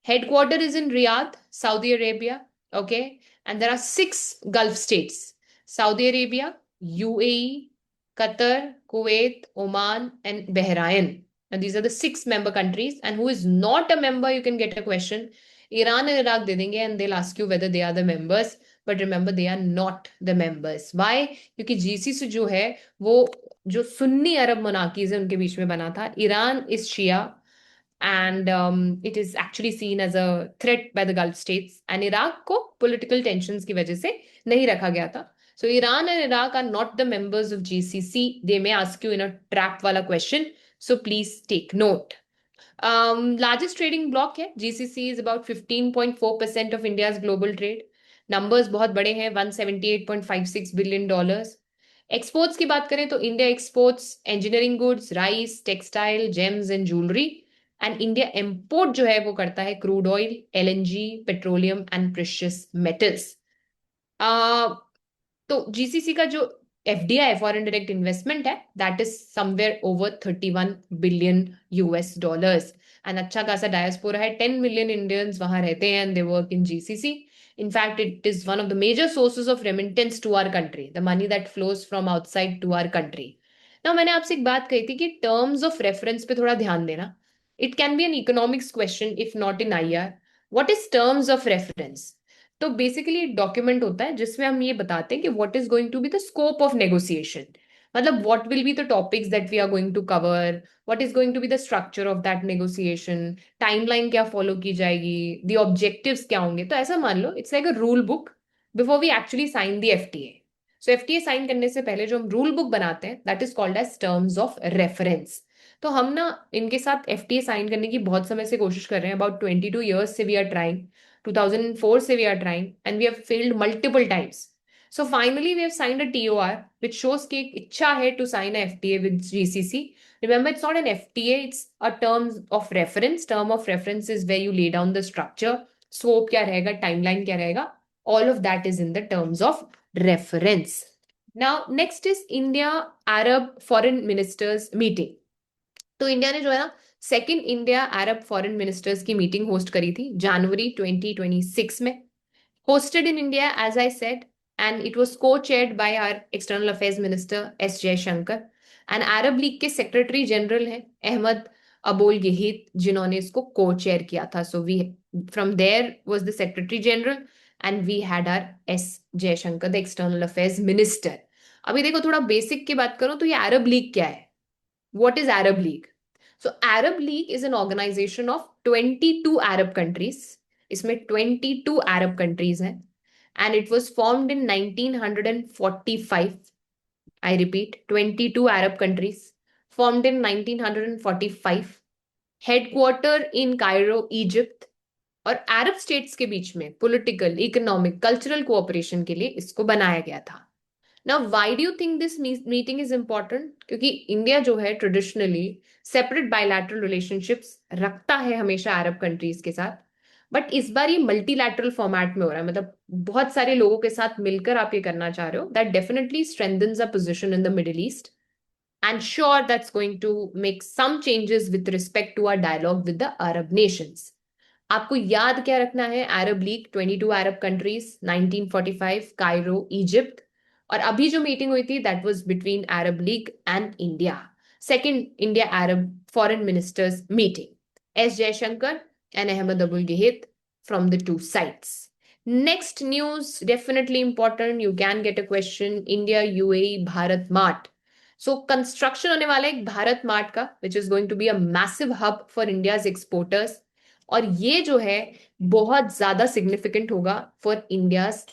Headquarter is in Riyadh, Saudi Arabia. Okay, and there are 6 Gulf states: Saudi Arabia, UAE, Qatar, Kuwait, Oman, and Bahrain. And these are the 6 member countries. And who is not a member, you can get a question. Iran and Iraq दे देंगे and they'll ask you whether they are the members. But remember, they are not the members. Why? क्योंकि GCC जो है वो जो सुन्नी अरब monarchies है उनके बीच में बना था. Iran is Shia and it is actually seen as a threat by the Gulf states. And Iraq को political tensions की वजह से नहीं रखा गया था. So Iran and Iraq are not the members of GCC. They may ask you in a trap wala question. So please take note. Largest trading bloc है. GCC is about 15.4% of India's global trade. Numbers बहुत बड़े हैं. $178.56 billion. Exports की बात करें तो India exports engineering goods, rice, textile, gems and jewelry. And India import जो है वो करता है crude oil, LNG, petroleum and precious metals. तो GCC का जो FDI फॉरेन डायरेक्ट इन्वेस्टमेंट है that is somewhere over 31 billion US dollars. And अच्छा खासा डायस्पोरा है. 10 मिलियन इंडियंस वहां रहते हैं and they work in GCC. In fact, it is one of the major sources of remittance to our country, the money that flows from outside to our country. Now, मैंने आपसे एक बात कही थी कि terms of reference पे थोड़ा ध्यान देना. It can be an economics question if not in IR. What is terms of reference? तो बेसिकली एक डॉक्यूमेंट होता है जिसमें हम ये बताते हैं कि what is going to be the scope of negotiation. मतलब what will be the topics that we are going to cover, what is going to be the structure of that negotiation, timeline क्या follow की जाएगी, the objectives क्या होंगे. तो ऐसा मान लो it's like a rule book before we actually sign the FTA. So FTA sign करने से पहले जो हम रूल बुक बनाते हैं that is called as terms of reference. तो हम ना इनके साथ FTA साइन करने की बहुत समय से कोशिश कर रहे हैं. अबाउट 22 years से वी आर ट्राइंग. 2004 से we are trying and we have failed multiple times. So finally we have signed a TOR which shows कि एक इच्छा है to sign a FTA with GCC. Remember, it's not an FTA, it's a term of reference. Term of reference is where you lay down the structure. Scope क्या रहेगा, timeline क्या रहेगा. All of that is in the terms of reference. Now next is India Arab Foreign Ministers meeting. तो India ने जो है ना second India Arab foreign ministers की मीटिंग होस्ट करी थी जनवरी 2026 में. Hosted in India as I said and it was co-chaired by our external affairs minister S Jaishankar. And Arab League के सेक्रेटरी जनरल हैं अहमद अबोल गेहित जिन्होंने इसको को चेयर किया था. So we from there was the secretary general and we had our S Jaishankar the external affairs minister. अभी देखो थोड़ा बेसिक की बात करूं तो ये अरब लीग क्या है. What is Arab League? So Arab League is an organization of 22 Arab countries. इसमें 22 Arab countries हैं. And it was formed in 1945. I repeat, 22 Arab countries formed in 1945. Headquarter in Cairo, Egypt. और अरब states के बीच में political, economic, cultural cooperation के लिए इसको बनाया गया था. Now, why do you think this meeting is important? क्योंकि इंडिया जो है ट्रेडिशनली सेपरेट बायलैटरल रिलेशनशिप्स रखता है हमेशा अरब कंट्रीज के साथ. बट इस बार ये मल्टीलैटरल फॉर्मेट में हो रहा है. मतलब बहुत सारे लोगों के साथ मिलकर आप ये करना चाह रहे हो. That definitely strengthens a position in the Middle East and sure that's going to make some changes with respect to our dialogue with the Arab nations. आपको याद क्या रखना है. Arab League 22 Arab countries 1945 Cairo Egypt. और अभी जो meeting हुई थी that was between Arab League and India. Second India Arab foreign ministers meeting S Jaishankar and Ahmed Aboul Gheit from the two sides. Next news definitely important. You can get a question. India UAE Bharat mart. So construction होने वाला है एक Bharat mart का which is going to be a massive hub for India's exporters. और ये जो है बहुत ज्यादा सिग्निफिकेंट होगा for India's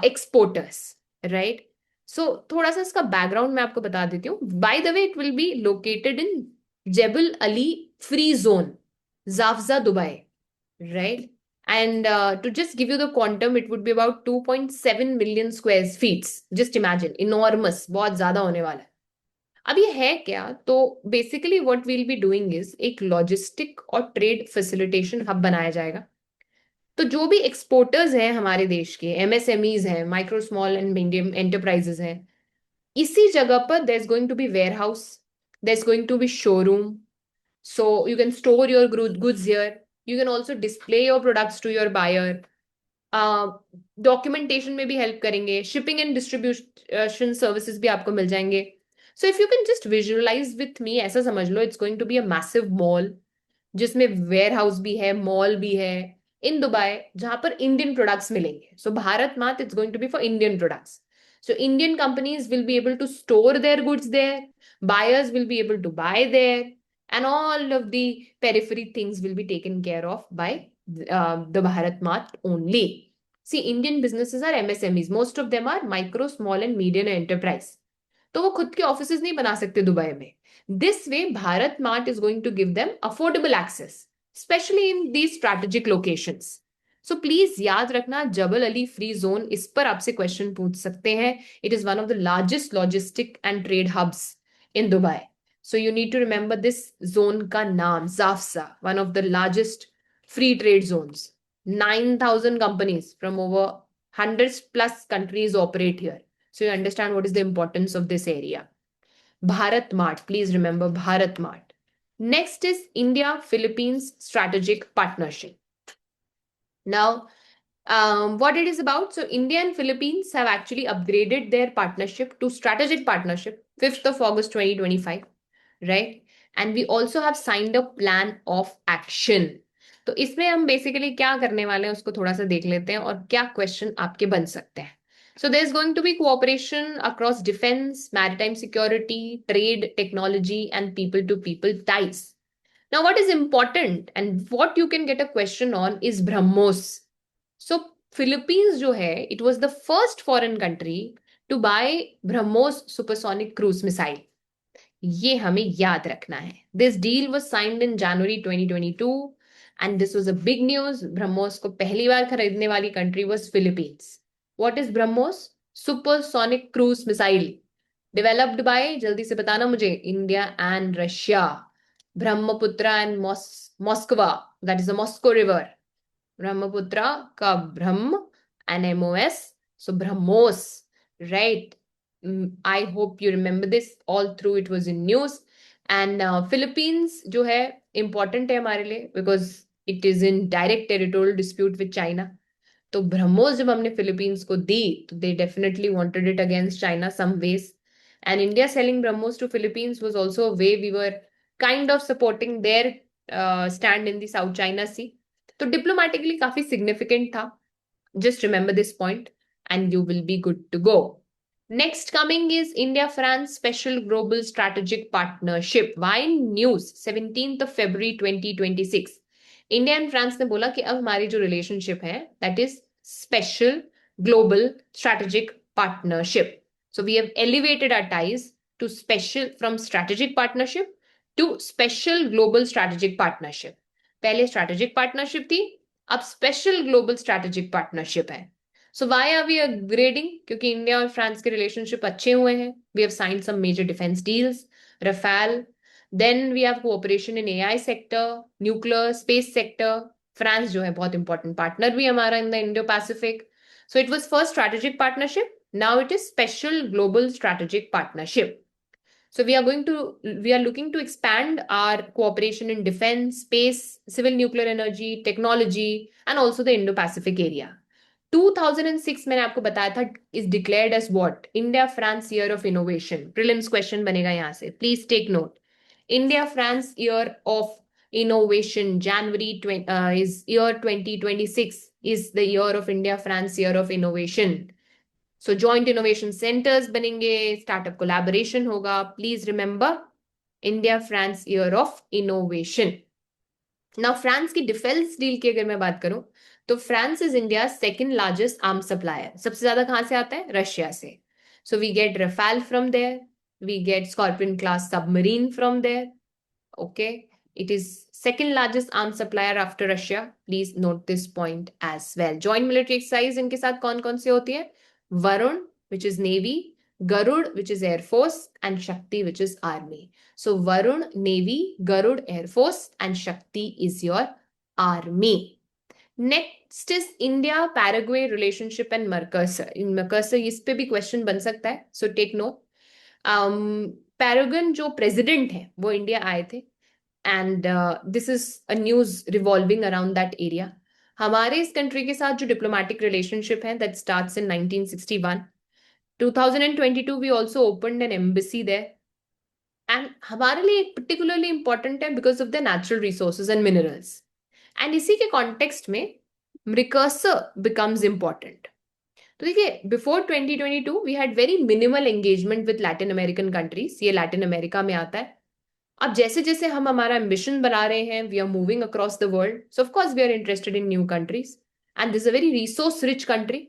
exporters. Right. So थोड़ा सा इसका बैकग्राउंड मैं आपको बता देती हूँ. By the way it will be located in Jebel Ali free zone जाफजा Dubai. Right. And to just give you the quantum, it would be about 2.7 million square feet. Just imagine, enormous, बहुत ज्यादा होने वाला है. अब ये है क्या. तो basically what we'll be doing is एक लॉजिस्टिक और ट्रेड फैसिलिटेशन हब बनाया जाएगा. तो जो भी एक्सपोर्टर्स हैं हमारे देश के, MSMEs हैं, micro small and medium enterprises हैं, इसी जगह पर there is going to be warehouse, there is going to be showroom. So you can store your goods here. You can also display your products to your buyer. Documentation में भी help करेंगे, shipping and distribution services भी आपको मिल जाएंगे. So if you can just visualise with me, ऐसा समझ लो it's going to be a massive mall जिसमें वेयर हाउस भी है, मॉल भी है इन दुबई, जहां पर इंडियन प्रोडक्ट्स मिलेंगे. So Bharat mart it's going to be for Indian products. So Indian companies will be able to store their goods there, buyers will be able to buy there, and all of the periphery things will be taken care of by the Bharat Mart only. See, Indian businesses are MSMEs. Most of them are micro, small and medium enterprise. तो वो खुद के offices नहीं बना सकते Dubai में. This way Bharat mart is going to give them affordable access, specially in the strategic locations. So please याद रखना, जबल अली फ्री जोन, इस पर आपसे क्वेश्चन पूछ सकते हैं. It is one of the largest logistic and trade hubs in Dubai. So you need to remember this zone का नाम, Jafza, one of the largest free trade zones. 9,000 companies from over 100 plus countries operate here. So you understand what is the importance of this area. Bharat Mart, please remember Bharat Mart. Next is India-Philippines Strategic Partnership. Now, what it is about, so India and Philippines have actually upgraded their partnership to strategic partnership 5th of August 2025, right? And we also have signed a plan of action. तो इसमें हम basically क्या करने वाले हैं उसको थोड़ा सा देख लेते हैं और क्या क्वेश्चन आपके बन सकते हैं. So there's going to be cooperation across defense, maritime security, trade, technology, and people-to-people ties. Now, what is important and what you can get a question on is BrahMos. So Philippines जो है, it was the first foreign country to buy BrahMos supersonic cruise missile. ये हमें याद रखना है. This deal was signed in January 2022 and this was a big news. BrahMos को पहली बार खरीदने वाली country was Philippines. What is BrahMos? Supersonic cruise missile developed by, जल्दी से बताना मुझे, India and Russia. Brahmaputra and Moskva, that is the Moscow River. Brahmaputra का Brahm and MOS, so BrahMos, right? I hope you remember this. All through it was in news. And Philippines जो है important है हमारे लिए because it is in direct territorial dispute with China. तो ब्रह्मोस जब हमने Philippines को दी तो they definitely wanted it against China some ways, and India selling BrahMos to Philippines was also a way we were kind of supporting their stand in the South China Sea. तो diplomatically काफी significant था. Just remember this point and you will be good to go. Next coming is India-France Special Global Strategic Partnership. Why news? 17th of February 2026. India and France ने बोला कि अब हमारी जो relationship है that is special global strategic partnership. So we have elevated our ties to special, from strategic partnership to special global strategic partnership. पहले strategic partnership थी, अब स्पेशल ग्लोबल स्ट्रैटेजिक पार्टनरशिप है. So why are we upgrading? क्योंकि India और France के relationship अच्छे हुए हैं. We have signed some major defence deals, Rafale. Then we have cooperation in AI sector, nuclear, space sector. France जो है बहुत important partner भी हमारा in the Indo-Pacific. So it was first strategic partnership. Now it is special global strategic partnership. So we are looking to expand our cooperation in defense, space, civil nuclear energy, technology, and also the Indo-Pacific area. 2006 मैंने आपको बताया था is declared as what? India-France Year of Innovation. Prelims question बनेगा यहाँ से. Please take note. India-France Year of Innovation, January is year 2026 is the year of India-France Year of Innovation. So joint innovation centers बनेंगे, startup collaboration होगा. Please remember India-France Year of Innovation. Now France की defence deal की अगर मैं बात करूं तो France is India second largest arm supplier. सबसे ज्यादा कहां से आता है? रशिया से. So we get Rafale from there, we get Scorpion class submarine from there. Okay, it is second largest arms supplier after Russia. Please note this point as well. Joint military exercise इनके साथ कौन कौन से होती है? Varun, which is Navy, Garud, which is Air Force, and Shakti, which is Army. So Varun, Navy, Garud, Air Force, and Shakti is your Army. Next is India Paraguay relationship and Mercosur. In Mercosur इस पे भी question बन सकता है. So take note. Paragon जो president है वो India आए थे and this is a news revolving around that area. हमारे इस कंट्री के साथ जो डिप्लोमेटिक रिलेशनशिप है that starts in 1961. 2022 we also opened an embassy there. And हमारे लिए particularly important है because of the natural resources and minerals. And इसी के context में precursor becomes important. तो देखिए before 2022 we had very minimal engagement with Latin American countries. ये Latin America में आता है. अब जैसे जैसे हम हमारा एम्बिशन बना रहे हैं we are moving across the world, so of course we are interested in new countries and this a very resource rich country,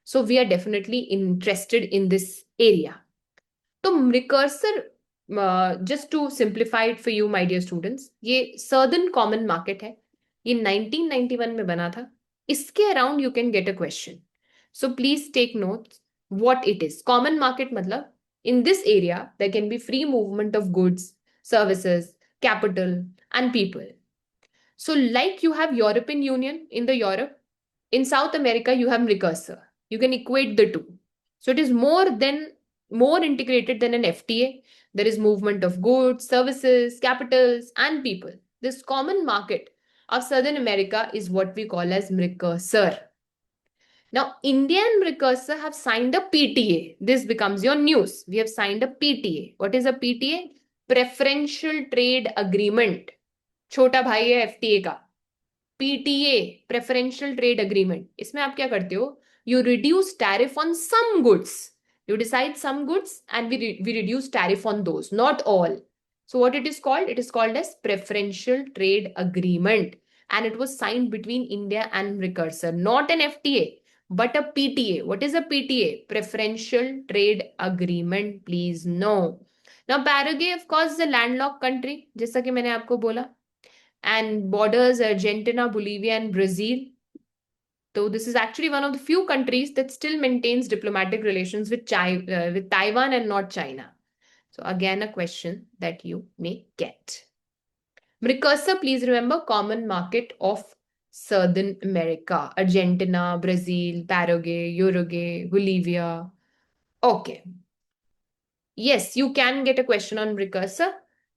so we are definitely interested in this area. तो Mercosur, just to simplify it for you my dear students, ये southern common market है. ये 1991 में बना था. इसके around you can get a question. So please take notes what it is. Common market matlab, in this area, there can be free movement of goods, services, capital, and people. So like you have European Union in the Europe, in South America, you have recursor. You can equate the two. So it is more integrated than an FTA. There is movement of goods, services, capitals, and people. This common market of Southern America is what we call as recursor. Now, India and Precursor have signed a PTA. This becomes your news. We have signed a PTA. What is a PTA? Preferential Trade Agreement. छोटा भाई है FTA का. PTA, Preferential Trade Agreement. इसमें आप क्या करते हो? You reduce tariff on some goods. You decide some goods and we reduce tariff on those, not all. So what it is called? It is called as Preferential Trade Agreement. And it was signed between India and Precursor, not an FTA. But a PTA. What is a PTA? Preferential Trade Agreement. Please know. Now, Paraguay, of course, is a landlocked country, जैसा कि मैंने आपको बोला, and borders Argentina, Bolivia, and Brazil. So this is actually one of the few countries that still maintains diplomatic relations with Taiwan and not China. So again, a question that you may get. Precursor, please remember, common market of Southern America, Argentina, Brazil, Paraguay, Uruguay, Bolivia. Okay. Yes, you can get a question on precursor.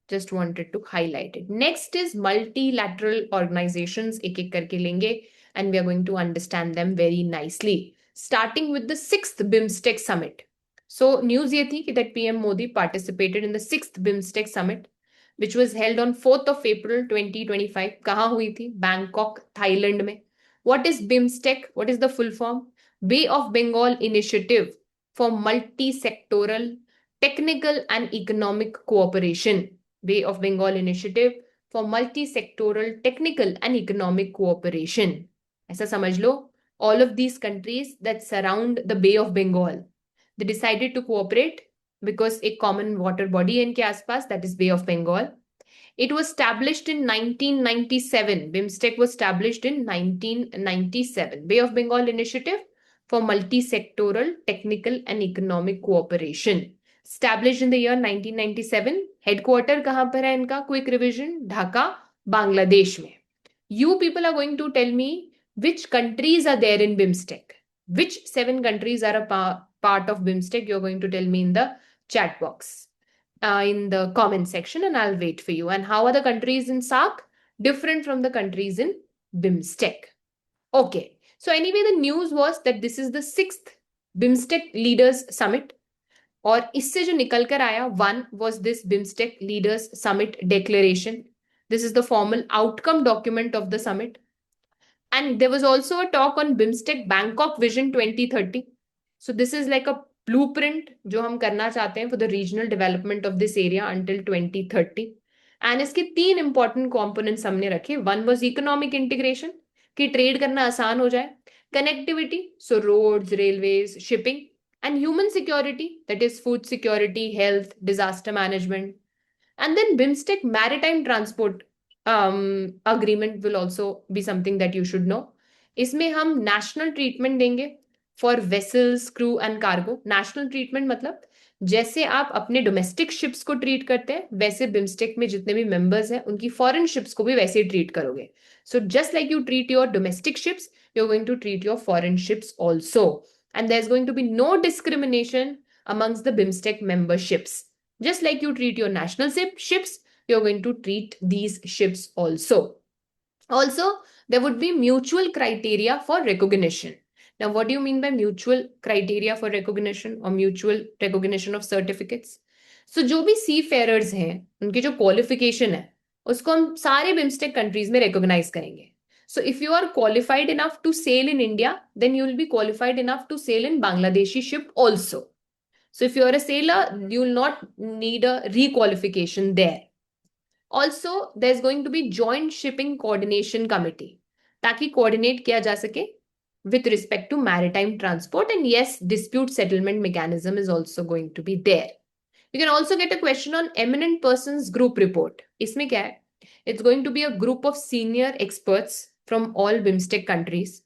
Just wanted to highlight it. Next is multilateral organizations. एक एक करके लेंगे and we are going to understand them very nicely. Starting with the 6th BIMSTEC Summit. So news ये थी कि that PM Modi participated in the 6th BIMSTEC Summit, which was held on 4th of April 2025. कहाँ हुई थी? Bangkok, Thailand में. What is BIMSTEC? What is the full form? Bay of Bengal Initiative for Multi-Sectoral, Technical and Economic Cooperation. Bay of Bengal Initiative for Multi-Sectoral, Technical and Economic Cooperation. ऐसा समझ लो, all of these countries that surround the Bay of Bengal, they decided to cooperate because a common water body है इनके आसपास, that is Bay of Bengal. It was established in 1997. BIMSTEC was established in 1997. Bay of Bengal Initiative for Multi-Sectoral, Technical and Economic Cooperation. Established in the year 1997. Headquarter कहाँ पर है इनका? Quick revision, Dhaka, Bangladesh में. You people are going to tell me which countries are there in BIMSTEC. Which 7 countries are a part of BIMSTEC? You're going to tell me in the chat box, in the comment section, and I'll wait for you. And how are the countries in SAARC different from the countries in BIMSTEC? Okay. So anyway, the news was that this is the 6th BIMSTEC Leaders Summit. और इससे जो निकल कर आया, one was this BIMSTEC Leaders Summit Declaration. This is the formal outcome document of the summit. And there was also a talk on BIMSTEC Bangkok Vision 2030. So this is like a blueprint जो हम करना चाहते हैं for the regional development of this area until 2030. And इसके 3 important components हमने रखे. One was economic integration, कि trade करना आसान हो जाए. Connectivity, so roads, railways, shipping. And human security, that is food security, health, disaster management. And then BIMSTEC maritime transport agreement will also be something that you should know. इसमें हम national treatment देंगे for vessels, crew and cargo. National treatment मतलब जैसे आप अपने domestic ships को treat करते हैं, वैसे BIMSTEC में जितने भी members हैं, उनकी foreign ships को भी वैसे ही treat करोगे. So just like you treat your domestic ships, you're going to treat your foreign ships also. And there's going to be no discrimination amongst the BIMSTEC memberships. Just like you treat your national ships, you're going to treat these ships also. Also, there would be mutual criteria for recognition. Now, what do you mean by mutual criteria for recognition or mutual recognition of certificates? So, जो भी seafarers हैं, उनकी जो qualification है, उसको हम सारे BIMSTEC countries में recognize करेंगे. So, if you are qualified enough to sail in India, then you will be qualified enough to sail in Bangladeshi ship also. So, if you are a sailor, you will not need a requalification there. Also, there's going to be joint shipping coordination committee ताकि coordinate किया जा सके with respect to maritime transport. And yes, dispute settlement mechanism is also going to be there. You can also get a question on eminent persons group report. इसमें क्या है? It's going to be a group of senior experts from all BIMSTEC countries.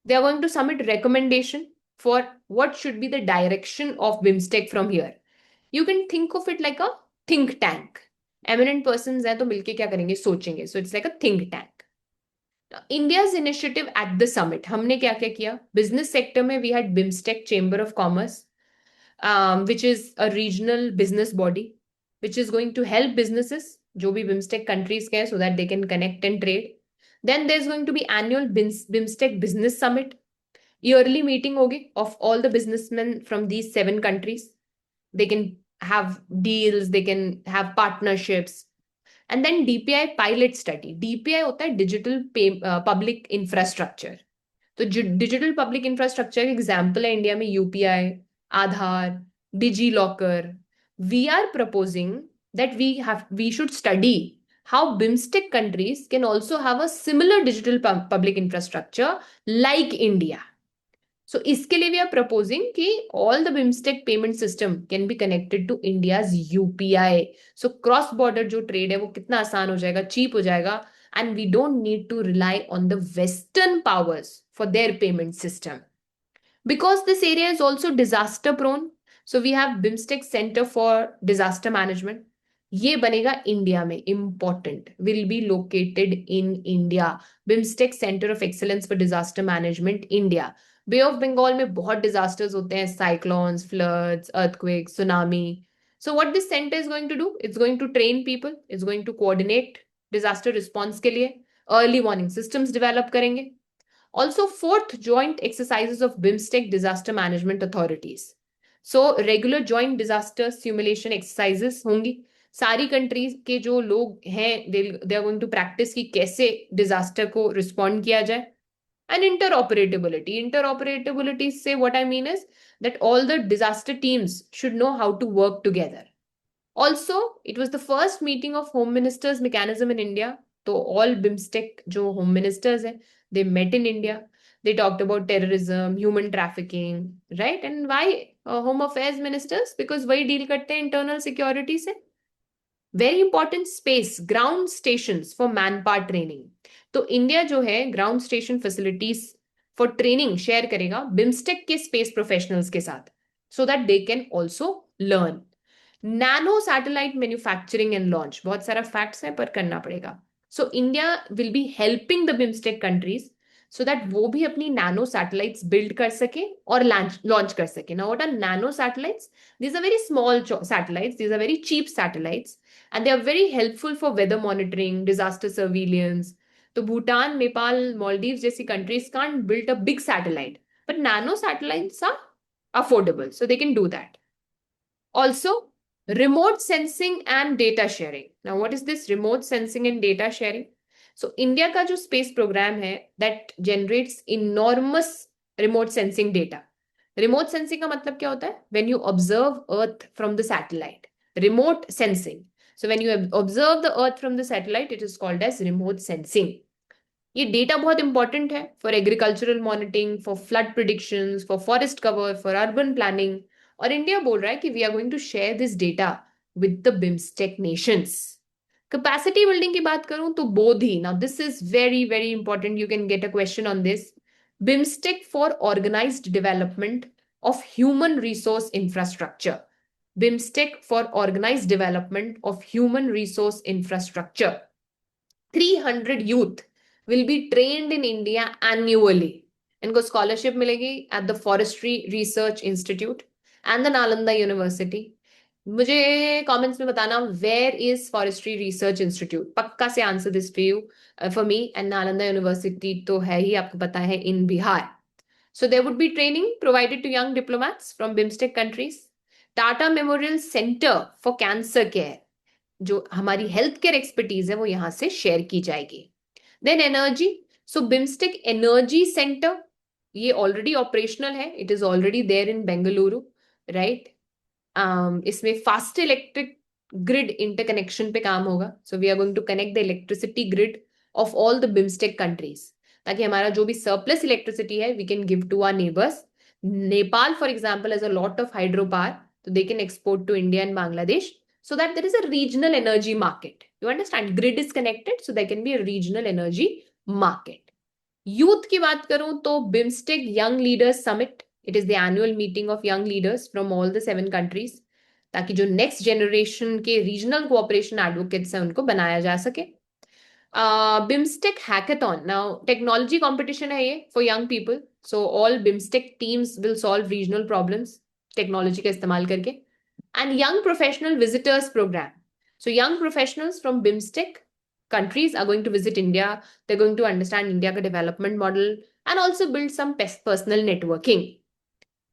They are going to submit recommendation for what should be the direction of BIMSTEC from here. You can think of it like a think tank. Eminent persons हैं तो मिलके क्या करेंगे सोचेंगे. So it's like a think tank. India's initiative at the summit, हमने क्या क्या किया? Business sector में we had BIMSTEC Chamber of Commerce, which is a regional business body, which is going to help businesses जो भी BIMSTEC countries के हैं so that they can connect and trade. Then there's going to be annual BIMSTEC Business Summit, yearly meeting होगी of all the businessmen from these 7 countries. They can have deals, they can have partnerships. And then DPI pilot study. DPI होता है digital public infrastructure. तो digital public infrastructure example है India में UPI, Aadhaar, DigiLocker. We are proposing that we should study how BIMSTEC countries can also have a similar digital public infrastructure like India. So इसके लिए we are proposing कि all the BIMSTEC payment system can be connected to India's UPI. So cross border जो trade है वो कितना आसान हो जाएगा, cheap हो जाएगा, and we don't need to rely on the Western powers for their payment system. Because this area is also disaster prone, so we have BIMSTEC Center for Disaster Management. ये बनेगा इंडिया में, important, will be located in India. BIMSTEC Center of Excellence for Disaster Management, India. Bay of Bengal में बहुत disasters होते हैं, cyclones, floods, earthquake, tsunami. So what this centre is going to do? It's going to train people, it's going to coordinate disaster response के लिए, early warning systems develop करेंगे. Also fourth joint exercises of BIMSTEC disaster management authorities. So regular joint disaster simulation exercises होंगी. सारी countries के जो लोग हैं they are going to practice कि कैसे डिजास्टर को रिस्पॉन्ड किया जाए. And interoperability. Interoperability, say what I mean is that all the disaster teams should know how to work together. Also, it was the first meeting of Home Ministers mechanism in India. So all BIMSTEC जो Home Ministers हैं, they met in India. They talked about terrorism, human trafficking, right? And why Home Affairs Ministers? Because वही deal करते हैं internal security से. Very important space, ground stations for manpower training. तो India जो है ground station facilities for training share करेगा BIMSTEC के space professionals के साथ, सो that they can also learn. Nano satellite manufacturing and launch, बहुत सारा फैक्ट्स है पर करना पड़ेगा. So India will be helping the BIMSTEC countries so that वो भी अपनी नैनो सैटेलाइट्स बिल्ड कर सके और लॉन्च कर सके. Now what are nano satellites? These are very small satellites, these are very cheap satellites, and they are very helpful for weather monitoring, disaster surveillance. तो Bhutan, Nepal, Maldives जैसी countries can't build a big satellite, but nano satellites are affordable, so they can do that. Also, remote sensing and data sharing. Now, what is this remote sensing and data sharing? So, India का जो space program है that generates enormous remote sensing data. Remote sensing का मतलब क्या होता है? When you observe Earth from the satellite. Remote sensing. So, when you observe the Earth from the satellite, it is called as remote sensing. ये data बहुत important है for agricultural monitoring, for flood predictions, for forest cover, for urban planning. और India बोल रहा है कि we are going to share this data with the BIMSTEC nations. Capacity building की बात करूं तो Bodhi. Now this is very very important, you can get a question on this. BIMSTEC for organised development of human resource infrastructure. BIMSTEC for organised development of human resource infrastructure. 300 youth will be trained in India annually. इनको scholarship मिलेगी at the Forestry Research Institute and the Nalanda University. मुझे comments में बताना, where is forestry research institute? पक्का से answer this for you, for me. And Nalanda university तो है ही, आपको पता है, इन Bihar. So there would be training provided to young diplomats from BIMSTEC countries. Tata Memorial Center for Cancer Care, जो हमारी health care expertise है, वो यहाँ से शेयर की जाएगी. Then energy, so BIMSTEC energy centre, ये ऑलरेडी ऑपरेशनल है. It is already there in Bengaluru, right. इसमें फास्ट इलेक्ट्रिक ग्रिड इंटरकनेक्शन पे काम होगा. So we are going to connect the electricity grid of all the BIMSTEC countries, ताकि हमारा जो भी सरप्लस इलेक्ट्रिसिटी है we can give to our neighbours. Nepal for example has a lot of hydro power, तो they can export to India and Bangladesh, so that there is a regional energy market. You understand? Grid is connected, so there can be a regional energy market. Youth की बात करूं तो BIMSTEC young leaders summit, it is the annual meeting of young leaders from all the 7 countries, ताकि जो next generation के regional cooperation advocates हैं उनको बनाया जा सके. BIMSTEC hackathon, now technology competition है ये for young people, so all BIMSTEC teams will solve regional problems technology का इस्तेमाल करके. And young professional visitors programme, so young professionals from BIMSTEC countries are going to visit India. They're going to understand India ka development model and also build some personal networking.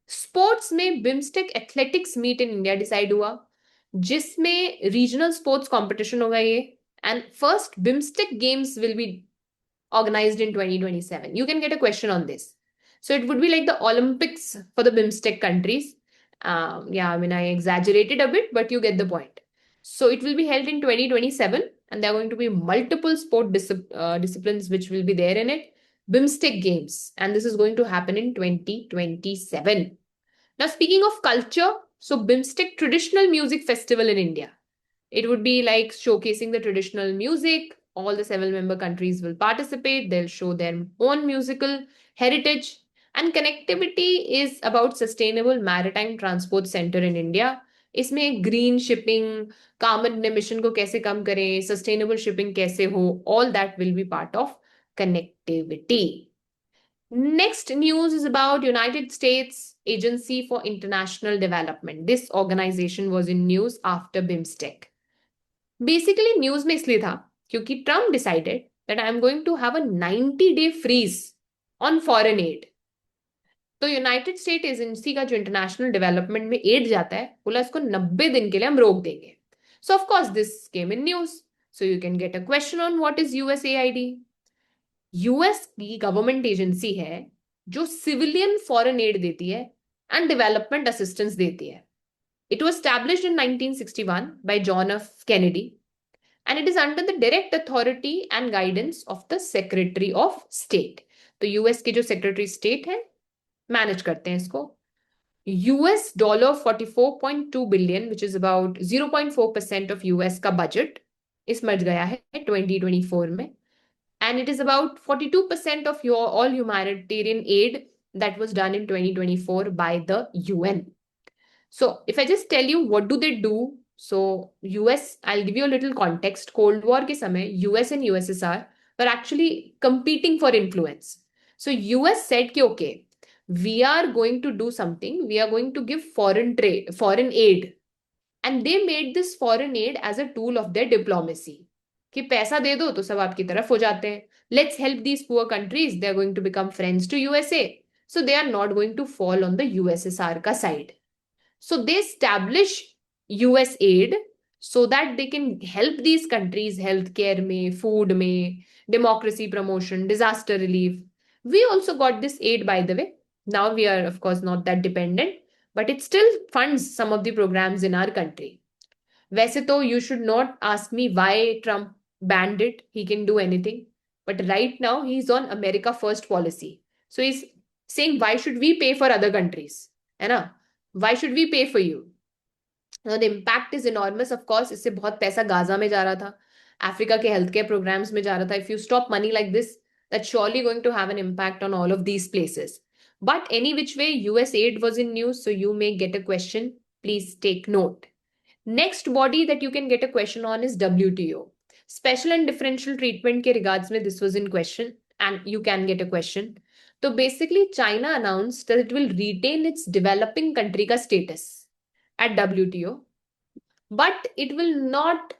Sports में BIMSTEC athletics meet in India decide हुआ, जिसमें regional sports competition होगा ये. And first BIMSTEC games will be organized in 2027. You can get a question on this. So it would be like the Olympics for the BIMSTEC countries. Yeah, I mean, I exaggerated a bit, but you get the point. So it will be held in 2027, and there are going to be multiple sport disciplines which will be there in it. BIMSTEC Games, and this is going to happen in 2027. Now, speaking of culture, so BIMSTEC Traditional Music Festival in India. It would be like showcasing the traditional music. All the 7 member countries will participate. They'll show their own musical heritage. And connectivity is about sustainable maritime transport center in India. इसमें green shipping, carbon emission को कैसे कम करें, sustainable shipping कैसे हो, all that will be part of connectivity. Next news is about United States Agency for International Development. This organization was in news after BIMSTEC. Basically news में इसलिए था क्योंकि Trump decided that I am going to have a 90-day freeze on foreign aid. तो united state agency का जो international development में add जाता है, बोला इसको 90 दिन के लिए हम रोक देंगे. सो of course this came in news. So you can get a question on what is USAID. US की गवर्नमेंट एजेंसी है जो सिविलियन फॉरेन एड देती है एंड डेवलपमेंट असिस्टेंस देती है. It was established in 1961 by John F. Kennedy, and it is under the direct authority and guidance of the Secretary of State. तो US के जो secretary state है manage करते हैं इसको. US $44.2 billion, which is about 0.4% of US का budget इस मर्ज गया है 2024 में. And it is about 42% of your all humanitarian aid that was done in 2024 by the UN. So if I just tell you what do they do, so US, I'll give you a little context. Cold War के समय US and USSR were actually competing for influence. So US said कि okay, we are going to do something. We are going to give foreign aid, and they made this foreign aid as a tool of their diplomacy. कि पैसा दे दो तो सब आपकी तरफ हो जाते हैं. Let's help these poor countries. They are going to become friends to USA. So they are not going to fall on the USSR का side. So they establish US aid so that they can help these countries healthcare में, food में, democracy promotion, disaster relief. We also got this aid, by the way. Now we are of course not that dependent, but it still funds some of the programs in our country. वैसे तो you should not ask me why Trump banned it. He can do anything. But right now he's on America first policy. So he's saying why should we pay for other countries? है ना? Why should we pay for you? Now the impact is enormous, of course. इससे बहुत पैसा Gaza में जा रहा था, Africa के हेल्थ केयर प्रोग्राम्स में जा रहा था. If you stop money like this, that's surely going to have an impact on all of these places. But any which way, US aid was in news, so you may get a question. Please take note. Next body that you can get a question on is WTO. Special and differential treatment के regards में this was in question, and you can get a question. तो basically China announced that it will retain its developing country का status at WTO. but it will not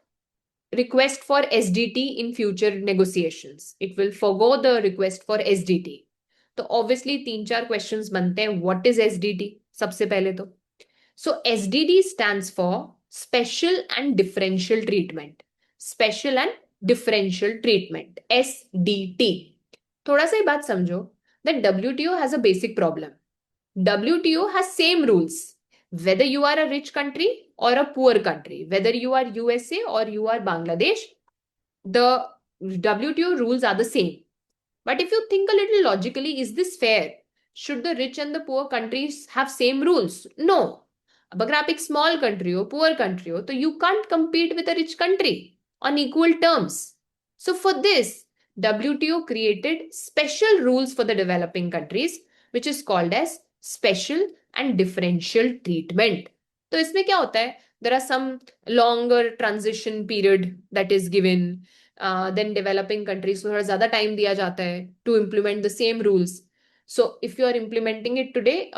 request for SDT in future negotiations. It will forgo the request for SDT. तो obviously 3-4 questions बनते हैं. What is SDT? सबसे पहले तो. So SDT stands for Special and Differential Treatment. Special and Differential Treatment. SDT. थोड़ा सा ही बात समझो that WTO has a basic problem. WTO has same rules. Whether you are a rich country or a poor country, whether you are USA or you are Bangladesh, the WTO rules are the same. But if you think a little logically, is this fair? Should the rich and the poor countries have same rules? No. अब अगर आप एक small country हो, poor country हो, तो you can't compete with a rich country on equal terms. So for this, WTO created special rules for the developing countries, which is called as special and differential treatment. तो इसमें क्या होता है? There are some longer transition period that is given. Then developing countries को थोड़ा ज़्यादा time दिया जाता है to implement the same rules. So if you are implementing it today,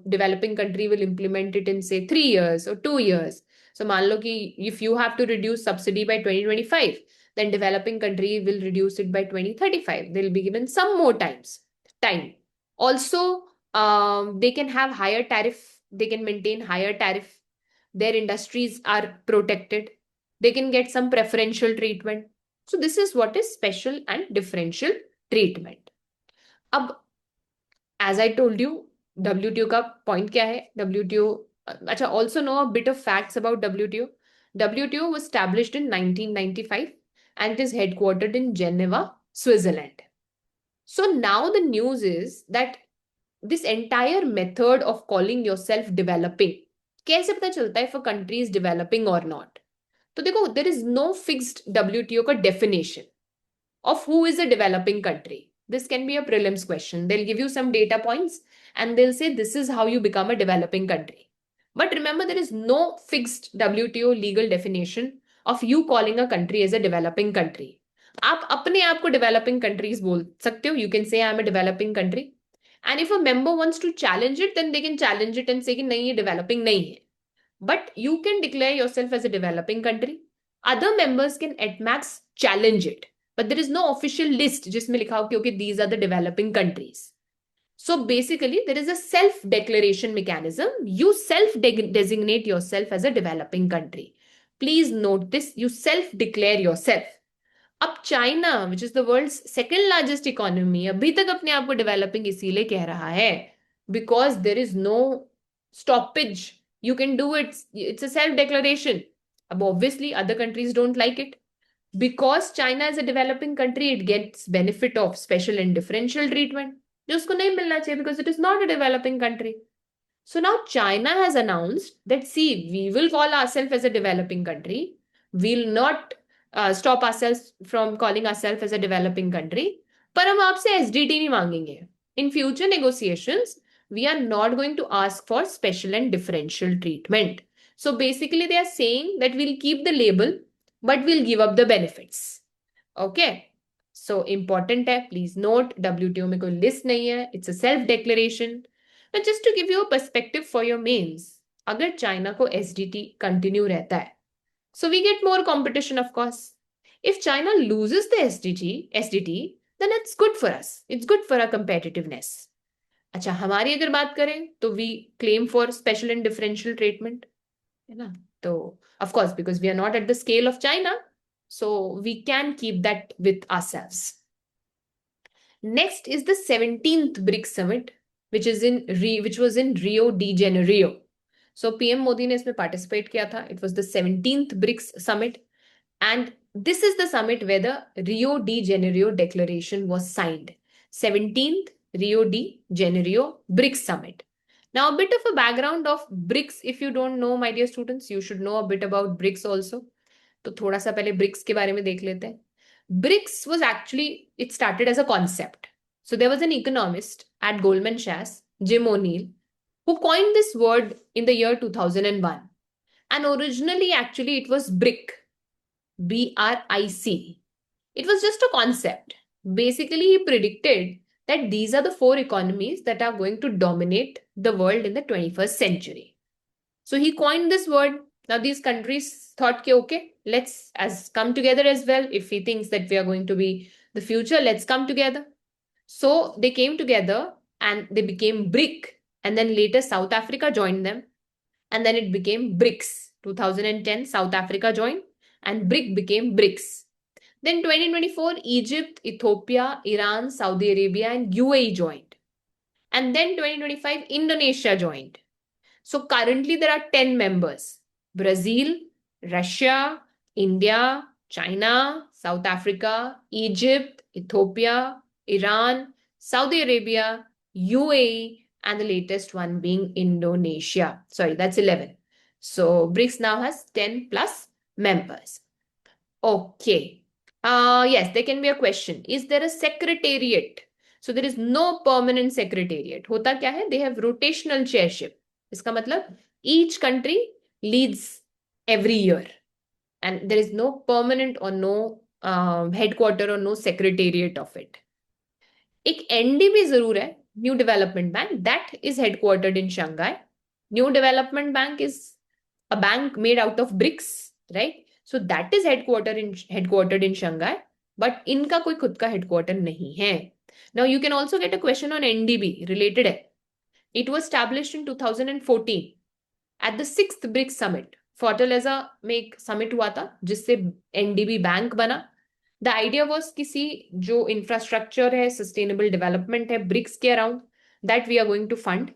developing country will implement it in say 3 years or 2 years. So मान लो कि if you have to reduce subsidy by 2025, then developing country will reduce it by 2035. They'll be given some more time. Also, they can have higher tariff. They can maintain higher tariff. Their industries are protected. They can get some preferential treatment. So this is what is special and differential treatment. अब as I told you, WTO का point क्या है? WTO, अच्छा, also know a bit of facts about WTO. WTO was established in 1995 and it is headquartered in Geneva, Switzerland. So now the news is that this entire method of calling yourself developing, कैसे पता चलता है if a country is developing or not? तो देखो, there is no fixed WTO का definition of who is a developing country. This can be a prelims question. They'll give you some data points and they'll say this is how you become a developing country. But remember, there is no fixed WTO legal definition of you calling a country as a developing country. आप अपने आप को developing countries बोल सकते हो. You can say I am a developing country. And if a member wants to challenge it, then they can challenge it and say कि नहीं, ये developing नहीं है. But you can declare yourself as a developing country. Other members can at max challenge it. But there is no official list जिसमें लिखा हो कि okay, these are the developing countries. So basically, there is a self-declaration mechanism. You self-designate yourself as a developing country. Please note this, you self-declare yourself. अब China, which is the world's second largest economy, अभी तक अपने आप को developing इसीलिए कह रहा है because there is no stoppage. You can do it. It's a self-declaration. अब obviously other countries don't like it. Because China is a developing country, it gets benefit of special and differential treatment. जो उसको नहीं मिलना चाहिए because it is not a developing country. So now China has announced that, see, we will call ourselves as a developing country. We'll not stop ourselves from calling ourselves as a developing country. पर हम आपसे SDT नहीं मांगेंगे. In future negotiations, we are not going to ask for special and differential treatment. So basically they are saying that we'll keep the label, but we'll give up the benefits. Okay. So important है, please note, WTO में कोई list नहीं है. It's a self-declaration. But just to give you a perspective for your mains, अगर China को SDT continue रहता है, so we get more competition, of course. If China loses the SDT, then it's good for us. It's good for our competitiveness. अच्छा, हमारी अगर बात करें तो we claim for special and differential treatment, है ना? तो of course, because we are not at the scale of China, so we can keep that with ourselves. Next is the 17th BRICS summit, which was in Rio de Janeiro. So PM Modi ने इसमें participate किया था. It was the 17th BRICS summit, and this is the summit where the Rio de Janeiro declaration was signed. 17th Rio de Janeiro BRICS summit. Now a bit of a background of BRICS, if you don't know, my dear students, you should know a bit about BRICS also. तो थोड़ा सा पहले BRICS के बारे में देख लेते हैं. BRICS was actually, it started as a concept. So there was an economist at Goldman Sachs, Jim O'Neill, who coined this word in the year 2001. And originally, actually, it was BRIC, B-R-I-C. It was just a concept. Basically, he predicted that these are the 4 economies that are going to dominate the world in the 21st century. So he coined this word Now these countries thought, okay, let's come together as well. If he thinks that we are going to be the future, let's come together. So they came together and they became BRIC. And then later South Africa joined them. And then it became BRICS. 2010, South Africa joined and BRIC became BRICS. Then 2024, Egypt, Ethiopia, Iran, Saudi Arabia, and UAE joined. And then 2025, Indonesia joined. So currently there are 10 members: Brazil, Russia, India, China, South Africa, Egypt, Ethiopia, Iran, Saudi Arabia, UAE, and the latest one being Indonesia. Sorry, that's 11. So BRICS now has 10 plus members. Okay. Yes, there can be a question. Is there a secretariat? So there is no permanent secretariat. होता क्या है? They have rotational chairship. इसका मतलब each country leads every year. And there is no permanent or no headquarter or no secretariat of it. एक NDB जरूर है, New Development Bank. That is headquartered in Shanghai. New Development Bank is a bank made out of bricks, right? So that is headquartered in Shanghai, but इनका कोई खुद का headquarter नहीं है. Now you can also get a question on NDB related है. It was established in 2014 at the 6th BRICS Summit. Fortaleza में एक summit हुआ था जिससे NDB बैंक बना. The idea was किसी जो infrastructure है, sustainable development है BRICS के around, that we are going to fund.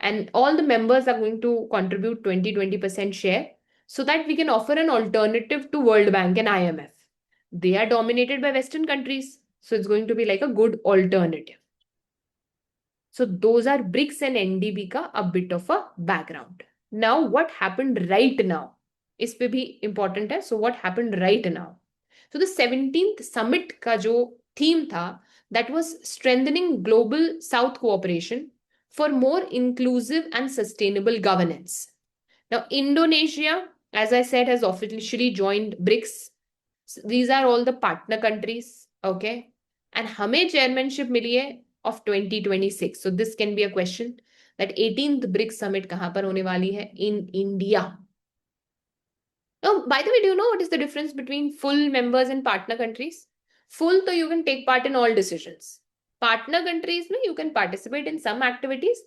And all the members are going to contribute 20% share so that we can offer an alternative to World Bank and IMF. They are dominated by Western countries. So it's going to be like a good alternative. So those are BRICS and NDB ka a bit of a background. Now what happened right now? Is pe bhi important hai. So what happened right now? So the 17th summit ka jo theme tha, that was strengthening global South cooperation for more inclusive and sustainable governance. Now, Indonesia, as I said, has officially joined BRICS. So these are all the partner countries, okay? And हमें chairmanship मिली है of 2026. So this can be a question that 18th BRICS summit कहाँ पर होने वाली है? In India. Now, by the way, do you know what is the difference between full members and partner countries? Full, so you can take part in all decisions. Partner countries, you can participate in some activities,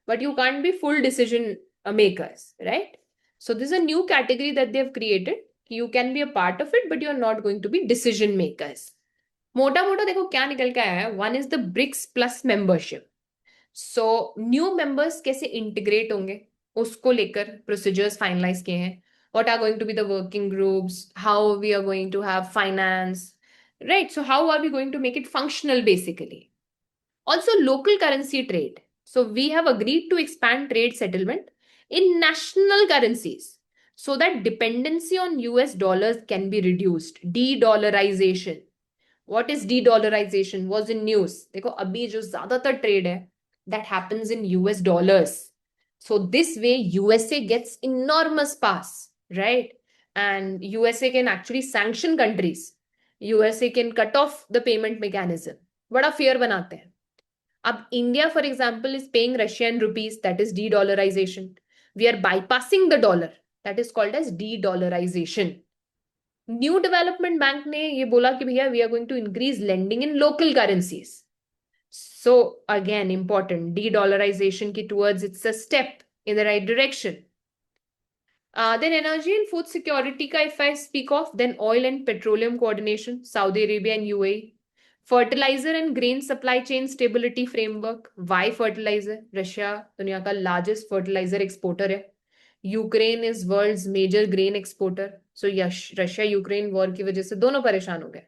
but you can't be full decision makers, right? So this is a new category that they have created. You can be a part of it, but you're not going to be decision makers. मोटा मोटा देखो क्या निकल के आया है. One is the BRICS plus membership. So new members कैसे integrate होंगे उसको लेकर procedures finalize किए हैं. What are going to be the working groups? How we are going to have finance, right? So how are we going to make it functional basically? Also local currency trade. So we have agreed to expand trade settlement in national currencies so that dependency on US dollars can be reduced. De-dollarization. What is de-dollarization? Was in news. देखो अभी जो ज़्यादातर trade है that happens in US dollars. So this way USA gets enormous pass, right? And USA can actually sanction countries. USA can cut off the payment mechanism. बड़ा fear बनाते हैं. अब India, for example, is paying Russian rupees, that is de-dollarization. We are bypassing the dollar, that is called as de-dollarization. New Development Bank ने ये बोला कि भैया we are going to increase lending in local currencies. So again, important, de-dollarization ki towards it's a step in the right direction. Then energy and food security ka if I speak of, then oil and petroleum coordination, Saudi Arabia and UAE. Fertilizer and grain supply chain stability framework. Why fertilizer? Russia दुनिया का largest fertilizer exporter है. Ukraine is world's major grain exporter. So yes, Russia-Ukraine war की वजह से दोनों परेशान हो गए.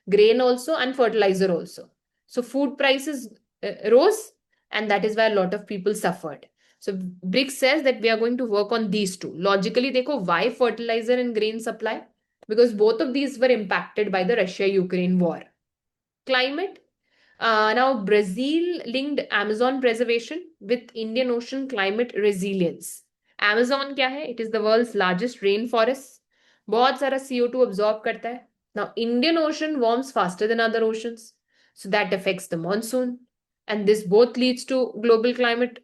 Grain also and fertilizer also. So food prices rose and that is why a lot of people suffered. So BRICS says that we are going to work on these two. Logically, देखो why fertilizer and grain supply? Because both of these were impacted by the Russia-Ukraine war. Climate. Now Brazil linked Amazon preservation with Indian Ocean climate resilience. Amazon क्या है? It is the world's largest rainforest. बहुत सारा CO2 absorb करता है. Now Indian Ocean warms faster than other oceans. So that affects the monsoon. And this both leads to global climate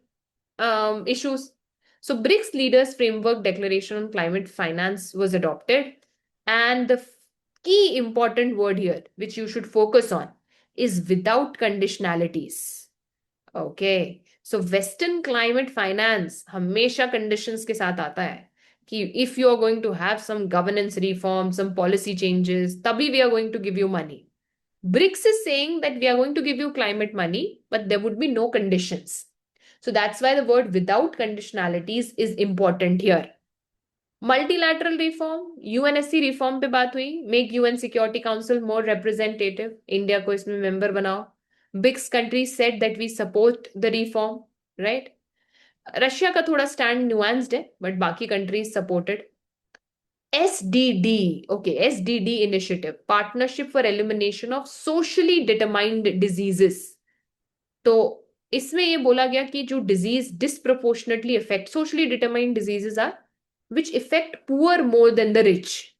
issues. So BRICS Leaders Framework Declaration on Climate Finance was adopted. And the key important word here, which you should focus on, is without conditionalities. Okay. So Western climate finance हमेशा conditions के साथ आता है कि if you are going to have some governance reform, some policy changes, तभी we are going to give you money. BRICS is saying that we are going to give you climate money, but there would be no conditions. So that's why the word without conditionalities is important here. Multilateral reform, UNSC reform पे बात हुई, make UN Security Council more representative, India को इसमें member बनाओ. BRICS countries said that we support the reform, right? Russia का थोड़ा stand nuanced है, but बाकी countries supported. SDD, okay, SDD initiative, Partnership for Elimination of Socially Determined Diseases. तो इसमें ये बोला गया कि जो disease disproportionately affect socially determined diseases are which affect poor more than the rich,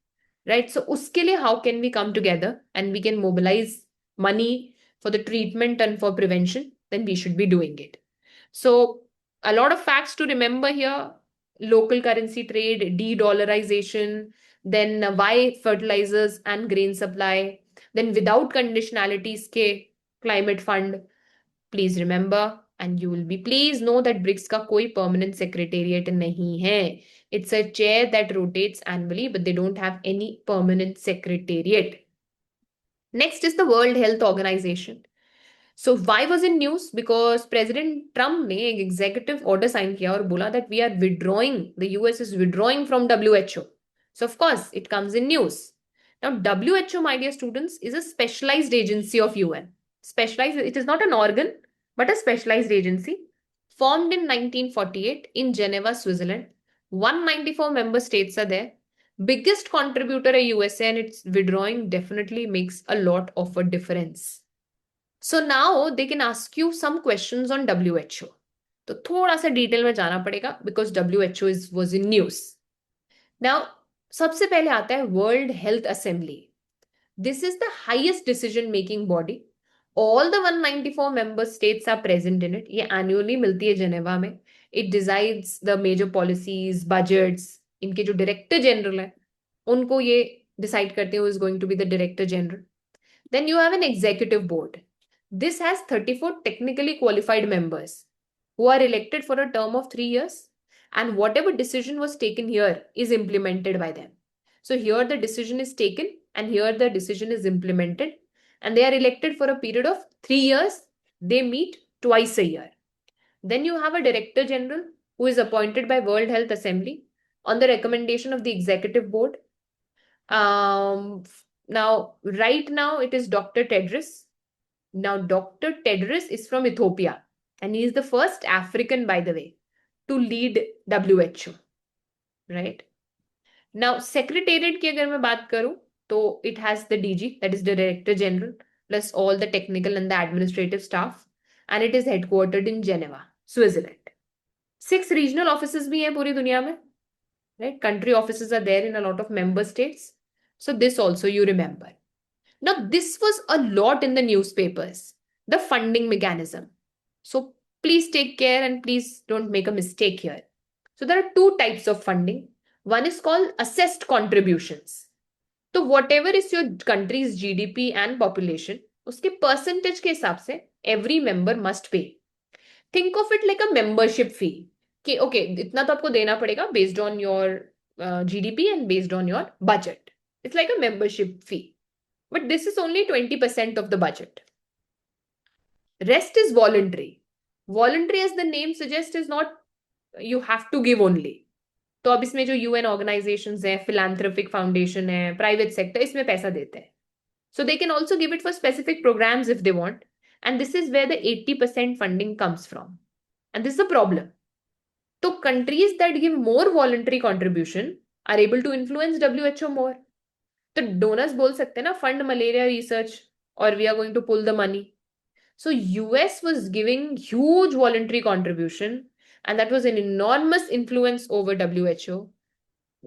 right? So uske liye how can we come together and we can mobilize money for the treatment and for prevention? Then we should be doing it. So a lot of facts to remember here: local currency trade, de-dollarization, then why fertilizers and grain supply, then without conditionalities ke climate fund. Please remember, and you will be please know that BRICS का कोई permanent secretariat नहीं है. It's a chair that rotates annually, but they don't have any permanent secretariat. Next is the World Health Organization. So why was it news? Because President Trump ने एक executive order sign किया और बोला that we are withdrawing, the US is withdrawing from WHO. So of course it comes in news. Now WHO, my dear students, is a specialized agency of UN. Specialized, it is not an organ, but a specialized agency formed in 1948 in Geneva, Switzerland. 194 member states are there. Biggest contributor है USA, and its withdrawing definitely makes a lot of a difference. So now they can ask you some questions on WHO. तो थोड़ा सा detail में जाना पड़ेगा because WHO was in news. Now सबसे पहले आता है world health assembly. This is the highest decision making body. All the 194 member states are present in it. ये annually मिलती है जेनेवा में. It decides the major policies, budgets. इनके जो डायरेक्टर जनरल है उनको ये डिसाइड करते हैं who is going to be the director general. Then you have an executive board. This has 34 technically qualified members who are elected for a term of 3 years, and whatever decision was taken here is implemented by them. So here the decision is taken and here the decision is implemented, and they are elected for a period of 3 years. They meet twice a year. Then you have a director general who is appointed by World Health Assembly on the recommendation of the executive board. Right now it is Dr. Tedros. Now, Dr. Tedros is from Ethiopia, and he is the first African, by the way, to lead WHO, right? Now, Secretariat की अगर मैं बात करूं, तो it has the DG, that is the Director General, plus all the technical and the administrative staff, and it is headquartered in Geneva, Switzerland. 6 regional offices भी हैं पूरी दुनिया में, right? Country offices are there in a lot of member states. So this also you remember. Now, this was a lot in the newspapers, the funding mechanism. So please take care and please don't make a mistake here. So there are 2 types of funding. One is called assessed contributions. So whatever is your country's GDP and population, उसके percentage के हिसाब से every member must pay. Think of it like a membership fee. कि okay, इतना तो आपको देना पड़ेगा based on your GDP and based on your budget. It's like a membership fee. But this is only 20% of the budget. Rest is voluntary. Voluntary, as the name suggests, is not you have to give only. तो अब इसमें जो UN organizations हैं, philanthropic foundation है, private sector, इसमें पैसा देते हैं. So they can also give it for specific programs if they want. And this is where the 80% funding comes from. And this is the problem. So countries that give more voluntary contribution are able to influence WHO more. तो donors बोल सकते हैं ना fund malaria research और we are going to pull the money. So US was giving huge voluntary contribution and that was an enormous influence over WHO.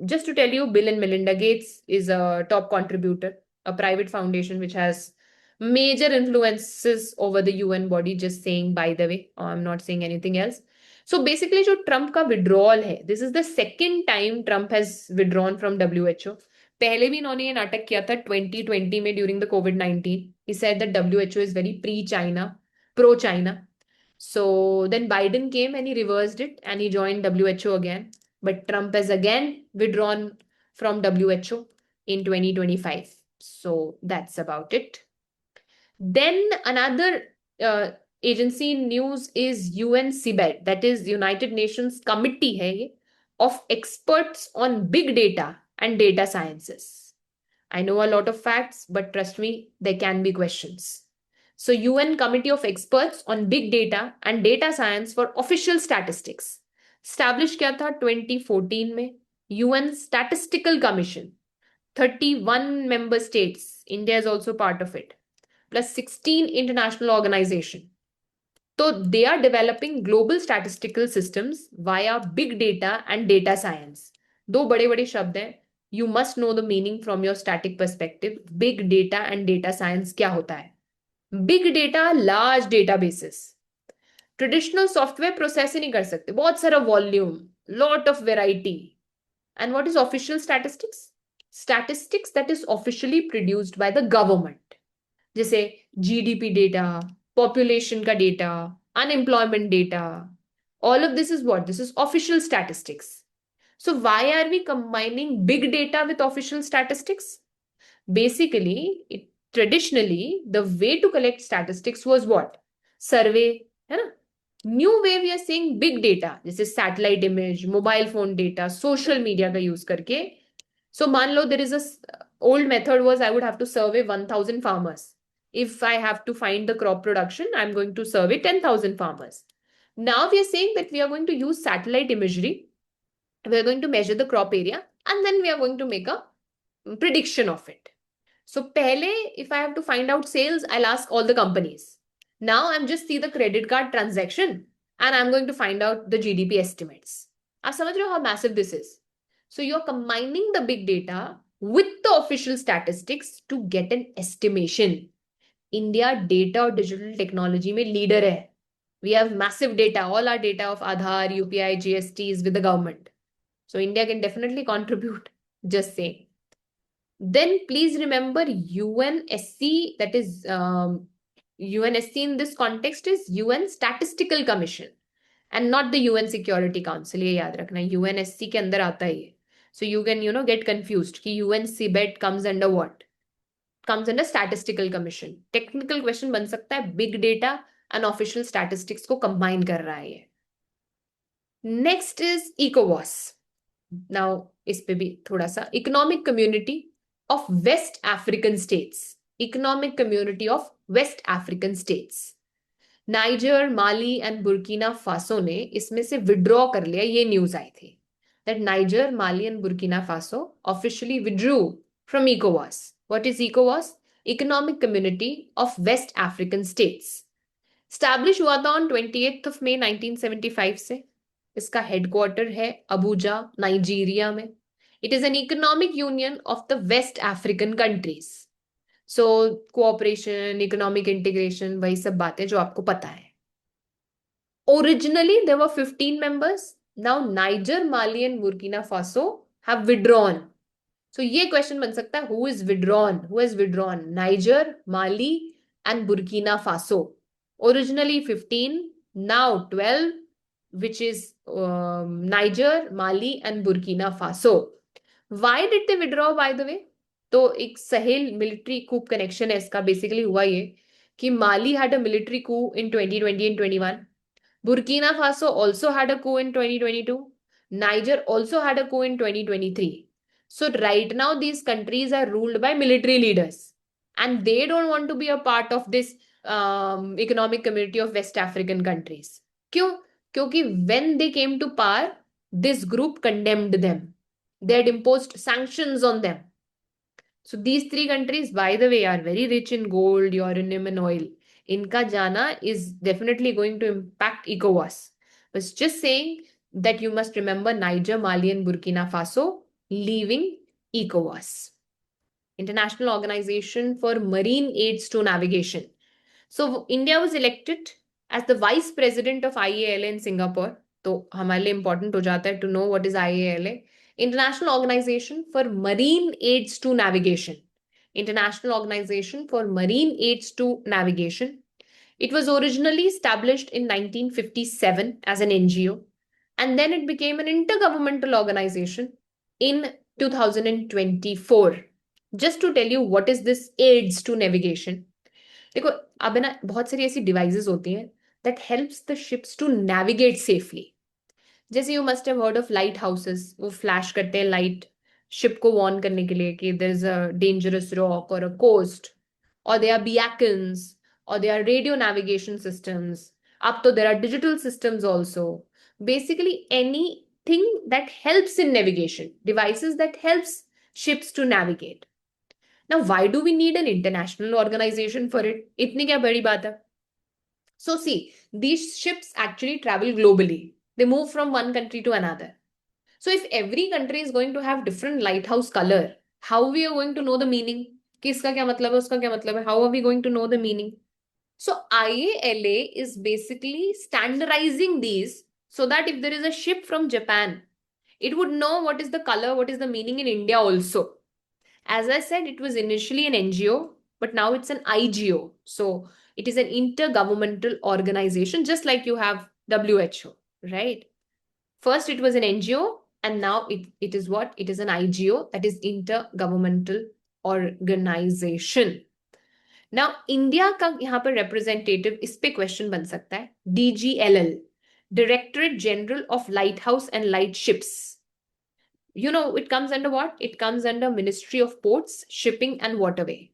Just to tell you, Bill and Melinda Gates is a top contributor, a private foundation which has major influences over the UN body, just saying by the way, I'm not saying anything else. So basically जो Trump का withdrawal है, this is the second time Trump has withdrawn from WHO. पहले भी इन्होंने ये नाटक किया था 2020 में during the COVID-19. He said that WHO is very pre China, pro China. So then Biden came and he reversed it and he joined WHO again. But Trump has again withdrawn from WHO in 2025. So that's about it. Then another agency in news is UNCBED, that is United Nations Committee hai ye, of experts on big data and data sciences. I know a lot of facts, but trust me, there can be questions. So UN Committee of Experts on Big Data and Data Science for Official Statistics. Established किया था 2014 में. UN Statistical Commission. 31 member states. India is also part of it. Plus 16 international organizations. So they are developing global statistical systems via big data and data science. दो बड़े बड़े शब्द हैं. You must know the meaning from your static perspective. Big data and data science क्या होता है? Big data, large databases. Traditional software process ही नहीं कर सकते, बहुत सारा volume, lot of variety. And what is official statistics? Statistics that is officially produced by the government, जैसे GDP डेटा, पॉपुलेशन का data, unemployment data. All of this is what? This is official statistics. So why are we combining big data with official statistics? Basically, traditionally, the way to collect statistics was what? Survey, है ना? New way we are saying big data, जैसे satellite image, mobile phone data, social media का use करके. So मान लो there is a old method was I would have to survey 1,000 farmers. If I have to find the crop production, I'm going to survey 10,000 farmers. Now we are saying that we are going to use satellite imagery. We are going to measure the crop area and then we are going to make a prediction of it. So pehle, if I have to find out sales, I'll ask all the companies. Now I'm just see the credit card transaction and I'm going to find out the GDP estimates. आप समझ रहे हो how massive this is? So you're combining the big data with the official statistics to get an estimation. India data और digital technology में leader है. We have massive data, all our data of Aadhaar, UPI, GST is with the government. So India can definitely contribute, just saying. Then please remember UNSC, that is UNSC in this context is UN Statistical Commission and not the UN Security Council. ये याद रखना, UNSC के अंदर आता है ये. So you can get confused कि UNCBET comes under what? Comes under Statistical Commission. Technical question बन सकता है, big data and official statistics को combine कर रहा है ये. Next is ECOWAS. Now इस पे भी थोड़ा सा Economic Community of West African States. Economic Community of West African States. Niger, Mali and Burkina Faso ने इसमें से विड्रॉ कर लिया. ये न्यूज आई थी that Niger, Mali and Burkina Faso officially withdrew from ECOWAS. What is ECOWAS? Economic Community of West African States. Established हुआ था on 28th of May 1975 से. इसका हेडक्वार्टर है अबूजा, नाइजीरिया में. It is an economic union of the West African countries. So cooperation, economic integration, वही सब बातें जो आपको पता है. Originally there were 15 members. Now Niger, Mali and Burkina Faso have withdrawn. So ये question बन सकता है, who is withdrawn? Who has withdrawn? Niger, Mali and Burkina Faso. Originally 15, now 12, which is Niger, Mali and Burkina Faso. Why did they withdraw, by the way? तो एक Sahel military कूप connection है इसका. Basically हुआ ये कि माली had a military coup in 2020 and 21. Burkina Faso also had a coup in 2022. Niger also had a coup in 2023. So right now these countries are ruled by military leaders and they don't want to be a part of this economic community of West African countries. क्यों? क्योंकि when they came to power, this group condemned them. They had imposed sanctions on them. So these three countries, by the way, are very rich in gold, uranium and oil. Inka jana is definitely going to impact ECOWAS. But just saying that you must remember Niger, Mali and Burkina Faso leaving ECOWAS. International Organization for Marine Aids to Navigation. So India was elected as the Vice President of IALA in Singapore. तो हमारे लिए important हो जाता है to know what is IALA. International Organization for Marine Aids to Navigation. International Organization for Marine Aids to Navigation. It was originally established in 1957 as an NGO, and then it became an intergovernmental organization in 2024. Just to tell you what is this aids to navigation. देखो, अब है ना, बहुत सारी ऐसी devices होती हैं that helps the ships to navigate safely. जैसे you must have heard of light houses, वो फ्लैश करते हैं लाइट शिप को वार्न करने के लिए कि there is a dangerous rock और अ कोस्ट, और दे आर बीकन्स, और they are radio navigation systems. अब तो there are digital systems also. Basically anything that helps in navigation, devices that helps ships to navigate. Now, why do we need an international organization for it? इतनी क्या बड़ी बात है? So see, these ships actually travel globally. They move from one country to another. So if every country is going to have different lighthouse color, how we are going to know the meaning? कि इसका क्या मतलब है, उसका क्या मतलब है? How are we going to know the meaning? So IALA is basically standardizing these so that if there is a ship from Japan, it would know what is the color, what is the meaning in India also. As I said, it was initially an NGO, but now it's an IGO. So it is an intergovernmental organization, just like you have WHO, right? First, it was an NGO, and now it is what? It is an IGO, that is intergovernmental organization. Now, India का यहाँ पर representative, इस पे question बन सकता है. DGLL, Directorate General of Lighthouse and Lightships. You know, it comes under what? It comes under Ministry of Ports, Shipping and Waterway.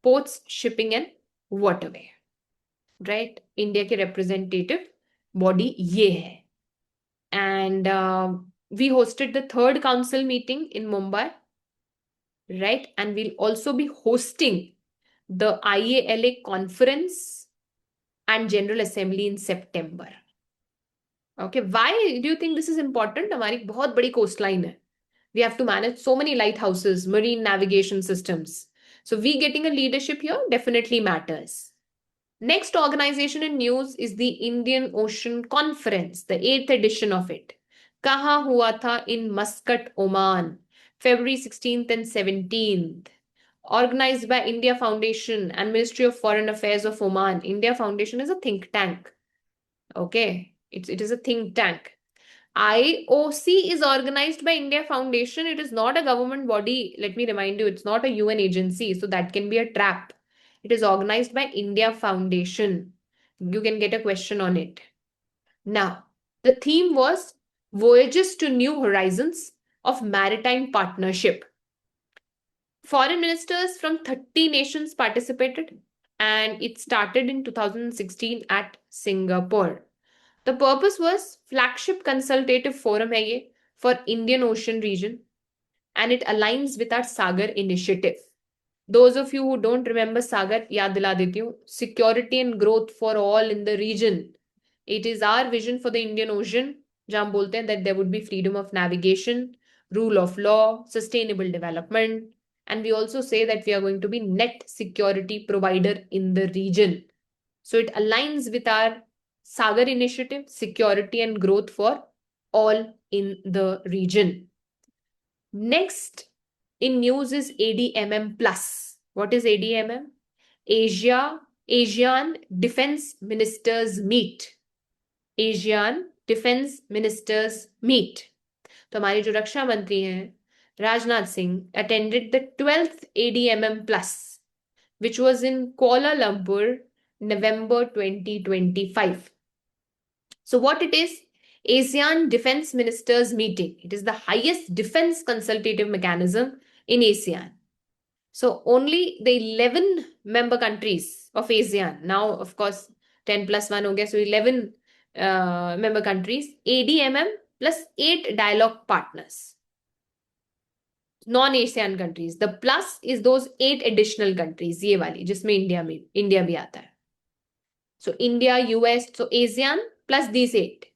Ports, Shipping and Waterway. Right? India के representative body ये है. And we hosted the third council meeting in Mumbai. Right? And we'll also be hosting the IALA conference and General Assembly in September. Okay, why do you think this is important? हमारी बहुत बड़ी coastline है. We have to manage so many lighthouses, marine navigation systems. So we getting a leadership here definitely matters. Next organization in news is the Indian Ocean Conference, the 8th edition of it. कहाँ हुआ था? In Muscat, Oman, February 16th and 17th. Organized by India Foundation and Ministry of Foreign Affairs of Oman. India Foundation is a think tank. Okay, it is a think tank. IOC is organized by India Foundation. It is not a government body. Let me remind you, it's not a UN agency. So that can be a trap. It is organized by India Foundation. You can get a question on it. Now, the theme was Voyages to New Horizons of Maritime Partnership. Foreign ministers from 30 nations participated, and it started in 2016 at Singapore. The purpose was flagship consultative forum है ये for Indian Ocean region, and it aligns with our Sagar initiative. Those of you who don't remember Sagar, याद दिला देती हूँ. Security and growth for all in the region. It is our vision for the Indian Ocean, जहाँ हम बोलते हैं that there would be freedom of navigation, rule of law, sustainable development, and we also say that we are going to be net security provider in the region. So it aligns with our Sagar initiative, security and growth for all in the region. Next in news is ADMM Plus. What is ADMM? ASEAN Defense Ministers Meet. ASEAN Defense Ministers Meet. तो हमारे जो रक्षा मंत्री हैं Rajnath Singh attended the 12th ADMM Plus, which was in Kuala Lumpur, November 2025. So what it is? ASEAN Defense Ministers Meeting. It is the highest defense consultative mechanism in ASEAN. So only the 11 member countries of ASEAN, now of course 10 plus 1 ho gaya, so 11 member countries, ADMM plus 8 dialogue partners. Non-ASEAN countries. The plus is those 8 additional countries, ये वाली जिसमें India भी आता है. So India, US, so ASEAN plus these 8.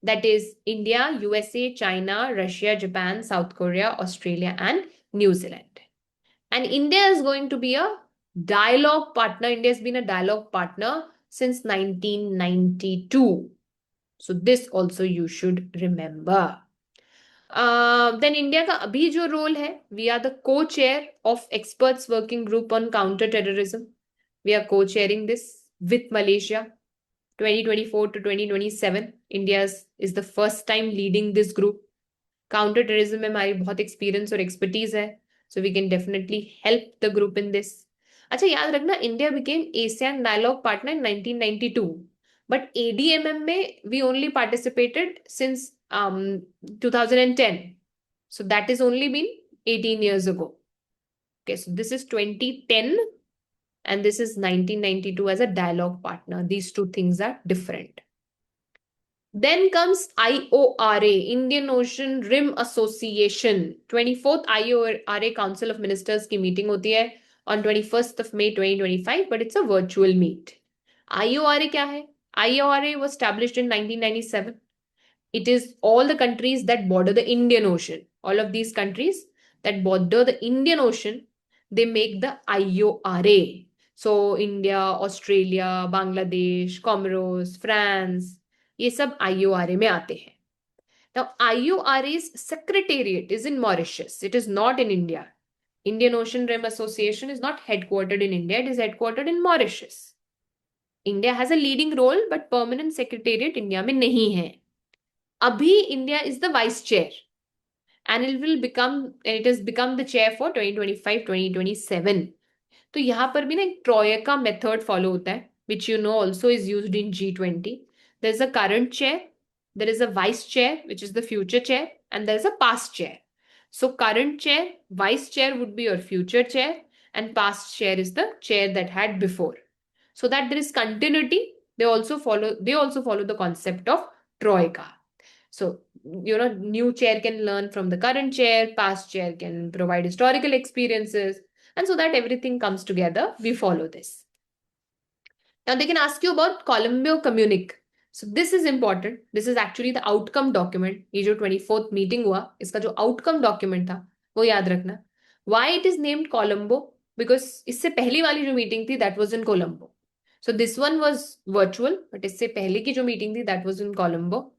That is India, USA, China, Russia, Japan, South Korea, Australia, and New Zealand. And India is going to be a dialogue partner. India has been a dialogue partner since 1992. So this also you should remember. Then India का अभी जो role है, we are the co-chair of experts working group on counter-terrorism. We are co-chairing this with Malaysia. 2024 to 2027, India is the first time leading this group. Counter-terrorism में हमारी बहुत experience और expertise है. So we can definitely help the group in this. अच्छा याद रखना, India became ASEAN Dialogue Partner in 1992. But ADMM में we only participated since 2010. So that is only been 18 years ago. Okay, so this is 2010 and this is 1992 as a dialogue partner. These two things are different. Then comes IORA, Indian Ocean Rim Association. 24th IORA Council of Ministers की meeting होती है on 21st of May 2025, but it's a virtual meet. IORA क्या है? IORA was established in 1997. It is all the countries that border the Indian Ocean. All of these countries that border the Indian Ocean, they make the IORA. So India, Australia, Bangladesh, Comoros, France, ये सब IORA में आते हैं. Now IORA's secretariat is in Mauritius. It is not in India. Indian Ocean Rim Association is not headquartered in India. It is headquartered in Mauritius. India has a leading role, but permanent secretariat India में नहीं है. Abhi India is the vice chair and it has become the chair for 2025-2027. तो यहाँ पर भी ना एक ट्रोयका method follow होता है, which you know also is used in G20. There is a current chair, there is a vice chair, which is the future chair, and there is a past chair. So current chair, vice chair would be your future chair, and past chair is the chair that had before. So that there is continuity, they also follow the concept of troika. So, new chair can learn from the current chair, past chair can provide historical experiences, and so that everything comes together, we follow this. Now, they can ask you about Colombo Communique. So, this is important. This is actually the outcome document. ये जो 24th meeting हुआ, इसका जो outcome document था, वो याद रखना. Why it is named Colombo? Because इससे पहली वाली जो meeting थी, that was in Colombo. So, this one was virtual, but इससे पहले की जो meeting थी, that was in Colombo.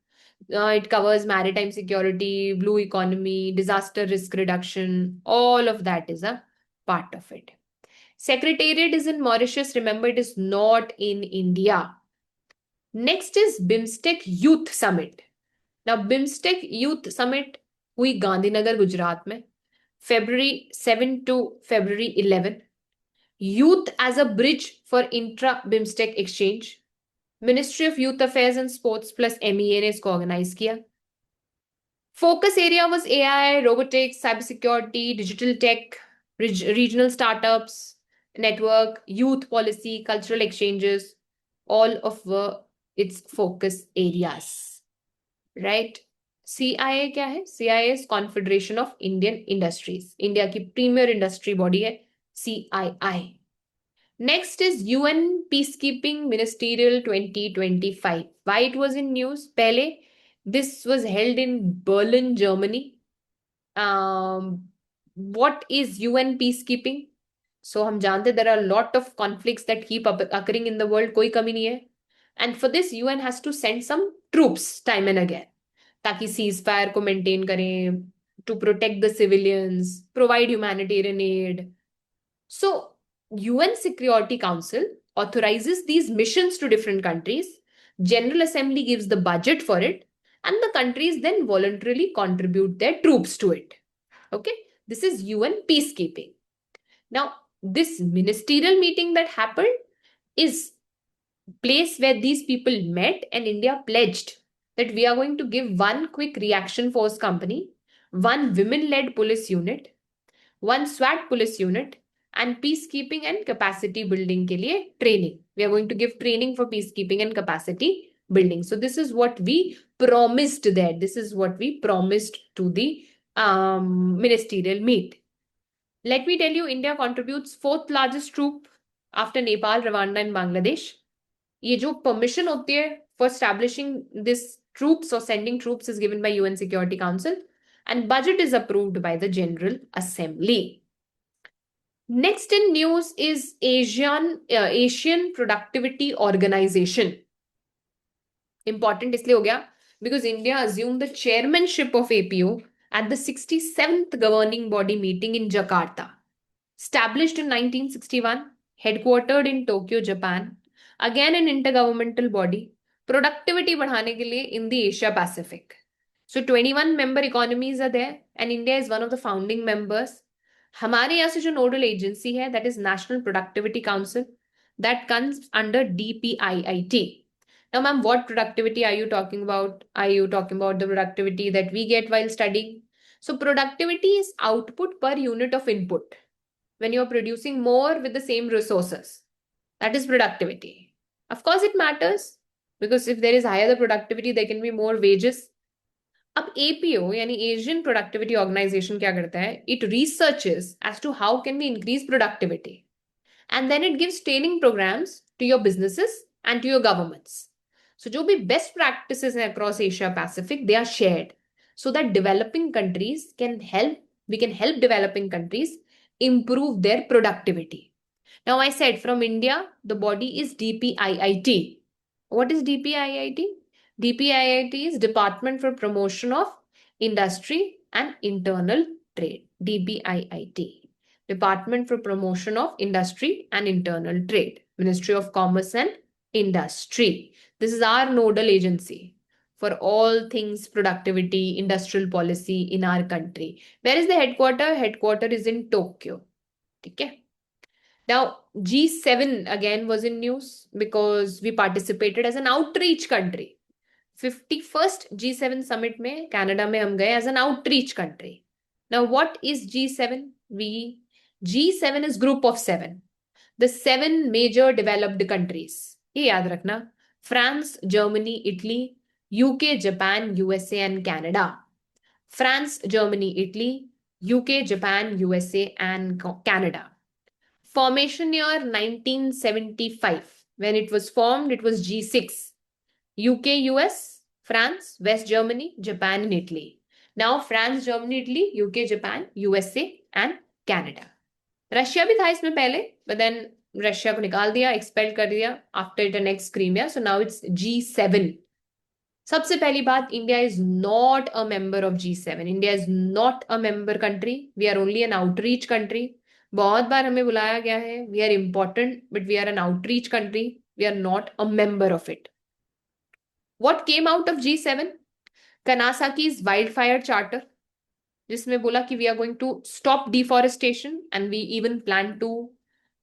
It covers maritime security, blue economy, disaster risk reduction. All of that is a part of it. Secretariat is in Mauritius. Remember, it is not in India. Next is BIMSTEC Youth Summit. Now, BIMSTEC Youth Summit हुई गांधीनगर गुजरात में February 7 to February 11. Youth as a bridge for intra-BIMSTEC exchange. Ministry of Youth Affairs and Sports plus MEA ने इसको organize किया. Focus area was AI, robotics, cybersecurity, digital tech, regional startups, network, youth policy, cultural exchanges. All of its focus areas. Right? CIA क्या है? CIA is Confederation of Indian Industries. India की premier industry body है CII. Next is UN Peacekeeping Ministerial 2025. Why it was in news? Pehle, this was held in Berlin, Germany. What is UN Peacekeeping? So हम जानते there are a lot of conflicts that keep occurring in the world. कोई कमी नहीं है. And for this, UN has to send some troops time and again. ताकि ceasefire को maintain करें, to protect the civilians, provide humanitarian aid. So, UN Security Council authorizes these missions to different countries. General Assembly gives the budget for it, and the countries then voluntarily contribute their troops to it. Okay, this is UN peacekeeping. Now, this ministerial meeting that happened is place where these people met and India pledged that we are going to give one quick reaction force company, one women-led police unit, one SWAT police unit, and peacekeeping and capacity building के लिए training. We are going to give training for peacekeeping and capacity building. So this is what we promised there. This is what we promised to the ministerial meet. Let me tell you, India contributes 4th largest troop after Nepal, Rwanda, and Bangladesh. ये जो permission होती है for establishing this troops or sending troops is given by UN Security Council, and budget is approved by the General Assembly. Next in news is Asian Productivity Organization. Important इसलिए हो गया because India assumed the chairmanship of APO at the 67th governing body meeting in Jakarta. Established in 1961, headquartered in Tokyo, Japan, again an intergovernmental body, productivity बढ़ाने के लिए in the Asia Pacific. So 21 member economies are there and India is one of the founding members. हमारे यहाँ से जो nodal agency है that is National Productivity Council that comes under DPIIT. Now, ma'am, what productivity are you talking about? Are you talking about the productivity that we get while studying? So, productivity is output per unit of input. When you're producing more with the same resources, that is productivity. Of course, it matters because if there is higher the productivity, there can be more wages. अब APO यानी Asian Productivity Organization क्या करता है? It researches as to how can we increase productivity, and then it gives training programs to your businesses and to your governments. So जो भी best practices हैं across Asia Pacific, they are shared so that developing countries can help, we can help developing countries improve their productivity. Now I said from India, the body is DPIIT. What is DPIIT? DPIIT is Department for Promotion of Industry and Internal Trade. DPIIT. Department for Promotion of Industry and Internal Trade. Ministry of Commerce and Industry. This is our nodal agency for all things productivity, industrial policy in our country. Where is the headquarter? Headquarter is in Tokyo. Okay. Now, G7 again was in news because we participated as an outreach country. 51st G7 summit में Canada में हम गए as an outreach country. Now, what is G7? G7 is group of 7. The 7 major developed countries. ये याद रखना. France, Germany, Italy, UK, Japan, USA and Canada. France, Germany, Italy, UK, Japan, USA and Canada. Formation year 1975. When it was formed, it was G6. UK, US, France, West Germany, Japan and Italy. Now France, Germany, Italy, UK, Japan, USA and Canada. Russia भी था इसमें पहले, but then Russia को निकाल दिया, expelled कर दिया after it annexed Crimea. So now it's G7. सबसे पहली बात, India is not a member of G7. India is not a member country. We are only an outreach country. बहुत बार हमें बुलाया गया है. We are important, but we are an outreach country. We are not a member of it. What came out of G7? Kanasaki's wildfire charter, जिसमें बोला कि we are going to stop deforestation and we even plan to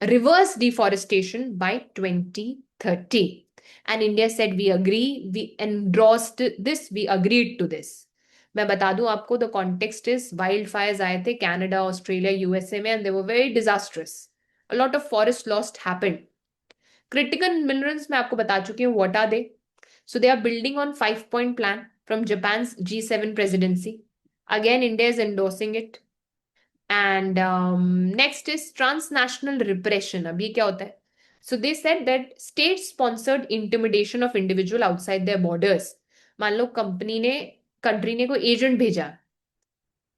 reverse deforestation by 2030. And India said we agree, we endorsed this, we agreed to this. मैं बता दूं आपको, the context is wildfires आए थे Canada, Australia, USA में and they were very disastrous. A lot of forest loss happened. Critical minerals मैं आपको बता चुकी हूँ, what are they? So they are building on 5-point plan from Japan's G7 presidency. Again, India is endorsing it. And next is transnational repression. अब ये क्या होता है? So they said that state-sponsored intimidation of individual outside their borders. मान लो country ने कोई agent भेजा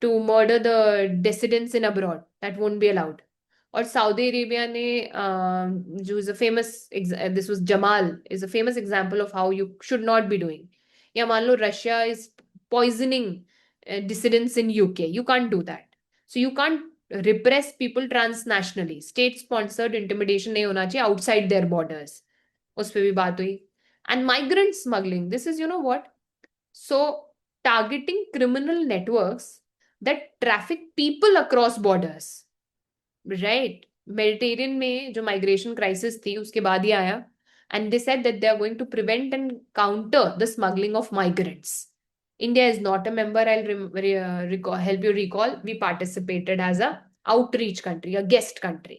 to murder the dissidents in abroad. That won't be allowed. और सऊदी अरेबिया ने जो is a famous, this was Jamal, is a famous example of how you should not be doing. या मान लो Russia is poisoning dissidents in UK, you can't do that. So you can't repress people transnationally. State sponsored intimidation नहीं होना चाहिए outside there borders. उस पर भी बात हुई. And migrant smuggling, this is you know what, so targeting criminal networks that traffic people across borders. Right, Mediterranean में जो माइग्रेशन क्राइसिस थी उसके बाद ही आया. And they said that they are going to prevent and counter the smuggling of migrants. India is not a member. I'll help you recall. We participated as a outreach country, a guest country.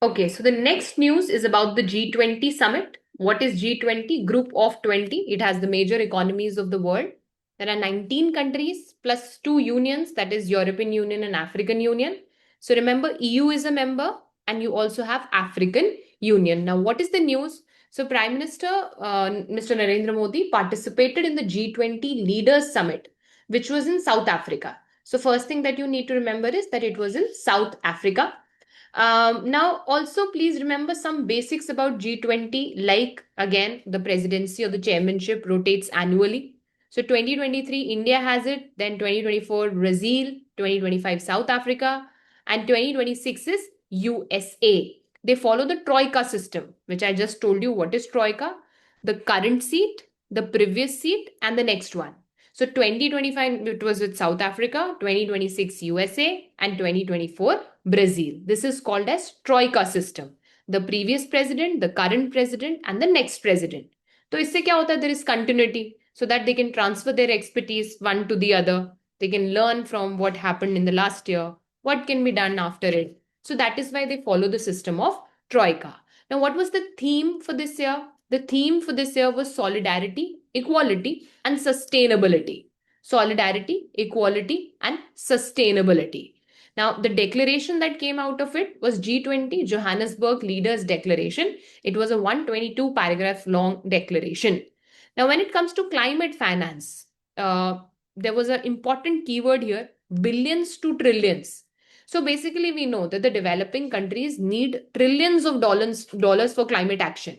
Okay, so the next news is about the G20 summit. What is G20? Group of 20. It has the major economies of the world. There are 19 countries plus 2 unions, that is European Union and African Union. So remember, EU is a member and you also have African Union. Now, what is the news? So Prime Minister Mr. Narendra Modi participated in the G20 Leaders Summit, which was in South Africa. So first thing that you need to remember is that it was in South Africa. Now, also please remember some basics about G20, like again, the presidency or the chairmanship rotates annually. So 2023, India has it, then 2024, Brazil, 2025, South Africa, and 2026 is USA. They follow the Troika system, which I just told you what is Troika, the current seat, the previous seat, and the next one. So 2025, it was with South Africa, 2026, USA, and 2024, Brazil. This is called as Troika system. The previous president, the current president, and the next president. So इससे क्या होता है? There is continuity so that they can transfer their expertise one to the other. They can learn from what happened in the last year, what can be done after it. So that is why they follow the system of Troika. Now, what was the theme for this year? The theme for this year was solidarity, equality, and sustainability. Solidarity, equality, and sustainability. Now, the declaration that came out of it was G20 Johannesburg Leaders Declaration. It was a 122 paragraph long declaration. Now, when it comes to climate finance, there was an important keyword here, billions to trillions. So basically, we know that the developing countries need trillions of dollars for climate action.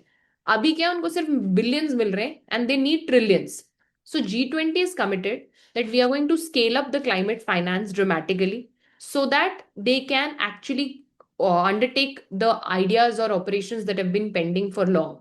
अभी क्या उनको सिर्फ billions मिल रहे हैं and they need trillions. So G20 is committed that we are going to scale up the climate finance dramatically so that they can actually undertake the ideas or operations that have been pending for long,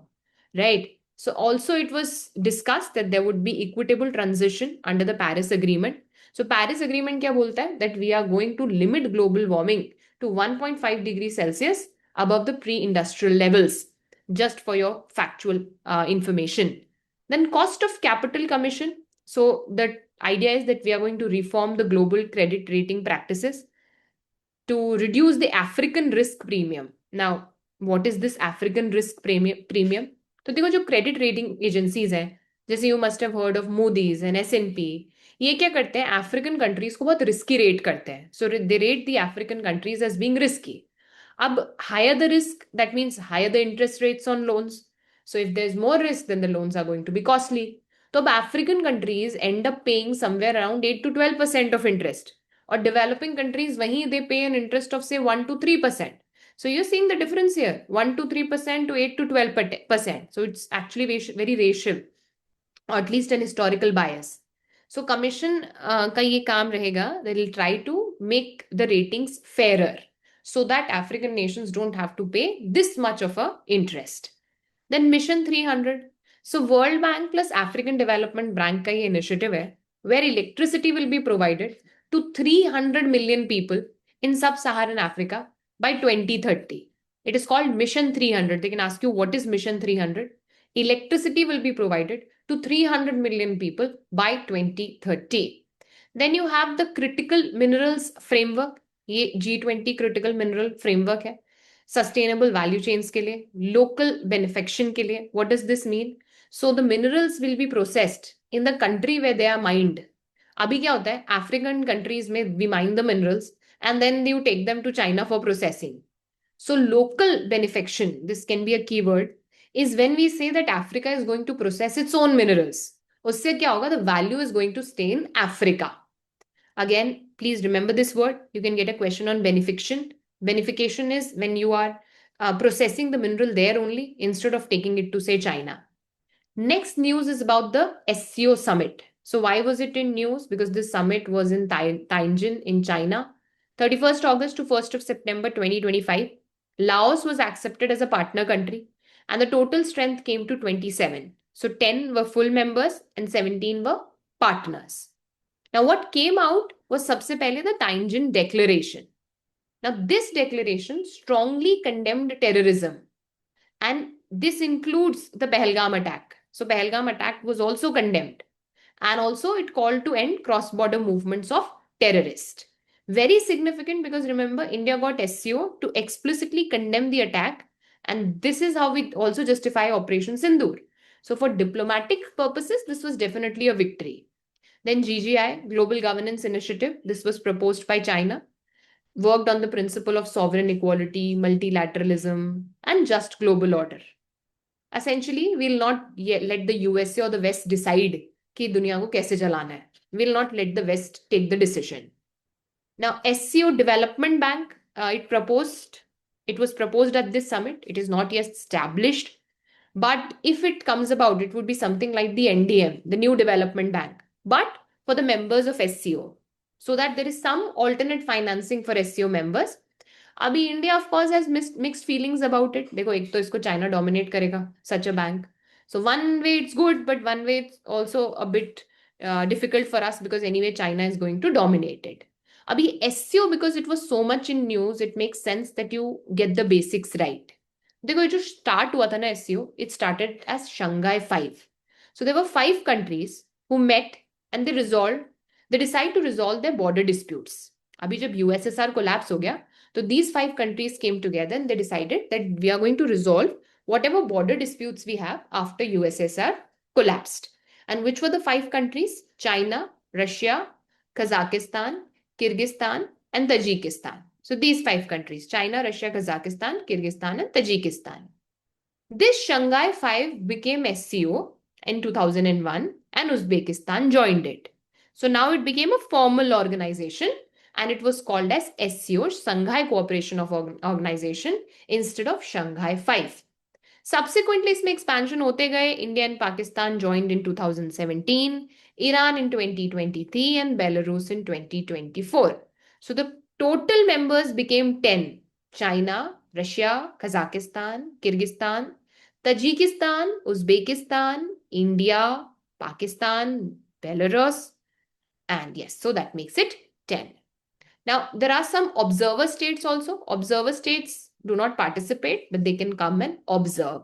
right? So also it was discussed that there would be equitable transition under the Paris Agreement. So Paris Agreement क्या बोलता है? That we are going to limit global warming to 1.5 degrees Celsius above the pre-industrial levels, just for your factual information. Then cost of capital commission. So the idea is that we are going to reform the global credit rating practices to reduce the African risk premium. Now, what is this African risk premium? तो देखो जो credit rating agencies हैं, जैसे you must have heard of Moody's and S&P, ये क्या करते हैं? African countries को बहुत रिस्की रेट करते हैं. So they rate the African countries as being risky. अब higher the risk, that means higher the interest rates on loans. So if there's more risk, then the loans are going to be costly. So African countries end up paying somewhere around 8 to 12% of interest. Or developing countries, wahi they pay an interest of say 1 to 3%. So you're seeing the difference here, 1 to 3% to 8 to 12%. So it's actually very racial, or at least an historical bias. So commission का ये काम रहेगा, they will try to make the ratings fairer so that African nations don't have to pay this much of a interest. Then Mission 300. So World Bank plus African Development Bank का ये initiative है, where electricity will be provided to 300 million people in sub-Saharan Africa by 2030. It is called Mission 300. They can ask you, what is Mission 300? Electricity will be provided to 300 million people by 2030. Then you have the critical minerals framework. ये G20 critical mineral framework है. Sustainable value chains के लिए, local benefaction के लिए. What does this mean? So the minerals will be processed in the country where they are mined. अभी क्या होता है? African countries में we mine the minerals and then you take them to China for processing. So local benefaction, this can be a keyword, is when we say that Africa is going to process its own minerals. उससे क्या होगा? The value is going to stay in Africa. Again, please remember this word. You can get a question on benefaction. Benefaction is when you are processing the mineral there only instead of taking it to say China. Next news is about the SCO summit. So why was it in news? Because this summit was in Tianjin in China. 31st August to 1st of September 2025. Laos was accepted as a partner country and the total strength came to 27. So 10 were full members and 17 were partners. Now what came out was सबसे पहले the Tianjin Declaration. Now this declaration strongly condemned terrorism and this includes the Pahalgam attack. So Pahalgam attack was also condemned and also it called to end cross-border movements of terrorists. Very significant because remember India got SCO to explicitly condemn the attack and this is how we also justify Operation Sindoor. So for diplomatic purposes, this was definitely a victory. Then GGI, Global Governance Initiative, this was proposed by China, worked on the principle of sovereign equality, multilateralism, and just global order. Essentially, we'll not let the USA or the West decide कि दुनिया को कैसे चलाना है. We'll not let the West take the decision. Now, SCO Development Bank, it proposed It was proposed at this summit. It is not yet established. But if it comes about, it would be something like the NDM, the New Development Bank, but for the members of SCO, so that there is some alternate financing for SCO members. अभी India of course has mixed feelings about it. देखो, एक तो इसको China dominate करेगा, such a bank. So one way it's good, but one way it's also a bit difficult for us because anyway China is going to dominate it. अभी SCO, because it was so much in news, it makes sense that you get the basics right. देखो, ये जो start हुआ था ना SCO, it started as Shanghai 5. So there were 5 countries who met and they decide to resolve their border disputes. अभी जब USSR collapse हो गया, so these 5 countries came together and they decided that we are going to resolve whatever border disputes we have after USSR collapsed. And which were the 5 countries? China, Russia, Kazakhstan, Kyrgyzstan, and Tajikistan. So these 5 countries: China, Russia, Kazakhstan, Kyrgyzstan, and Tajikistan. This Shanghai 5 became SCO in 2001 and Uzbekistan joined it. So now it became a formal organization and it was called as SCO, Shanghai Cooperation of Organization, instead of Shanghai 5. Subsequently, इसमें expansion होते गए. India and Pakistan joined in 2017, Iran in 2023, and Belarus in 2024. So the total members became 10: China, Russia, Kazakhstan, Kyrgyzstan, Tajikistan, Uzbekistan, India, Pakistan, Belarus, and yes, so that makes it 10. Now, there are some observer states also. Observer states do not participate, but they can come and observe.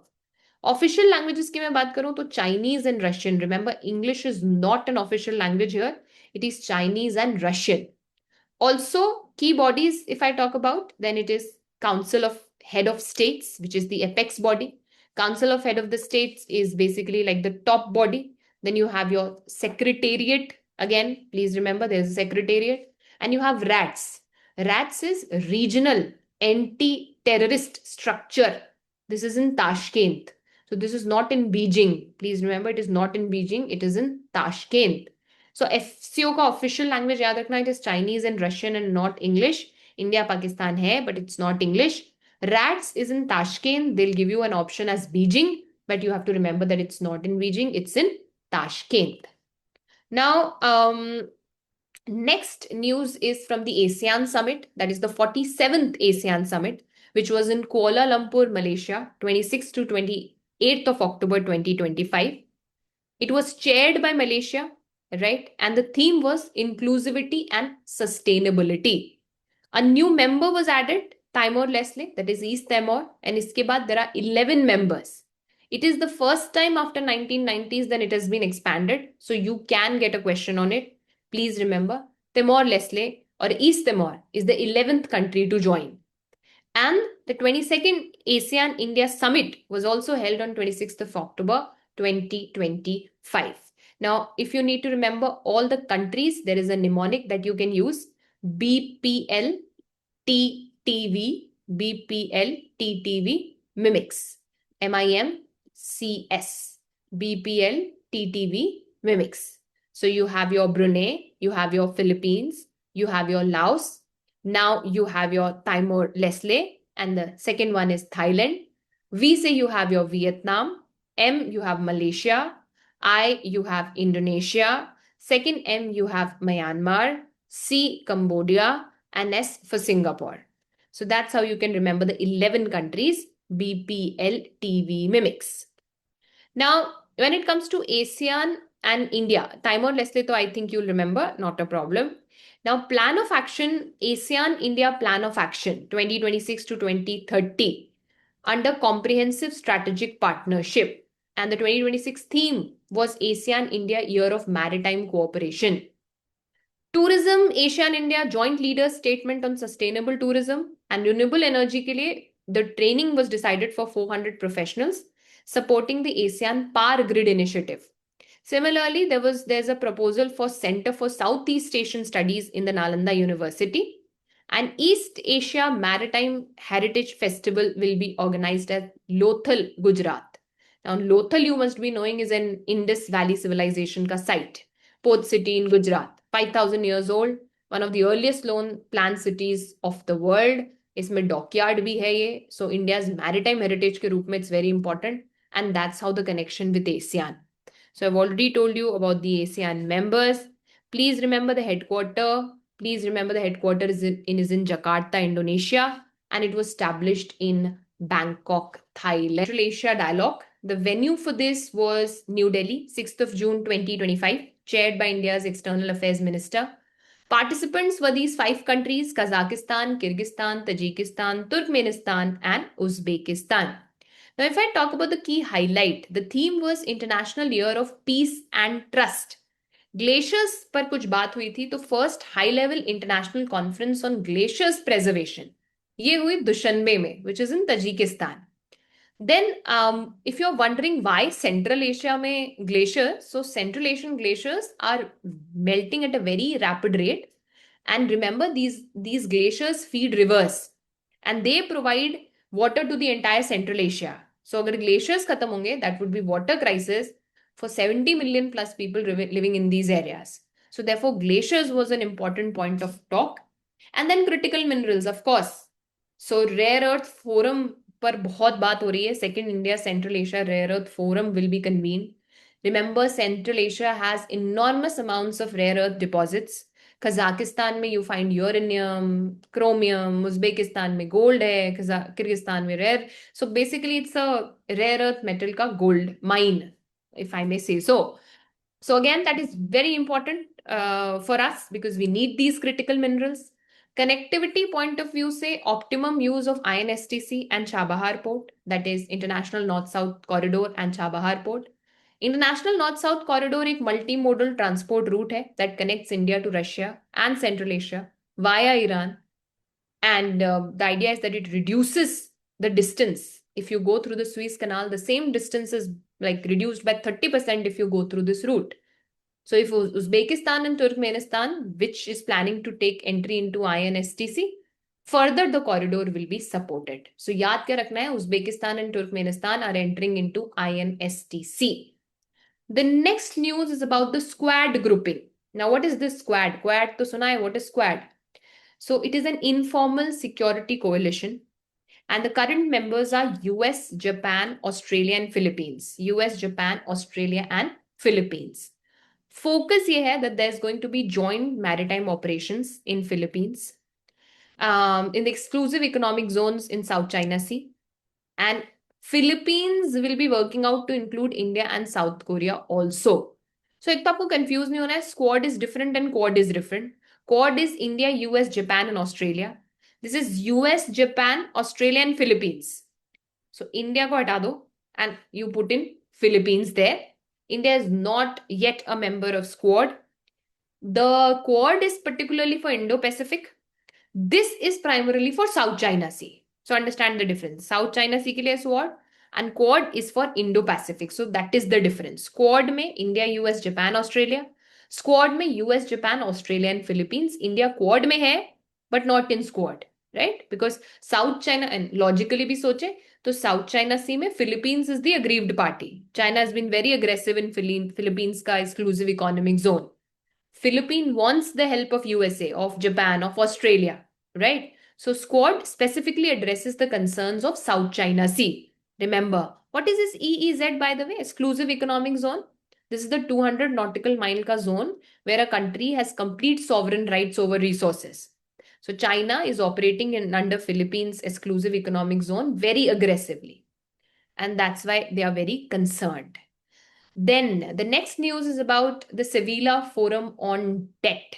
Official languages की मैं बात करूं तो Chinese and Russian. Remember, English is not an official language here. It is Chinese and Russian. Also, key bodies, if I talk about, then it is Council of Head of States, which is the apex body. Council of Head of the States is basically like the top body. Then you have your Secretariat. Again, please remember there's a Secretariat. And you have RATS. RATS is Regional Anti-Terrorist Structure. This is in Tashkent. So this is not in Beijing. Please remember, it is not in Beijing. It is in Tashkent. So FCO का official language याद रखना, it is Chinese and Russian and not English. India, Pakistan है, but it's not English. RATS is in Tashkent. They'll give you an option as Beijing, but you have to remember that it's not in Beijing. It's in Tashkent. Now, next news is from the ASEAN Summit, that is the 47th ASEAN Summit, which was in Kuala Lumpur, Malaysia, 26th to 28th of October 2025. It was chaired by Malaysia, right? And the theme was inclusivity and sustainability. A new member was added, Timor-Leste, that is East Timor, and iske baad there are 11 members. It is the first time after 1990s that it has been expanded, so you can get a question on it. Please remember, Timor-Leste or East Timor is the 11th country to join. And the 22nd ASEAN India Summit was also held on 26th of October 2025. Now, if you need to remember all the countries, there is a mnemonic that you can use: BPL, TTV, BPL, TTV, mimics. MIMCS, BPL, TTV, mimics. So you have your Brunei, you have your Philippines, you have your Laos. Now you have your Timor-Leste, and the second one is Thailand. V say you have your Vietnam. M you have Malaysia. I you have Indonesia. Second M you have Myanmar. C Cambodia, and S for Singapore. So that's how you can remember the 11 countries, BPL, TV mimics. Now, when it comes to ASEAN and India, Timor-Leste, I think you'll remember, not a problem. Now, Plan of Action, ASEAN-India Plan of Action 2026 to 2030 under Comprehensive Strategic Partnership. And the 2026 theme was ASEAN-India Year of Maritime Cooperation. Tourism, Asia and India Joint Leaders Statement on Sustainable Tourism and Renewable Energy के लिए the training was decided for 400 professionals supporting the ASEAN Power Grid Initiative. Similarly, there's a proposal for Center for Southeast Asian Studies in the Nalanda University, and East Asia Maritime Heritage Festival will be organized at Lothal, Gujarat. Now, Lothal, you must be knowing, is an Indus Valley civilization ka site, port city in Gujarat, 5,000 years old, one of the earliest known planned cities of the world. इसमें dockyard भी है ये, सो India's maritime heritage के रूप में it's very important, and that's how the connection with ASEAN. So I've already told you about the ASEAN members. Please remember the headquarter. Please remember the headquarter is in Jakarta, Indonesia, and it was established in Bangkok, Thailand. Central Asia Dialogue. The venue for this was New Delhi, 6th of June 2025, chaired by India's External Affairs Minister. Participants were these 5 countries: Kazakhstan, Kyrgyzstan, Tajikistan, Turkmenistan, and Uzbekistan. Now, if I talk about the key highlight, the theme was International Year of Peace and Trust. Glaciers पर कुछ बात हुई थी, तो first high level international conference on glaciers preservation ये हुई दुशनबे में, which is in Tajikistan. Then, if you're wondering why Central Asia में glaciers, so Central Asian glaciers are melting at a very rapid rate. And remember, these glaciers feed rivers and they provide water to the entire Central Asia. So अगर glaciers खत्म होंगे, that would be water crisis for 70 million plus people living in these areas. So therefore, glaciers was an important point of talk. And then critical minerals, of course. So rare earth forum पर बहुत बात हो रही है. Second India Central Asia Rare Earth Forum will be convened. Remember, Central Asia has enormous amounts of rare earth deposits. Kazakhstan में you find uranium, chromium, Uzbekistan में gold है, Kyrgyzstan में rare. So basically it's a rare earth metal का gold mine, if I may say so. So again, that is very important for us because we need these critical minerals. Connectivity point of view say optimum use of INSTC and Chabahar Port, that is International North-South Corridor and Chabahar Port. International North-South Corridor एक multimodal transport route है that connects India to Russia and Central Asia via Iran. And the idea is that it reduces the distance. If you go through the Suez Canal, the same distance is like reduced by 30% if you go through this route. So if Uzbekistan and Turkmenistan, which is planning to take entry into INSTC, further the corridor will be supported. So याद क्या रखना है, Uzbekistan and Turkmenistan are entering into INSTC. The next news is about the Squad grouping. Now what is this Squad? Quad to suna hai, what is Squad? So it is an informal security coalition. And the current members are US, Japan, Australia and Philippines. US, Japan, Australia and Philippines. Focus ये है that there's going to be joint maritime operations in Philippines, in the exclusive economic zones in South China Sea. And Philippines will be working out to include India and South Korea also. So एक तो आपको confuse नहीं होना है, Squad is different and Quad is different. Quad is India, US, Japan and Australia. This is US, Japan, Australia and Philippines. So India को हटा दो and you put in Philippines there. India is not yet a member of Squad. The Quad is particularly for Indo-Pacific. This is primarily for South China Sea. So understand the difference. South China Sea के लिए Squad and Quad is for Indo-Pacific. So that is the difference. Quad में India, US, Japan, Australia. Squad में US, Japan, Australia and Philippines. India Quad में है but not in Squad, right? Because South China, and logically भी सोचे तो South China Sea में Philippines is the aggrieved party. China has been very aggressive in Philippines का exclusive economic zone. Philippines wants the help of USA, of Japan, of Australia, right? So Squad specifically addresses the concerns of South China Sea. Remember, what is this EEZ, by the way? Exclusive economic zone. This is the 200 nautical mile ka zone where a country has complete sovereign rights over resources. So China is operating under Philippines exclusive economic zone very aggressively. And that's why they are very concerned. Then the next news is about the Sevilla Forum on Debt.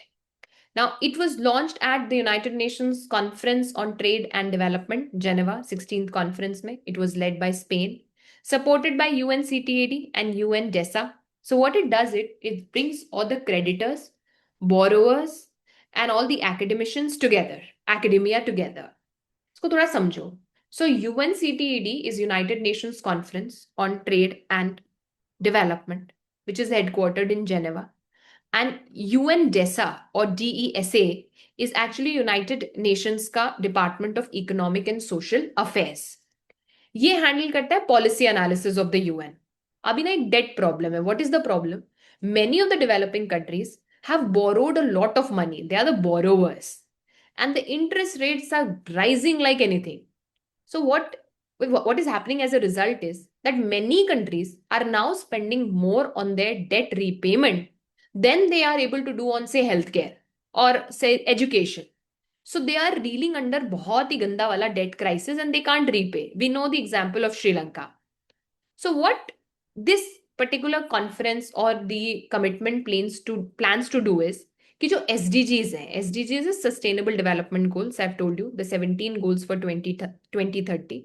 Now, it was launched at the United Nations Conference on Trade and Development, Geneva, 16th conference mein. It was led by Spain, supported by UNCTAD and UNDESA. So what it does, it brings all the creditors, borrowers, and all the academia together. इसको थोड़ा समझो. So UNCTAD is United Nations Conference on Trade and Development, which is headquartered in Geneva. And UNDESA or DESA is actually United Nations का Department of Economic and Social Affairs. ये handle करता है policy analysis of the UN. अभी ना एक debt problem है. What is the problem? Many of the developing countries have borrowed a lot of money. They are the borrowers. and the interest rates are rising like anything. So what is happening as a result is that many countries are now spending more on their debt repayment than they are able to do on, say, healthcare or say education. So they are reeling under बहुत ही गंदा वाला debt crisis and they can't repay. We know the example of Sri Lanka. So what this particular conference or the commitment plans to do is कि जो SDGs हैं, SDGs is Sustainable Development Goals, I've told you, the 17 goals for 2030.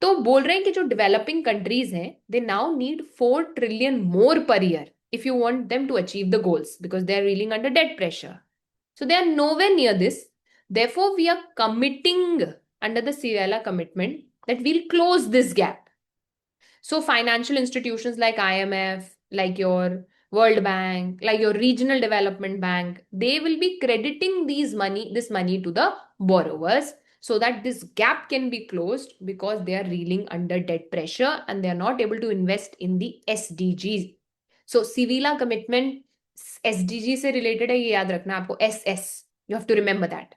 तो बोल रहे हैं कि जो developing countries हैं they now need 4 trillion more per year if you want them to achieve the goals because they are reeling under debt pressure. So they are nowhere near this. Therefore, we are committing under the Sierra commitment that we'll close this gap. So financial institutions like IMF, like your World Bank, like your Regional Development Bank, they will be crediting this money to the borrowers so that this gap can be closed because they are reeling under debt pressure and they are not able to invest in the SDGs. So Sivila commitment SDG से related है, ये याद रखना आपको, SS. You have to remember that.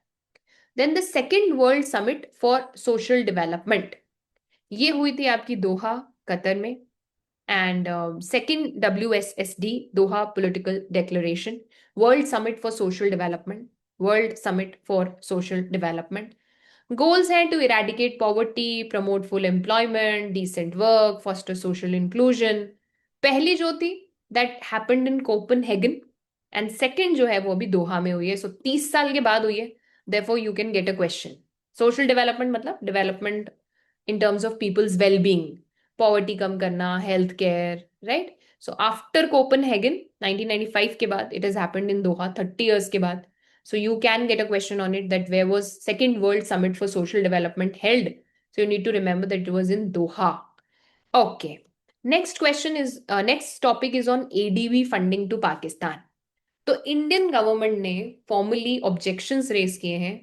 Then the second World Summit for Social Development. ये हुई थी आपकी दोहा कतर में. And second WSSD, Doha Political Declaration, World Summit for Social Development, World Summit for Social Development. Goals हैं to eradicate poverty, promote full employment, decent work, foster social inclusion. पहली जो थी that happened in Copenhagen and second जो है वो अभी दोहा में हुई है. So 30 साल के बाद हुई है. Therefore you can get a question. Social development मतलब development in terms of people's well-being. Poverty कम करना, healthcare, right? So after Copenhagen, 1995 के बाद, it has happened in Doha, 30 years के बाद. So you can get a question on it that where was Second World Summit for Social Development held? So you need to remember that it was in Doha. Okay. Next topic is on ADB funding to Pakistan. तो Indian government ने formally objections raise किए हैं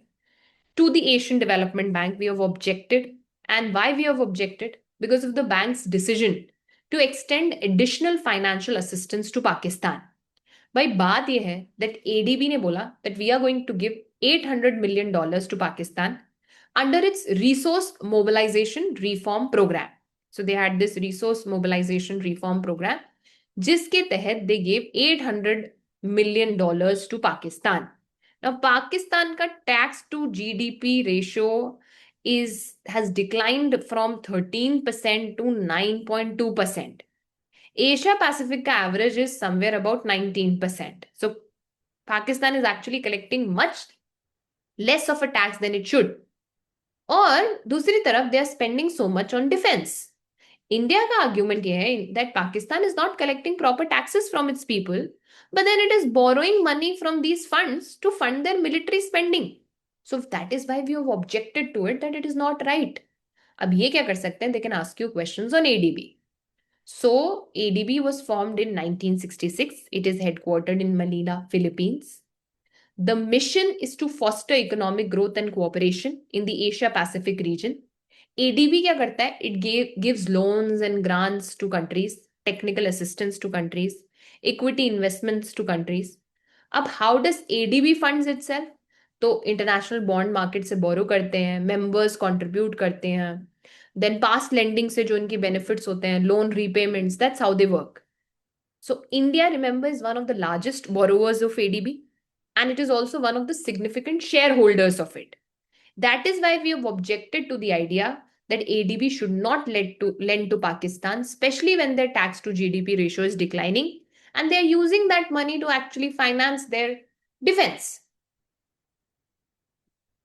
to the Asian Development Bank. We have objected. And why we have objected? Because of the bank's decision to extend additional financial assistance to Pakistan. भाई बात यह है that ADB ने बोला that we are going to give $800 million to Pakistan under its Resource Mobilization Reform Program. So they had this Resource Mobilization Reform Program जिसके तहत they gave $800 million to Pakistan. Now, Pakistan का tax to GDP ratio has declined from 13% to 9.2%. Asia Pacific का average is somewhere about 19%. So, Pakistan is actually collecting much less of a tax than it should. और दूसरी तरफ they are spending so much on defense. India का argument ये है that Pakistan is not collecting proper taxes from its people, but then it is borrowing money from these funds to fund their military spending. So that is why we have objected to it that it is not right. अब ये क्या कर सकते हैं? They can ask you questions on ADB. So ADB was formed in 1966. It is headquartered in Manila, Philippines. The mission is to foster economic growth and cooperation in the Asia Pacific region. ADB क्या करता है? It gives loans and grants to countries, technical assistance to countries, equity investments to countries. अब how does ADB funds itself? तो international bond market से borrow करते हैं, members contribute करते हैं, then past lending से जो इनकी benefits होते हैं, loan repayments, that's how they work. So India, remember, is one of the largest borrowers of ADB and it is also one of the significant shareholders of it. That is why we have objected to the idea that ADB should not lend to Pakistan, especially when their tax to GDP ratio is declining and they are using that money to actually finance their defense.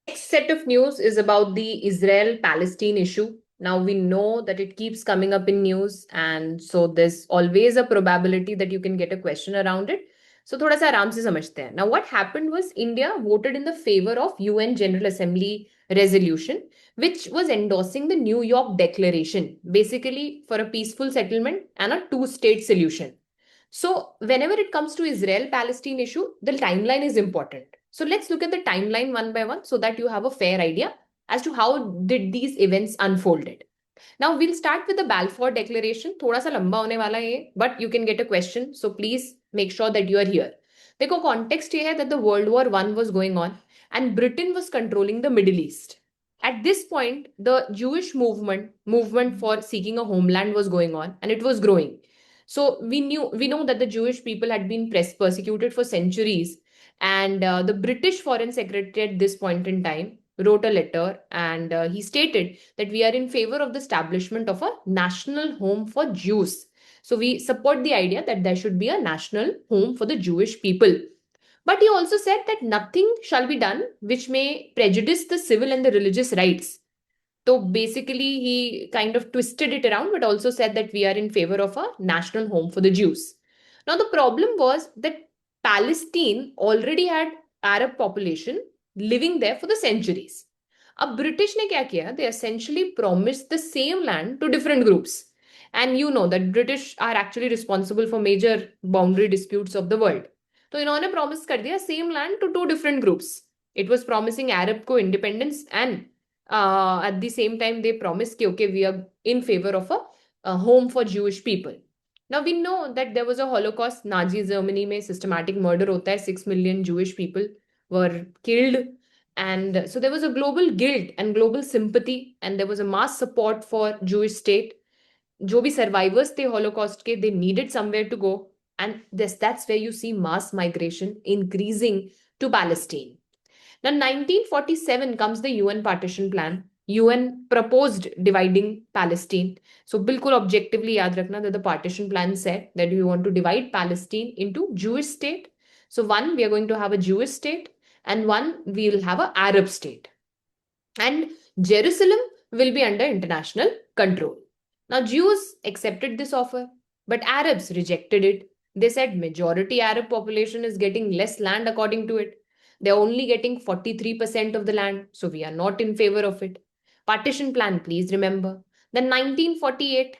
Next set of news is about the Israel-Palestine issue. Now we know that it keeps coming up in news and so there's always a probability that you can get a question around it. So थोड़ा सा आराम से समझते हैं. Now what happened was India voted in the favor of UN General Assembly resolution which was endorsing the New York Declaration basically for a peaceful settlement and a two-state solution. So whenever it comes to Israel-Palestine issue, the timeline is important. So let's look at the timeline one by one so that you have a fair idea as to how did these events unfolded. Now we'll start with the Balfour Declaration. थोड़ा सा लंबा होने वाला है, but you can get a question. So please make sure that you are here. देखो context ये है that the World War I was going on. and Britain was controlling the Middle East. At this point, the Jewish movement for seeking a homeland was going on, and it was growing. So we know that the Jewish people had been persecuted for centuries, and the British Foreign Secretary at this point in time wrote a letter, and he stated that we are in favor of the establishment of a national home for Jews. So we support the idea that there should be a national home for the Jewish people. But he also said that nothing shall be done which may prejudice the civil and the religious rights. So basically, he kind of twisted it around, but also said that we are in favor of a national home for the Jews. Now, the problem was that Palestine already had Arab population living there for the centuries. अब British ने क्या किया? They essentially promised the same land to different groups. And you know that British are actually responsible for major boundary disputes of the world. तो इन्होंने promise कर दिया same land to two different groups. It was promising Arab को independence, and at the same time they promised कि okay, we are in favor of a home for Jewish people. Now we know that there was a Holocaust. Nazi Germany में systematic murder होता है. 6 million Jewish people were killed. And so there was a global guilt and global sympathy, and there was a mass support for Jewish state. जो भी survivors थे Holocaust के, they needed somewhere to go. And that's where you see mass migration increasing to Palestine. Now, 1947 comes the UN partition plan. UN proposed dividing Palestine. So, bilkul objectively yaad rakhna that the partition plan said that we want to divide Palestine into Jewish state. So, one, we are going to have a Jewish state, and one, we will have an Arab state. And Jerusalem will be under international control. Now, Jews accepted this offer, but Arabs rejected it. They said majority Arab population is getting less land according to it. They're only getting 43% of the land, so we are not in favor of it. Partition plan, please remember. Then 1948.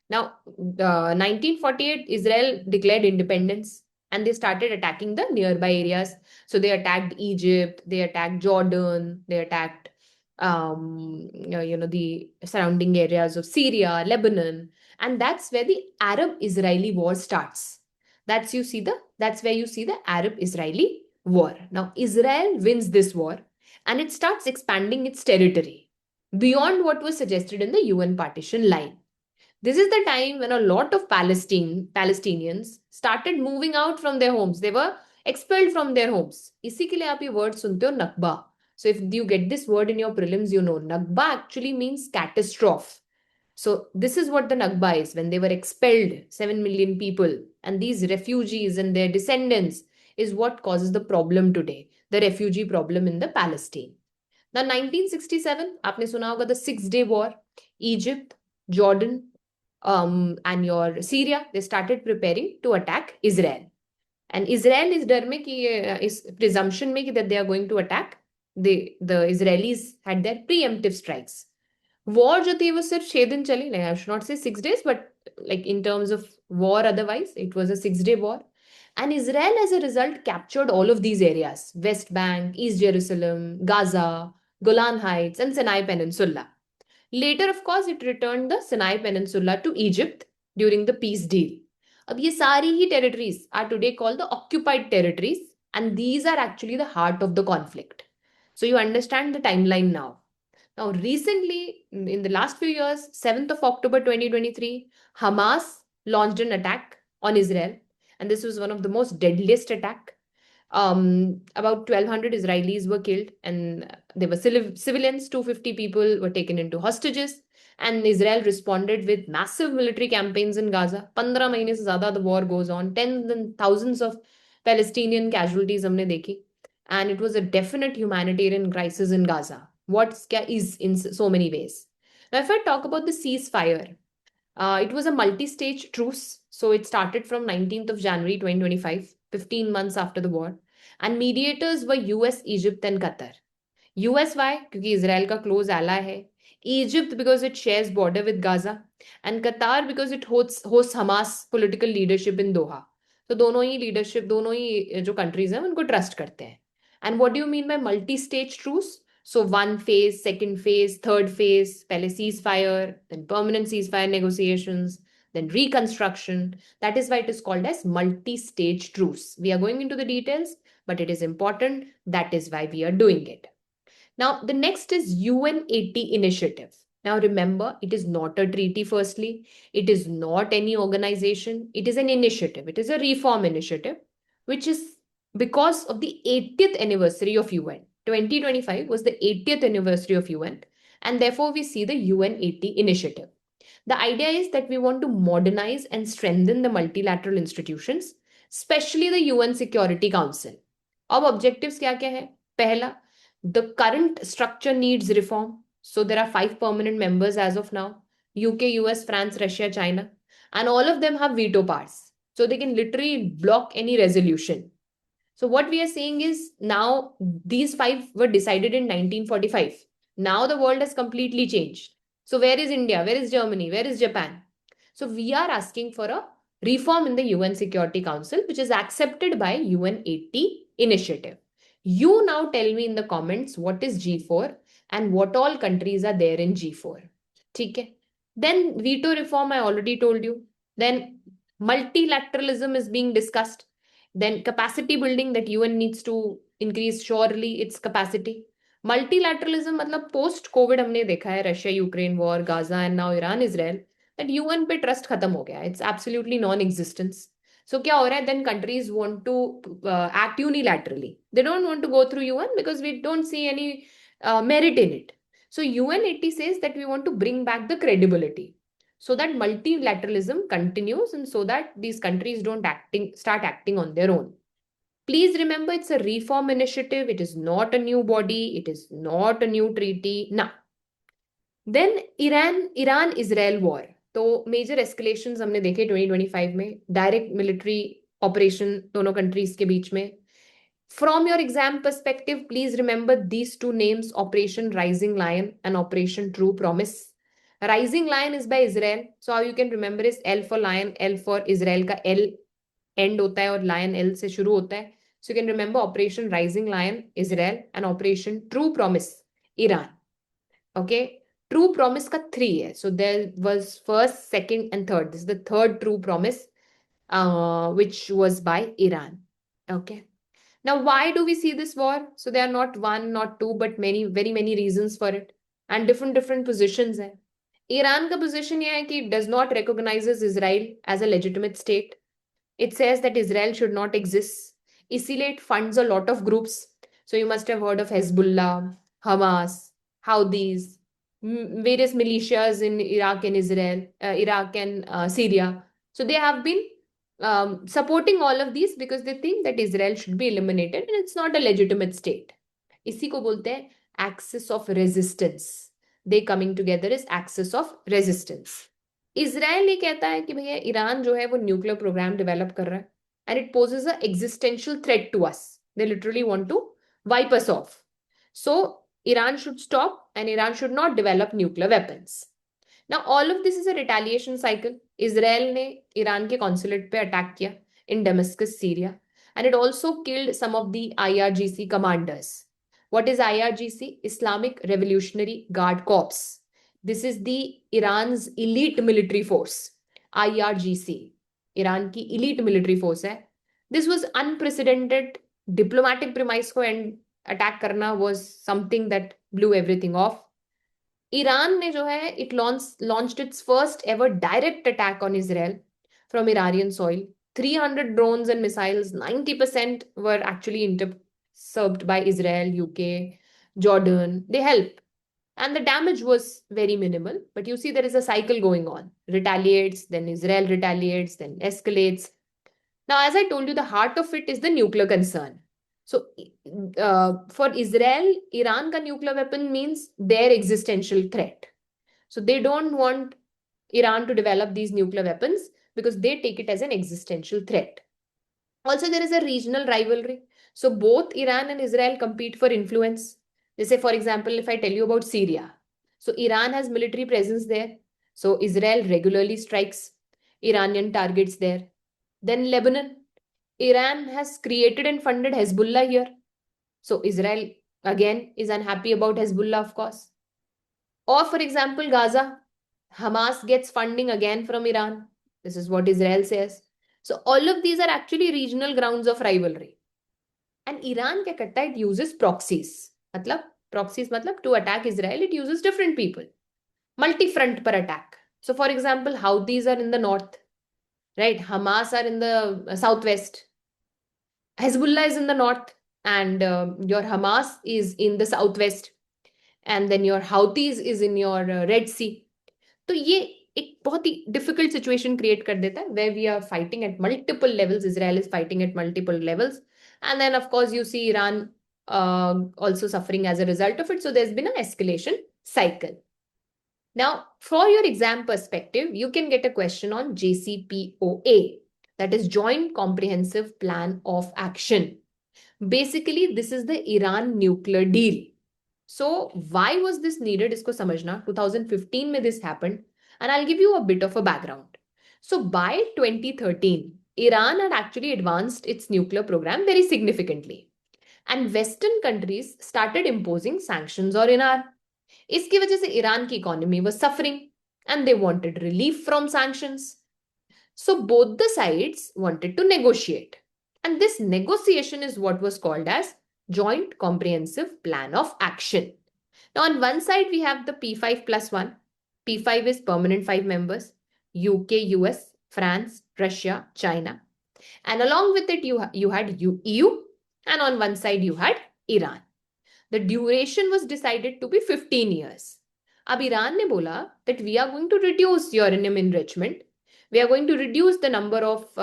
Now, 1948, Israel declared independence, and they started attacking the nearby areas. So they attacked Egypt, they attacked Jordan, they attacked the surrounding areas of Syria, Lebanon, and that's where the Arab-Israeli war starts. That's where you see the Arab-Israeli war. Now, Israel wins this war, and it starts expanding its territory beyond what was suggested in the UN partition line. This is the time when a lot of Palestinians started moving out from their homes. They were expelled from their homes. इसी के लिए आप ये word सुनते हो नकबा. So if you get this word in your prelims, you know Nakba actually means catastrophe. So this is what the Nakba is, when they were expelled, 7 million people, and these refugees and their descendants is what causes the problem today, the refugee problem in the Palestine. Now 1967, आपने सुना होगा the 6-day war. Egypt, Jordan, and your Syria, they started preparing to attack Israel. And Israel is डर में कि इस presumption में कि that they are going to attack. The Israelis had their preemptive strikes. War जो थी वो सिर्फ 6 दिन चली. I should not say 6 days, but like in terms of war otherwise, it was a 6-day war. And Israel as a result captured all of these areas: West Bank, East Jerusalem, Gaza, Golan Heights, and Sinai Peninsula. Later, of course, it returned the Sinai Peninsula to Egypt during the peace deal. अब ये सारी ही territories are today called the occupied territories, and these are actually the heart of the conflict. So you understand the timeline now. Now, recently, in the last few years, 7th of October 2023, Hamas launched an attack on Israel, and this was one of the most deadliest attack. About 1,200 Israelis were killed, and there were civilians. 250 people were taken into hostages, and Israel responded with massive military campaigns in Gaza. 15 महीने से ज़्यादा the war goes on. Tens and thousands of Palestinian casualties हमने देखी. And it was a definite humanitarian crisis in Gaza. What is in so many ways. Now, if I talk about the ceasefire, it was a multi-stage truce. So it started from 19th of January 2025, 15 months after the war. And mediators were US, Egypt, and Qatar. US why? क्योंकि Israel का close ally है. Egypt because it shares border with Gaza. And Qatar because it hosts Hamas political leadership in Doha. तो दोनों ही leadership, दोनों ही जो countries हैं उनको trust करते हैं. And what do you mean by multi-stage truce? So one phase, second phase, third phase, पहले ceasefire, then permanent ceasefire negotiations, then reconstruction. That is why it is called as multi-stage truce. We are going into the details, but it is important. That is why we are doing it. Now, the next is UN80 initiative. Now, remember, it is not a treaty, firstly. It is not any organization. It is an initiative. It is a reform initiative, which is because of the 80th anniversary of UN. 2025 was the 80th anniversary of UN, and therefore we see the UN80 initiative. The idea is that we want to modernize and strengthen the multilateral institutions, especially the UN Security Council. अब objectives क्या क्या है? पहला, the current structure needs reform. So there are 5 permanent members as of now: UK, US, France, Russia, China, and all of them have veto powers. So they can literally block any resolution. So what we are saying is, now these 5 were decided in 1945. Now the world has completely changed. So where is India? Where is Germany? Where is Japan? So we are asking for a reform in the UN Security Council, which is accepted by UN80 initiative. You now tell me in the comments what is G4 and what all countries are there in G4. Okay. Then veto reform, I already told you. Then multilateralism is being discussed. Then capacity building, that UN needs to increase surely its capacity. Multilateralism मतलब post COVID हमने देखा है, Russia Ukraine war, Gaza and now Iran Israel, that UN पे trust खत्म हो गया. It's absolutely non existence. So क्या हो रहा है, then countries want to act unilaterally. They don't want to go through UN because we don't see any merit in it. So UN80 says that we want to bring back the credibility, so that multilateralism continues and so that these countries don't start acting on their own. Please remember, it's a reform initiative. It is not a new body. It is not a new treaty. Now, then Iran-Israel war. तो major एस्केलेशंस हमने देखे 2025 में, direct military operation दोनों countries के बीच में. From your exam perspective, please remember these two names: Operation Rising Lion and Operation True Promise. Rising Lion is by Israel. So how you can remember is L for lion, L for Israel का L end होता है और lion L से शुरू होता है. So you can remember Operation Rising Lion, Israel, and Operation True Promise, Iran. Okay. True Promise का 3 है. So there was first, second, and third. This is the third True Promise, which was by Iran. Okay. Now, why do we see this war? So there are not one, not two, but many, very many reasons for it, and different positions hai. Iran ka position ye hai ki it does not recognizes Israel as a legitimate state. It says that Israel should not exist. Isilite it funds a lot of groups. So you must have heard of Hezbollah, Hamas, Houthis, various militias in Iraq and Israel, Iraq and Syria. So they have been supporting all of these because they think that Israel should be eliminated and it's not a legitimate state. इसी को बोलते हैं axis of resistance. They coming together is axis of resistance. Israel ये कहता है कि भैया Iran जो है वो न्यूक्लियर प्रोग्राम डेवलप कर रहा है and it poses a existential threat to us. They literally want to wipe us off. So Iran should stop and Iran should not develop nuclear weapons. Now all of this is a retaliation cycle. Israel ने Iran के consulate पे attack किया in Damascus, Syria, and it also killed some of the IRGC commanders. What is IRGC? Islamic Revolutionary Guard Corps. This is the Iran's elite military force. IRGC, Iran की elite military force है. This was unprecedented. Diplomatic premise को attack करना was something that blew everything off. Iran ने जो है it launched its first ever direct attack on Israel from Iranian soil. 300 drones and missiles, 90% were actually intercepted by Israel, UK, Jordan. They helped. And the damage was very minimal. But you see there is a cycle going on. Retaliates, then Israel retaliates, then escalates. Now, as I told you, the heart of it is the nuclear concern. So for Israel, Iran ka nuclear weapon means their existential threat. So they don't want Iran to develop these nuclear weapons because they take it as an existential threat. Also, there is a regional rivalry. So both Iran and Israel compete for influence. They say, for example, if I tell you about Syria, so Iran has military presence there. So Israel regularly strikes Iranian targets there. Then Lebanon, Iran has created and funded Hezbollah here. So Israel again is unhappy about Hezbollah, of course. Or for example, Gaza, Hamas gets funding again from Iran. This is what Israel says. So all of these are actually regional grounds of rivalry. And Iran क्या करता है, it uses proxies, मतलब to attack Israel it uses different people, multi front पर attack. So for example Houthis are in the north, right? Hamas are in the southwest, Hezbollah is in the north, and your Hamas is in the southwest, and then your Houthis is in your Red Sea. तो ये एक बहुत ही difficult situation create कर देता है, where we are fighting at multiple levels. Israel is fighting at multiple levels, and then of course you see Iran also suffering as a result of it. So there's been an escalation cycle. Now, for your exam perspective, you can get a question on JCPOA, that is Joint Comprehensive Plan of Action. Basically, this is the Iran nuclear deal. So, why was this needed? Isko samajhna. 2015 mein this happened, and I'll give you a bit of a background. So, by 2013, Iran had actually advanced its nuclear program very significantly, and Western countries started imposing sanctions on Iran. इसकी वजह से Iran की economy was suffering and they wanted relief from sanctions. So both the sides wanted to negotiate, and this negotiation is what was called as joint comprehensive plan of action. Now on one side we have the P5+1. P5 is permanent 5 members: UK, US, France, Russia, China, and along with it you had EU, and on one side you had Iran. The duration was decided to be 15 years. अब Iran ने बोला that we are going to reduce uranium enrichment. We are going to reduce the number of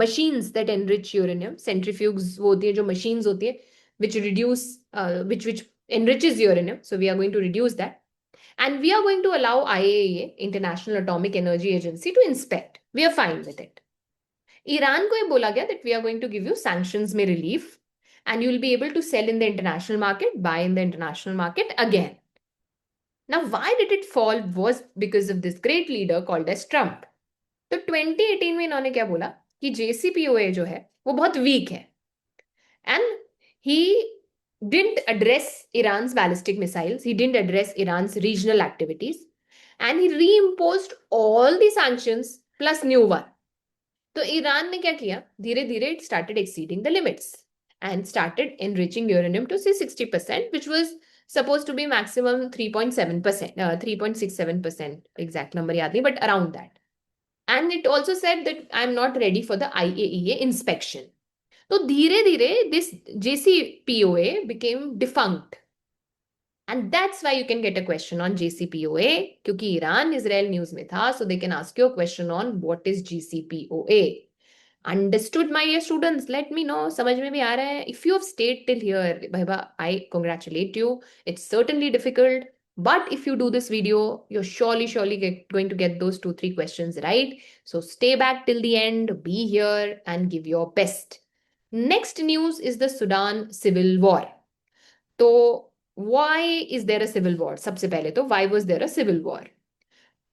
machines that enrich uranium. Centrifuges वो होती है जो machines होती है which reduce which enriches uranium. So we are going to reduce that. And we are going to allow IAEA, International Atomic Energy Agency, to inspect. We are fine with it. Iran को ये बोला गया that we are going to give you sanctions में relief, and you will be able to sell in the international market, buy in the international market again. Now, why did it fall was because of this great leader called as Trump. तो 2018 में इन्होंने क्या बोला कि JCPOA जो है वो बहुत वीक है, and he didn't address Iran's ballistic missiles, he didn't address Iran's regional activities, and he reimposed all the sanctions plus new one. तो ईरान ने क्या किया, धीरे धीरे it started exceeding the limits and started enriching uranium to say 60%, which was supposed to be maximum 3.7%, 3.67%, exact number yaad nahi, but around that. And it also said that I'm not ready for the IAEA inspection. So dheere dheere this JCPOA became defunct. And that's why you can get a question on JCPOA, क्योंकि Iran Israel news में था, so they can ask you a question on what is JCPOA. Understood, my dear students? Let me know. समझ में भी आ रहा है? If you have stayed till here, Bhaiba, I congratulate you. It's certainly difficult, but if you do this video, you're surely going to get those 2-3 questions right. So stay back till the end, be here, and give your best. Next news is the Sudan civil war. So why is there a civil war? सबसे पहले तो why was there a civil war?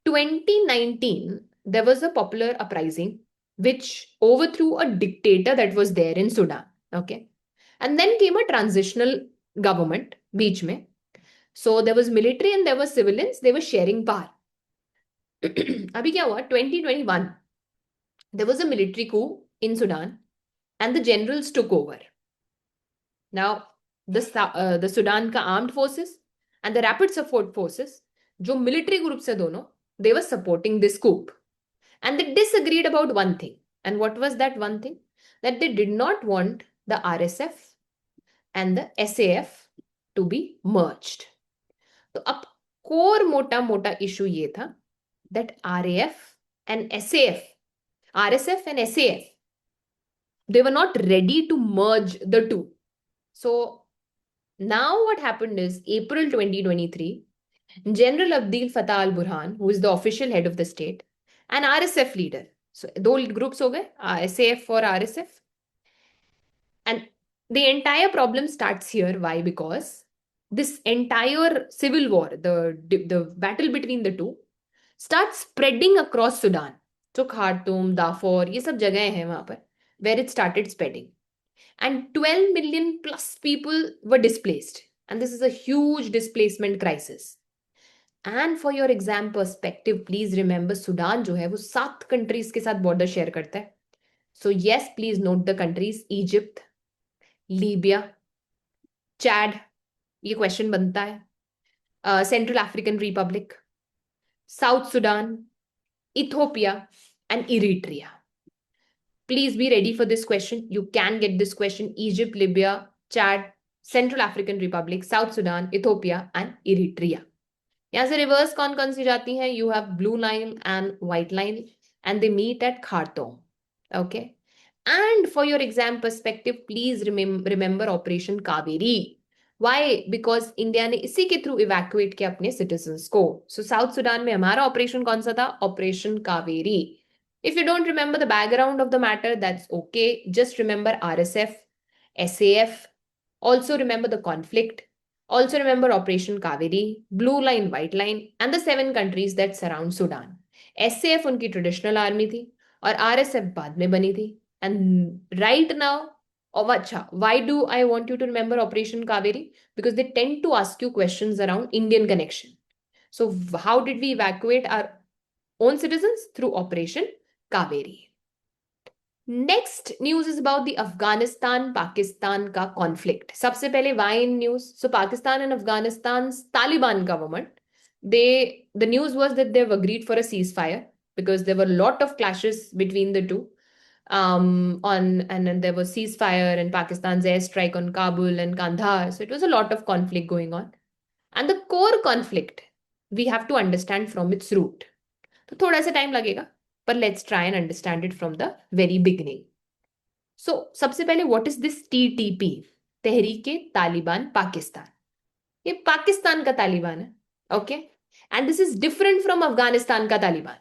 2019, there was a popular uprising which overthrew a dictator that was there in Sudan. Okay. And then came a transitional government, beech mein. So there was military and there were civilians, they were sharing power. Abhi kya hua? 2021, there was a military coup in Sudan and the generals took over. Now, the Sudan ka armed forces and the rapid support forces, jo military groups hai dono, they were supporting this coup. And they disagreed about one thing. And what was that one thing? That they did not want the RSF and the SAF to be merged. तो अब core मोटा issue ये था that RSF and SAF, they were not ready to merge the two. So now what happened is April 2023, General Abdel Fattah al-Burhan, who is the official head of the state, an RSF leader. So दो groups हो गए, SAF और RSF. And the entire problem starts here. Why? Because this entire civil war, the battle between the two, starts spreading across Sudan. So Khartoum, Darfur, ये सब जगह हैं वहाँ पर, where it started spreading. And 12 million plus people were displaced. And this is a huge displacement crisis. And for your exam perspective, please remember Sudan जो है वो 7 countries के साथ border share करता है. So yes, please note the countries: Egypt, Libya, Chad, ये question बनता है, central African Republic, south Sudan, Ethiopia and Eritrea. Please be ready for this question. You can get this question. Egypt, Libya, Chad, Central African Republic, South Sudan, Ethiopia and Eritrea. यहाँ से reverse कौन कौन सी जाती हैं? You have blue line and white line and they meet at Khartoum. Okay. And for your exam perspective, please remember Operation Kaveri. Why? Because India ने इसी के through evacuate किया अपने citizens को. So South Sudan में हमारा operation कौन सा था? Operation Kaveri. If you don't remember the background of the matter, that's okay. Just remember RSF, SAF. Also remember the conflict. Also remember Operation Kaveri, Blue Line, White Line, and the 7 countries that surround Sudan. SAF उनकी traditional army थी और RSF बाद में बनी थी. And right now, oh, acha, why do I want you to remember Operation Kaveri? Because they tend to ask you questions around Indian connection. So how did we evacuate our own citizens? Through Operation Kaveri. Next news is about the Afghanistan-Pakistan का conflict. सबसे पहले why in news? So Pakistan and Afghanistan's Taliban government, the news was that they've agreed for a ceasefire because there were a lot of clashes between the two. And then there was ceasefire and Pakistan's airstrike on Kabul and Kandahar. So it was a lot of conflict going on. And the core conflict we have to understand from its root. तो थोड़ा सा time लगेगा, but let's try and understand it from the very beginning. So सबसे पहले what is this TTP? Tehreek-e Taliban Pakistan. ये पाकिस्तान का तालिबान है, okay? And this is different from Afghanistan का तालिबान.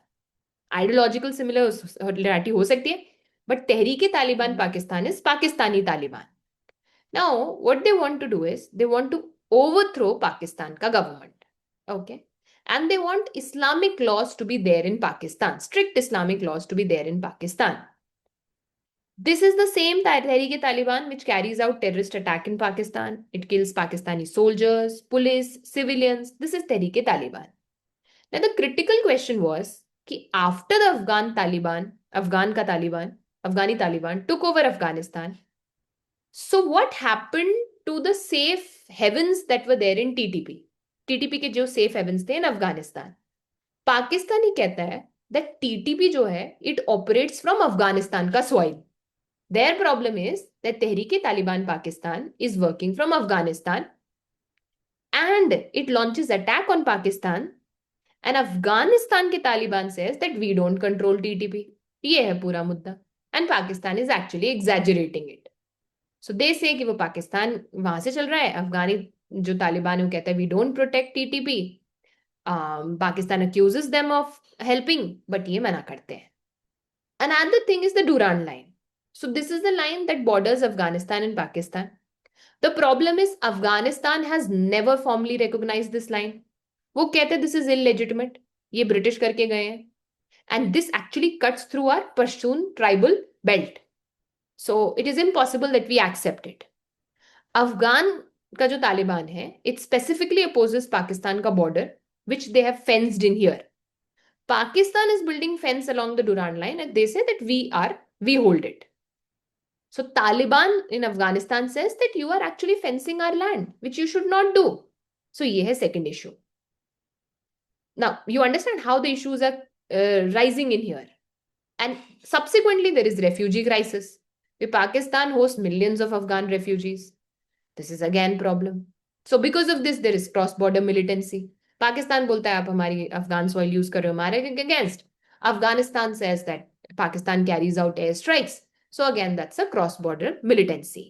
Ideological similarity हो सकती है, but Tehreek-e Taliban Pakistan is Pakistani Taliban. Now what they want to do is they want to overthrow Pakistan का government, okay? And they want Islamic laws to be there in Pakistan, strict Islamic laws to be there in Pakistan. This is the same Tehreek-e-Taliban which carries out terrorist attack in Pakistan. It kills Pakistani soldiers, police, civilians. This is Tehreek-e-Taliban. Now the critical question was कि after the Afghani Taliban took over Afghanistan, so what happened to the safe havens that were there in TTP? TTP के जो safe heavens थे इन अफगानिस्तान. पाकिस्तान ही कहता है that TTP जो है it operates from Afghanistan का soil. Their problem is that Tehrike Taliban Pakistan is working from Afghanistan and it launches attack on Pakistan and Afghanistan के Taliban says that we don't control TTP. ये है पूरा मुद्दा and Pakistan is actually exaggerating it. So they say कि वो पाकिस्तान वहां से चल रहा है, अफगानी जो तालिबान है वो कहता है we don't protect TTP. Pakistan accuses them of helping, but ये मना करते हैं. Another thing is the Durand line. So this is the line that borders Afghanistan and Pakistan. The problem is Afghanistan has never formally recognised this line. वो कहते हैं this is illegitimate, ये British करके गए हैं and this actually cuts through our Pashtun tribal belt. So it is impossible that we accept it. Afghan का जो तालिबान है इट स्पेसिफिकली अपोजेस पाकिस्तान का border which they have fenced in here. Pakistan is building fence along the Durand line and they say that we hold it. So Taliban in Afghanistan says that you are actually fencing our land which you should not do. So ये है second issue. Now you understand how the issues are rising in here. And subsequently there is refugee crisis. Pakistan hosts millions of Afghan refugees. This is again problem. So because of this there is cross border militancy. Pakistan बोलता है आप हमारी Afghan soil use कर रहे हो हमारे against. Afghanistan says that Pakistan carries out air strikes. So again that's a cross border militancy.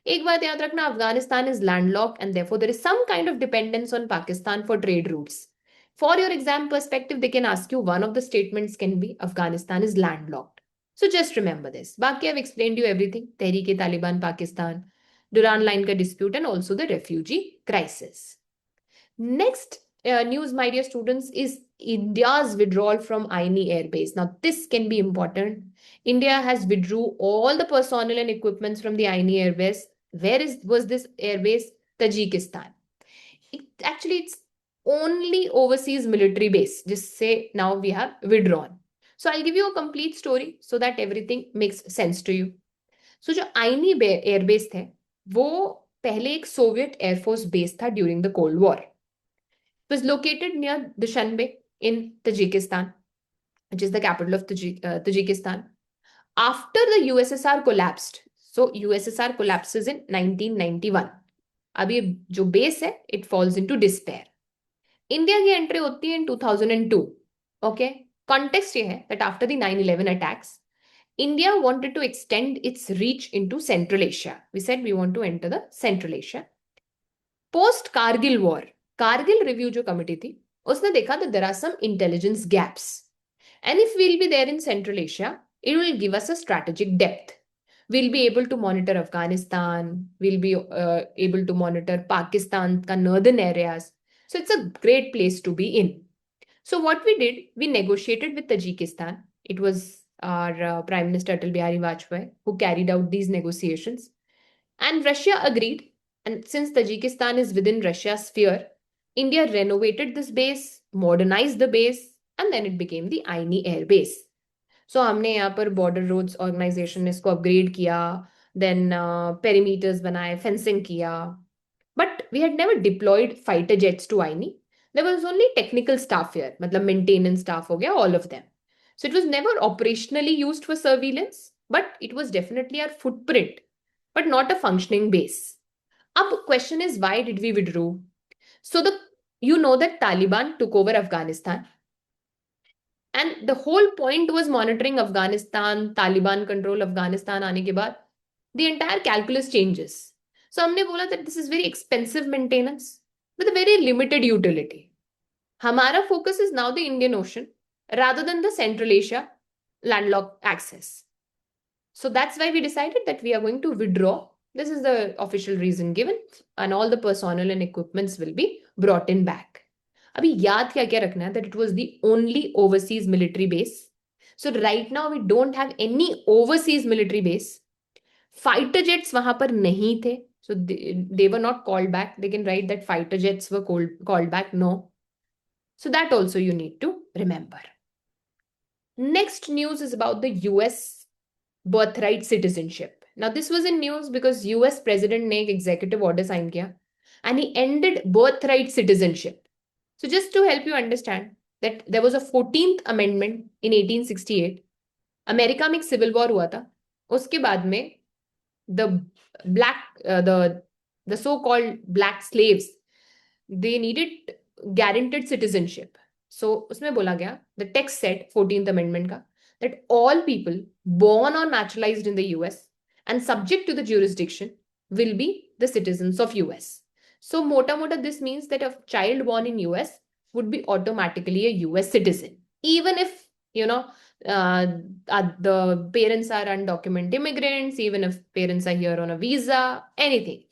एक बात याद रखना, Afghanistan is landlocked and therefore there is some kind of dependence on Pakistan for trade routes. For your exam perspective they can ask you one of the statements can be Afghanistan is landlocked. So just remember this. बाकी I've explained you everything. Tehreek-e-Taliban Pakistan, Duran line ka dispute and also the refugee crisis. Next news, my dear students, is India's withdrawal from Aini Air Base. Now this can be important. India has withdrew all the personnel and equipments from the Aini Air Base. Was this air base? Tajikistan. It's only overseas military base. Just say now we have withdrawn. So I'll give you a complete story so that everything makes sense to you. So जो आइनी airbase थे वो पहले एक Soviet air force base था during the cold war. It was located near Dushanbe in Tajikistan, which is the capital of Tajikistan. After the USSR collapsed, so USSR collapses in 1991. अब ये जो बेस है, it falls into despair. India की entry होती है in 2002. Okay, context ये है that after the 9/11 attacks, India wanted to extend its reach into Central Asia. We said we want to enter the Central Asia. Post Kargil war, Kargil review जो committee थी, उसने देखा that there are some intelligence gaps. And if we'll be there in Central Asia, it will give us a strategic depth. We'll be able to monitor Afghanistan. We'll be able to monitor Pakistan's northern areas. So it's a great place to be in. So what we did, we negotiated with Tajikistan. It was our Prime Minister Atal Bihari Vajpayee who carried out these negotiations. And Russia agreed. And since Tajikistan is within Russia's sphere, India renovated this base, modernized the base, and then it became the Aini Air Base. So हमने यहाँ पर Border Roads Organization ने इसको upgrade किया, then perimeters बनाए, fencing किया. But we had never deployed fighter jets to Aini. There was only technical staff here, मतलब maintenance staff हो गया, all of them. So it was never operationally used for surveillance, but it was definitely our footprint, but not a functioning base. अब question is, why did we withdraw? So you know that Taliban took over Afghanistan. And the whole point was monitoring Afghanistan, Taliban control Afghanistan आने के बाद, the entire calculus changes. So हमने बोला that this is very expensive maintenance with a very limited utility. हमारा focus is now the Indian Ocean rather than the Central Asia landlocked access. So that's why we decided that we are going to withdraw. This is the official reason given, and all the personnel and equipments will be brought in back. अभी याद क्या क्या रखना है that it was the only overseas military base. So right now we don't have any overseas military base. Fighter jets वहां पर नहीं थे. So they were not called back. They can write that fighter jets were called back. No. So that also you need to remember. Next news is about the US birthright citizenship. Now this was in news because US president ने एक executive order sign किया and he ended birthright citizenship. So just to help you understand that there was a 14th amendment in 1868. America में एक civil war हुआ था. उसके बाद में the so-called black slaves, they needed guaranteed citizenship. So उसमें बोला गया, the text said 14th amendment का, that all people born or naturalized in the US and subject to the jurisdiction will be the citizens of US. So mota mota this means that a child born in US would be automatically a US citizen, even if the parents are undocumented immigrants, even if parents are here on a visa, anything.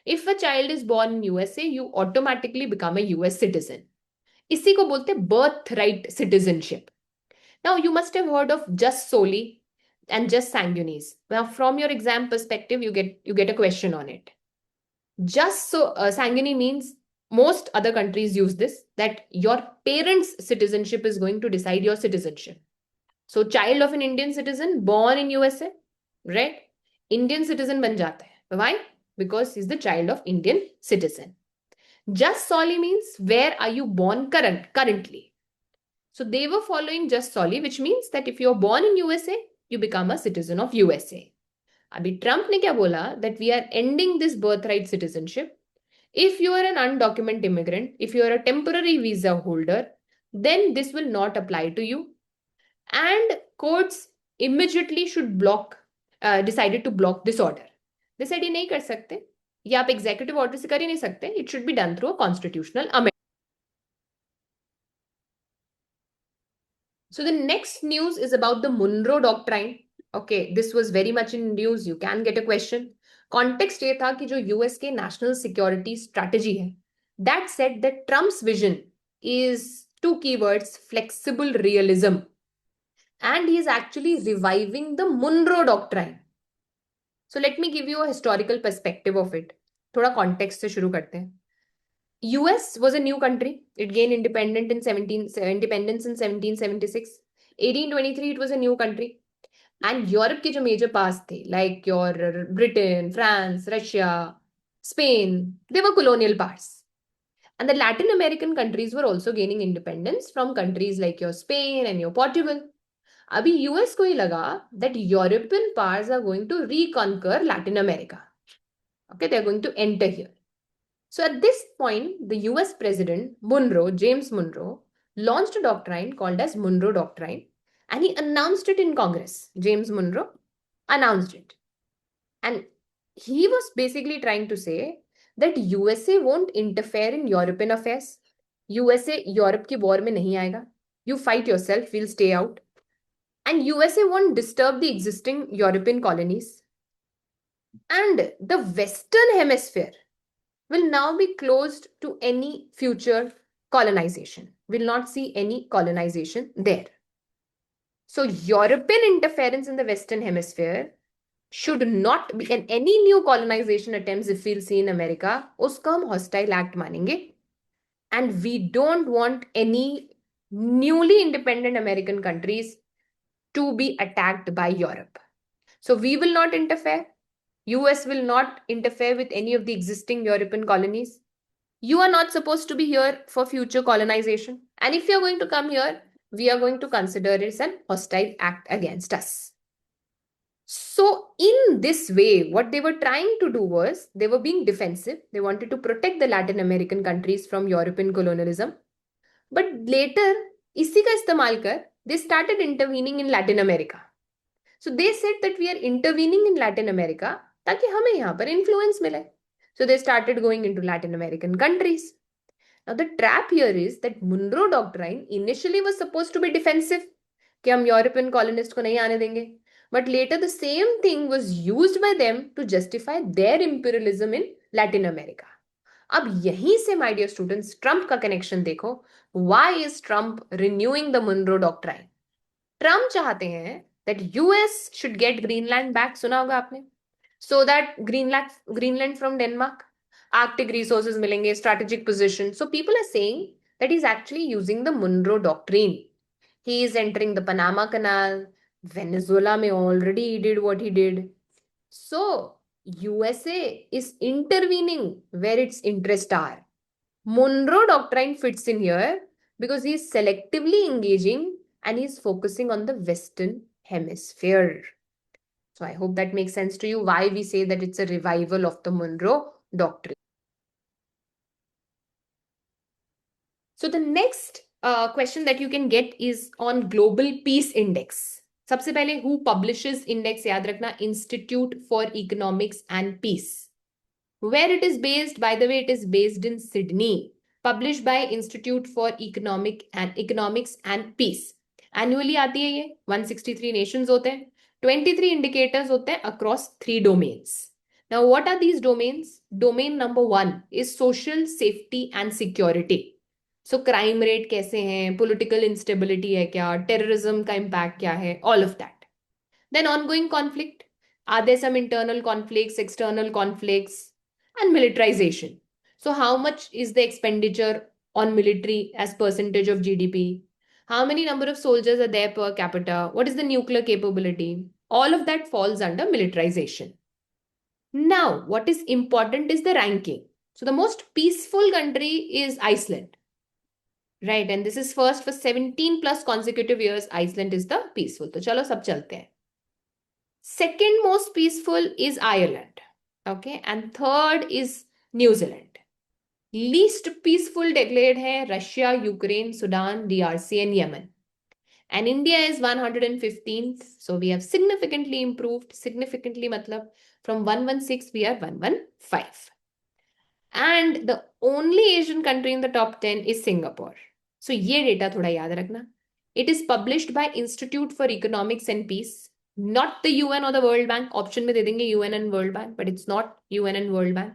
If a child is born in USA, you automatically become a US citizen. इसी को बोलते birthright citizenship. Now you must have heard of jus soli and jus sanguinis. Now from your exam perspective, you get a question on it. Sanguine means most other countries use this, that your parents' citizenship is going to decide your citizenship. So child of an Indian citizen born in USA, right? Indian citizen ban jata hai. Why? Because he's the child of Indian citizen. Jus soli means where are you born currently. So they were following jus soli, which means that if you're born in USA, you become a citizen of USA. अभी Trump ने क्या बोला, that we are ending this birthright citizenship. If you are an undocumented immigrant, if you are a temporary visa holder, then this will not apply to you. And courts immediately should decided to block this order. They said ये नहीं कर सकते, ये आप executive order से कर ही नहीं सकते. It should be done through a constitutional amendment. So the next news is about the Monroe Doctrine. Okay, this was very much in news. You can get a question. Context ये था कि जो US के national security strategy है, that said that Trump's vision is two keywords, flexible realism. And he is actually reviving the Monroe Doctrine. So let me give you a historical perspective of it. थोड़ा context से शुरू करते हैं. US was a new country. It gained independence in 1776. 1823, it was a new country. And Europe के जो major पास थे like your Britain, France, Russia, Spain, they were colonial powers. And the Latin American countries were also gaining independence from countries like your Spain and your Portugal. अभी US को ही लगा that European powers are going to reconquer Latin America. Okay, they are going to enter here. So at this point, the US President Monroe, James Monroe, launched a doctrine called as Monroe Doctrine, and he announced it in Congress. James Monroe announced it. And he was basically trying to say that USA won't interfere in European affairs. USA Europe की war में नहीं आएगा. You fight yourself, we'll stay out. And USA won't disturb the existing European colonies. And the Western Hemisphere will now be closed to any future colonization. We'll not see any colonization there. So European interference in the Western Hemisphere should not be, and any new colonization attempts if we'll see in America, उसको हम hostile act मानेंगे. And we don't want any newly independent American countries to be attacked by Europe. So we will not interfere. US will not interfere with any of the existing European colonies. You are not supposed to be here for future colonization. And if you're going to come here, we are going to consider it as an hostile act against us. So in this way, what they were trying to do was they were being defensive. They wanted to protect the Latin American countries from European colonialism. But later, इसी का इस्तेमाल कर, they started intervening in Latin America. So they said that we are intervening in Latin America ताकि हमें यहाँ पर influence मिले. So they started going into Latin American countries. Now the trap here is that Monroe Doctrine initially was supposed to be defensive कि हम European colonists को नहीं आने देंगे. But later the same thing was used by them to justify their imperialism in Latin America. अब यहीं से my dear students Trump का कनेक्शन देखो. Why is Trump renewing the Monroe Doctrine? Trump चाहते हैं that US should get Greenland back. सुना होगा आपने. So that Greenland from Denmark, Arctic resources मिलेंगे, strategic position. So people are saying that he's actually using the Monroe Doctrine. He is entering the Panama Canal. Venezuela may already he did what he did. So USA is intervening where its interests are. Monroe Doctrine fits in here because he is selectively engaging and he is focusing on the Western Hemisphere. So I hope that makes sense to you why we say that it's a revival of the Monroe Doctrine. So the next question that you can get is on Global Peace Index. सबसे पहले who publishes index याद रखना Institute for Economics and Peace. Where it is based, by the way, it is based in Sydney. Published by Institute for Economics and Peace. Annually आती है ये. 163 nations होते हैं. 23 indicators होते हैं across 3 domains. Now what are these domains? Domain number 1 is social safety and security. So crime rate कैसे हैं, political instability है क्या, terrorism का impact क्या है, all of that. Then ongoing conflict. Are there some internal conflicts, external conflicts, and militarization? So how much is the expenditure on military as percentage of GDP? How many number of soldiers are there per capita? What is the nuclear capability? All of that falls under militarization. Now, what is important is the ranking. So the most peaceful country is Iceland. Right, and this is first for 17 plus consecutive years. Iceland is the peaceful. तो चलो सब चलते हैं. Second most peaceful is Ireland. Okay, and third is New Zealand. Least peaceful declared hai Russia, Ukraine, Sudan, DRC, and Yemen. And India is 115th. So we have significantly improved. Significantly matlab from 116 we are 115. And the only Asian country in the top 10 is Singapore. So ये data थोड़ा याद रखना. It is published by Institute for Economics and Peace, not the UN or the World Bank. Option में दे देंगे UN and World Bank, but it's not UN and World Bank.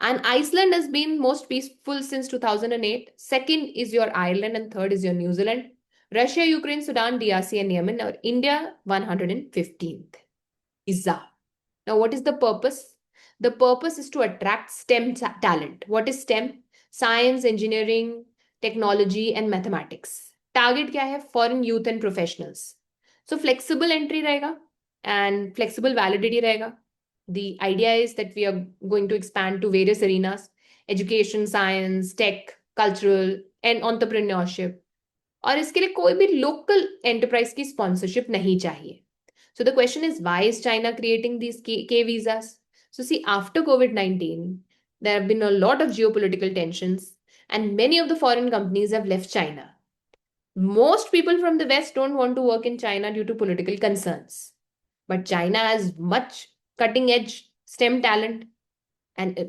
And Iceland has been most peaceful since 2008. Second is your Ireland and third is your New Zealand. Russia, Ukraine, Sudan, DRC, and Yemen. Or India, 115th. Visa. Now, what is the purpose? The purpose is to attract STEM talent. What is STEM? Science, engineering, technology, and mathematics. Target क्या है? Foreign youth and professionals. So flexible entry रहेगा and flexible validity रहेगा. The idea is that we are going to expand to various arenas: education, science, tech, cultural and entrepreneurship. और इसके लिए कोई भी local enterprise की sponsorship नहीं चाहिए. So the question is, why is China creating these K visas? So see, after COVID-19, there have been a lot of geopolitical tensions and many of the foreign companies have left China. Most people from the West don't want to work in China due to political concerns. But China has much cutting edge STEM talent,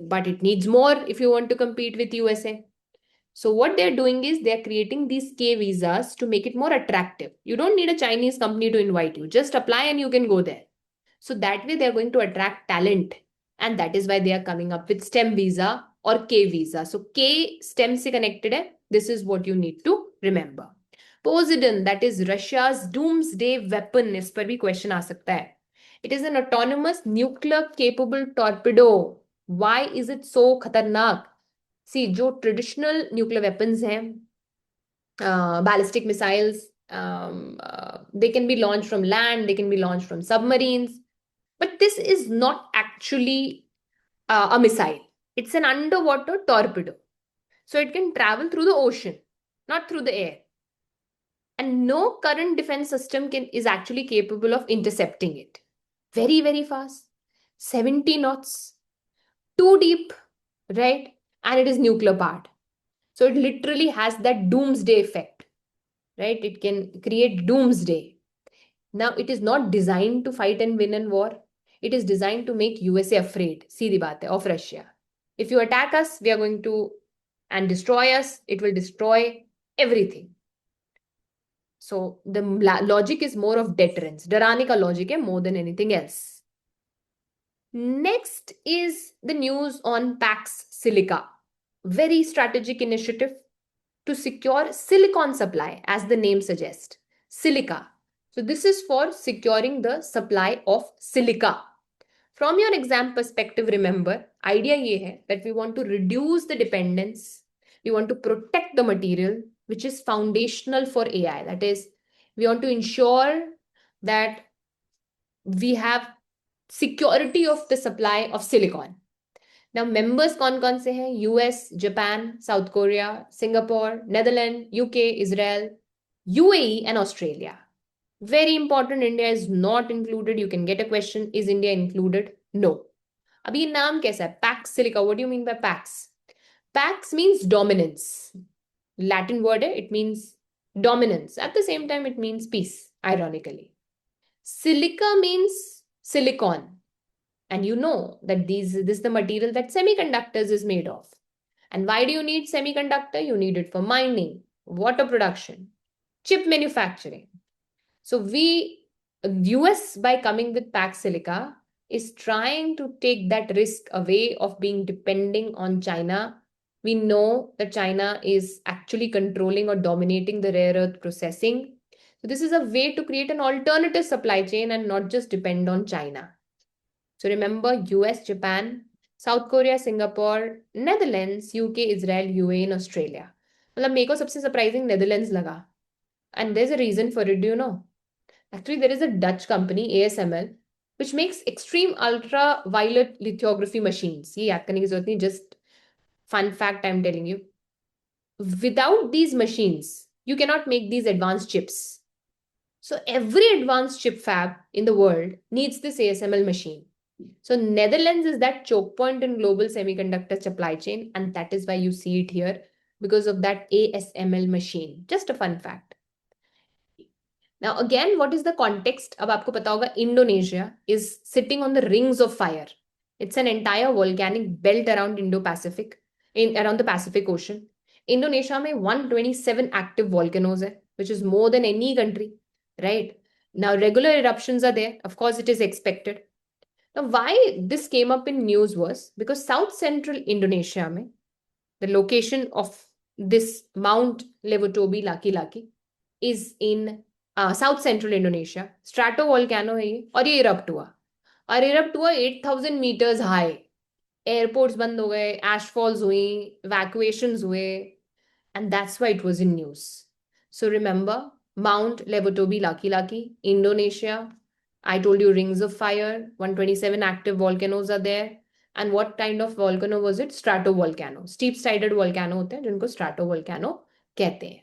but it needs more if you want to compete with USA. So what they're doing is they're creating these K visas to make it more attractive. You don't need a Chinese company to invite you. Just apply and you can go there. So that way they're going to attract talent. And that is why they are coming up with STEM visa or K visa. So K STEM se connected hai. This is what you need to remember. Poseidon, that is Russia's doomsday weapon. इस पर भी question आ सकता है. It is an autonomous nuclear capable torpedo. Why is it so खतरनाक? See, जो traditional nuclear weapons हैं, ballistic missiles, they can be launched from land, they can be launched from submarines. But this is not actually a missile. It's an underwater torpedo. So it can travel through the ocean, not through the air. And no current defense system is actually capable of intercepting it. Very, very fast. 70 knots. Too deep, right? And it is nuclear powered. So it literally has that doomsday effect, right? It can create doomsday. Now, it is not designed to fight and win in war. It is designed to make USA afraid, सीधी बात है, of Russia. If you attack us, we are going to and destroy us. It will destroy everything. So the logic is more of deterrence. डराने का logic है more than anything else. Next is the news on Pax Silica. Very strategic initiative to secure silicon supply, as the name suggests. Silica. So this is for securing the supply of silica. From your exam perspective, remember, idea ye hai that we want to reduce the dependence. We want to protect the material, which is foundational for AI. That is, we want to ensure that we have security of the supply of silicon. Now, members कौन से हैं? US, Japan, South Korea, Singapore, Netherlands, UK, Israel, UAE and Australia. Very important, India is not included. You can get a question, is India included? No. अभी ये नाम कैसा है? Pax Silica. What do you mean by Pax? Pax means dominance. Latin word है, it means dominance. At the same time, it means peace, ironically. Silica means silicon. And you know that this is the material that semiconductors is made of. And why do you need semiconductor? You need it for mining, water production, chip manufacturing. So US, by coming with Pax Silica, is trying to take that risk away of being depending on China. We know that China is actually controlling or dominating the rare earth processing. So this is a way to create an alternative supply chain and not just depend on China. So remember, US, Japan, South Korea, Singapore, Netherlands, UK, Israel, UAE and Australia. मतलब मेरे को सबसे surprising Netherlands लगा. And there's a reason for it, do you know? Actually, there is a Dutch company, ASML, which makes extreme ultraviolet lithography machines. ये याद करने की जरूरत नहीं, just fun fact I'm telling you. Without these machines, you cannot make these advanced chips. So every advanced chip fab in the world needs this ASML machine. So Netherlands is that choke point in global semiconductor supply chain, and that is why you see it here, because of that ASML machine. Just a fun fact. Now again, what is the context? अब आपको पता होगा, Indonesia is sitting on the rings of fire. It's an entire volcanic belt around Indo-Pacific, around the Pacific Ocean. Indonesia में 127 active volcanoes है, which is more than any country, right? Now regular eruptions are there. Of course, it is expected. Now, why this came up in news was because South Central Indonesia में, the location of this Mount Levotobi Laki is in South Central Indonesia. Stratovolcano है ये, और ये erupt हुआ. और erupt हुआ 8,000 meters high. Airports बंद हो गए, ashfalls हुई, evacuations हुए, and that's why it was in news. So remember, Mount Levotobi Laki Laki, Indonesia. I told you rings of fire, 127 active volcanoes are there. And what kind of volcano was it? Stratovolcano. Steep-sided volcano होते हैं जिनको stratovolcano कहते हैं.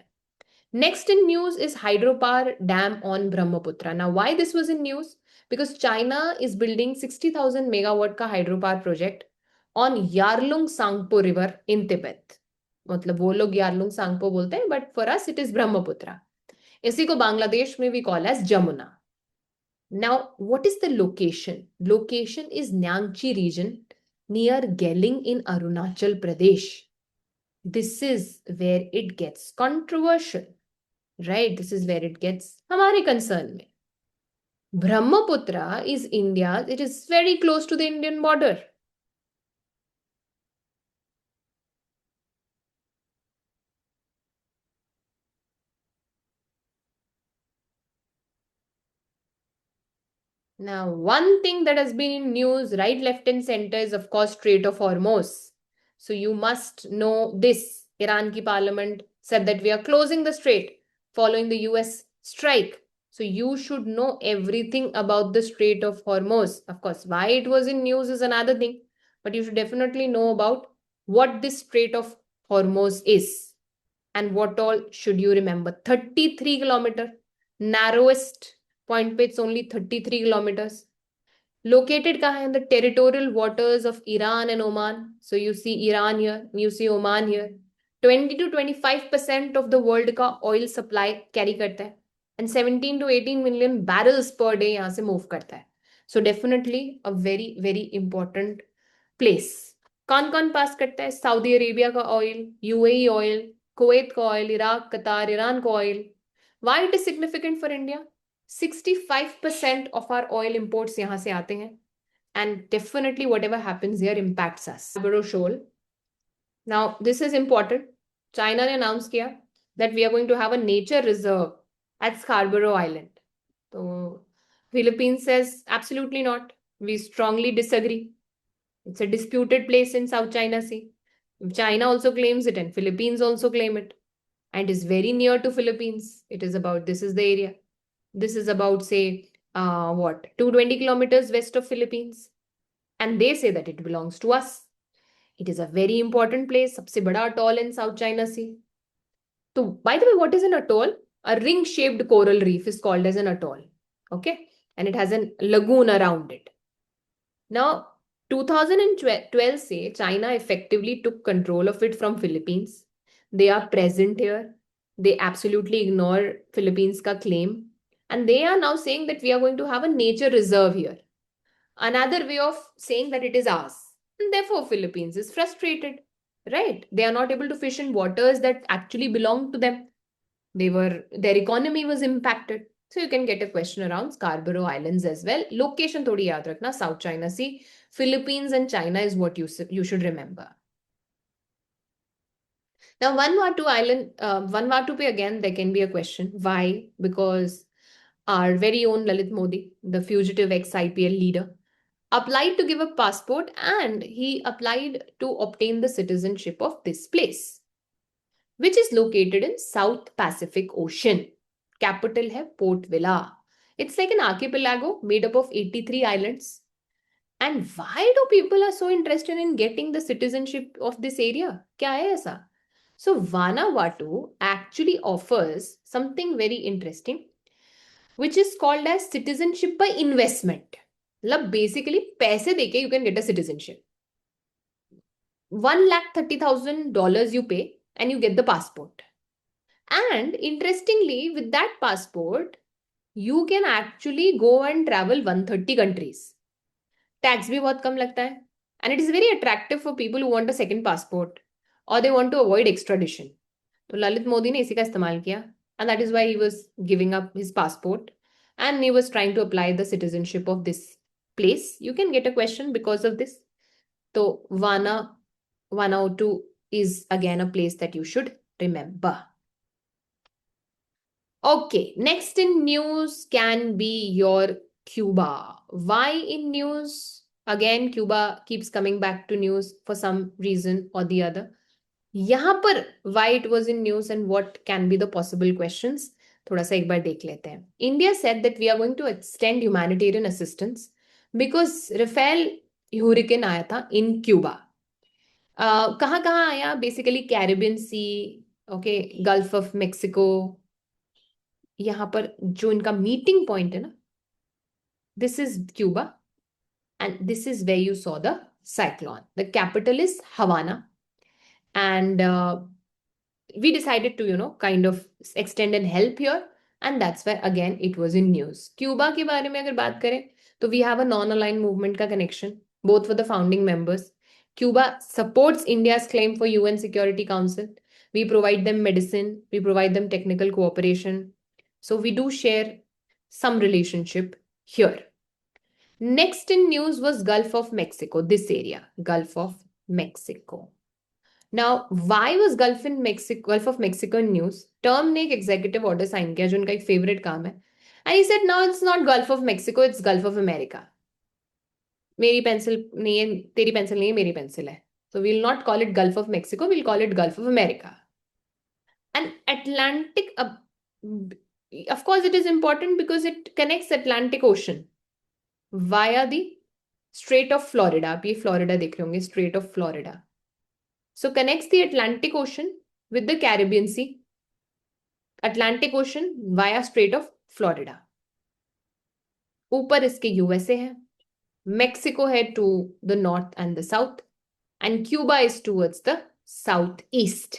Next in news is hydropower dam on Brahmaputra. Now, why this was in news? Because China is building 60,000 megawatt का hydropower project on Yarlung Sangpo river in Tibet. मतलब वो लोग Yarlung Tsangpo बोलते हैं, but for us it is Brahmaputra. इसी को बांग्लादेश में we call as Jamuna. Now, what is the location? Location is Nyangchi region near Geling in Arunachal Pradesh. This is where it gets controversial, right? This is where it gets हमारे concern में. Brahmaputra is India. It is very close to the Indian border. Now, one thing that has been in news right, left and center is of course Strait of Hormuz. So you must know this. Iran ki parliament said that we are closing the strait following the US strike. So you should know everything about the Strait of Hormuz. Of course, why it was in news is another thing. But you should definitely know about what this Strait of Hormuz is. And what all should you remember? 33 kilometer, narrowest point पे it's only 33 kilometers. Located kahan in the territorial waters of Iran and Oman. So you see Iran here, you see Oman here. 20 to 25% of the world का oil supply carry करता है. And 17 to 18 million barrels per day यहाँ से move करता है. So definitely a very, very important place. कौन पास करता है? सऊदी अरेबिया का ऑयल, यूएई ऑयल, कुवैत का ऑयल, इराक, कतार, ईरान का oil. Why it is significant for India? 65% of our oil imports यहाँ से आते हैं. And definitely whatever happens here impacts us. Scarborough Shoal. Now this is important. China ने announce किया that we are going to have a nature reserve at Scarborough Island. So Philippines says absolutely not. We strongly disagree. It's a disputed place in South China Sea. China also claims it and Philippines also claim it. And is very near to Philippines. It is about, this is the area. This is about, say, 220 kilometers west of Philippines. And they say that it belongs to us. It is a very important place. सबसे बड़ा atoll in South China Sea. So, by the way, what is an atoll? A ring-shaped coral reef is called as an atoll. Okay? And it has a lagoon around it. Now, 2012 say China effectively took control of it from Philippines. They are present here. They absolutely ignore Philippines ka claim. And they are now saying that we are going to have a nature reserve here. Another way of saying that it is ours. And therefore, Philippines is frustrated, right? They are not able to fish in waters that actually belong to them. Their economy was impacted. So you can get a question around Scarborough Islands as well. Location thodi yaad rakhna, South China Sea. Philippines and China is what you should remember. Now, Vanuatu pe again, there can be a question. Why? Because our very own Lalit Modi, the fugitive ex-IPL leader, applied to give a passport and he applied to obtain the citizenship of this place, which is located in South Pacific Ocean. Capital hai Port Vila. It's like an archipelago made up of 83 islands. And why do people are so interested in getting the citizenship of this area? Kya hai aisa? So Vanuatu actually offers something very interesting, which is called as citizenship by investment. Like basically, paise deke you can get a citizenship. $130,000 you pay and you get the passport. And interestingly, with that passport, you can actually go and travel 130 countries. Tax bhi bahut kam lagta hai. And it is very attractive for people who want a second passport or they want to avoid extradition. So Lalit Modi ne isi ka istemal kiya. And that is why he was giving up his passport. And he was trying to apply the citizenship of this place. You can get a question because of this. So Vanuatu is again a place that you should remember. Okay, next in news can be your Cuba. Why in news? Again, Cuba keeps coming back to news for some reason or the other. Yahan par why it was in news and what can be the possible questions. थोड़ा सा एक बार देख लेते हैं. India said that we are going to extend humanitarian assistance because Rafael hurricane आया था in Cuba. कहाँ कहाँ आया? Basically Caribbean Sea, okay, Gulf of Mexico. यहाँ पर जो इनका मीटिंग पॉइंट है ना, this is Cuba and this is where you saw the cyclone. The capital is Havana and we decided to kind of extend and help here, and that's why again it was in news. Cuba के बारे में अगर बात करें तो we have a non-aligned movement का connection. Both were the founding members. Cuba supports India's claim for UN Security Council. We provide them medicine, we provide them technical cooperation, so we do share some relationship here. Next in news was Gulf of Mexico, this area, Gulf of Mexico. Now, why was Gulf of Mexico in news? Term ने एक executive order sign किया जो उनका एक favorite काम है. And he said, now it's not Gulf of Mexico, it's Gulf of America. मेरी pencil नहीं है, तेरी pencil नहीं है, मेरी pencil है. So we'll not call it Gulf of Mexico, we'll call it Gulf of America. And Atlantic, of course it is important because it connects Atlantic Ocean via the Strait of Florida. आप ये Florida देख रहे होंगे, Strait of Florida. So connects the Atlantic Ocean with the Caribbean Sea. Atlantic Ocean via Strait of Florida. ऊपर इसके USA है, Mexico है to the north and the south, and Cuba is towards the southeast.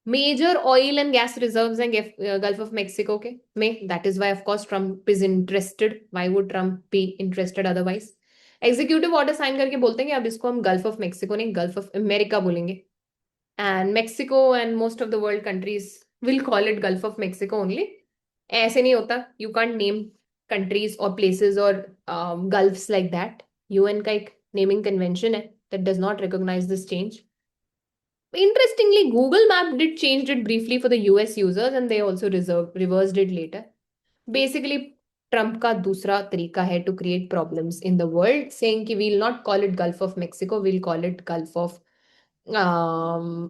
Major oil and gas reserves हैं Gulf of Mexico के में. That is why of course Trump is interested. Why would Trump be interested otherwise? Executive order sign करके बोलते हैं कि अब इसको हम गल्फ ऑफ मेक्सिको नहीं, गल्फ ऑफ अमेरिका बोलेंगे. And Mexico and most of the world countries will call it gulf of Mexico only. ऐसे नहीं होता. यू कांट नेम कंट्रीज और प्लेसेस और गल्फ्स लाइक दैट. यूएन का एक नेमिंग कन्वेंशन है that does not recognise this change. Interestingly, Google Map did change it briefly for the US users and they also reversed it later. Basically, Trump का दूसरा तरीका है to create problems in the world, saying कि we'll not call it gulf of Mexico, we'll call it gulf of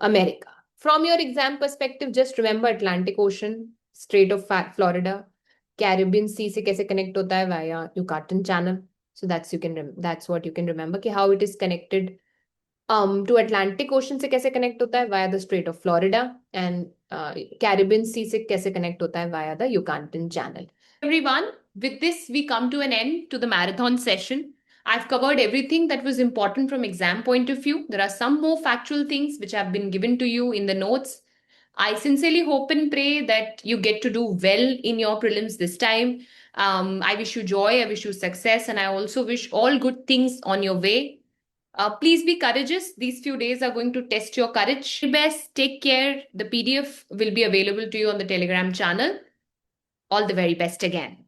America. From your exam perspective just remember Atlantic Ocean, Strait of Florida, Caribbean Sea से कैसे connect होता है via Yucatan Channel. So that's what you can remember कि how it is connected to Atlantic Ocean से कैसे connect होता है via the Strait of Florida, and Caribbean Sea से कैसे कनेक्ट होता है via the Yucatan Channel. Everyone, with this we come to an end to the marathon session. I've covered everything that was important from exam point of view. There are some more factual things which have been given to you in the notes. I sincerely hope and pray that you get to do well in your prelims this time. I wish you joy, I wish you success, and I also wish all good things on your way. Please be courageous. These few days are going to test your courage. Best, take care. The PDF will be available to you on the Telegram channel. All the very best again.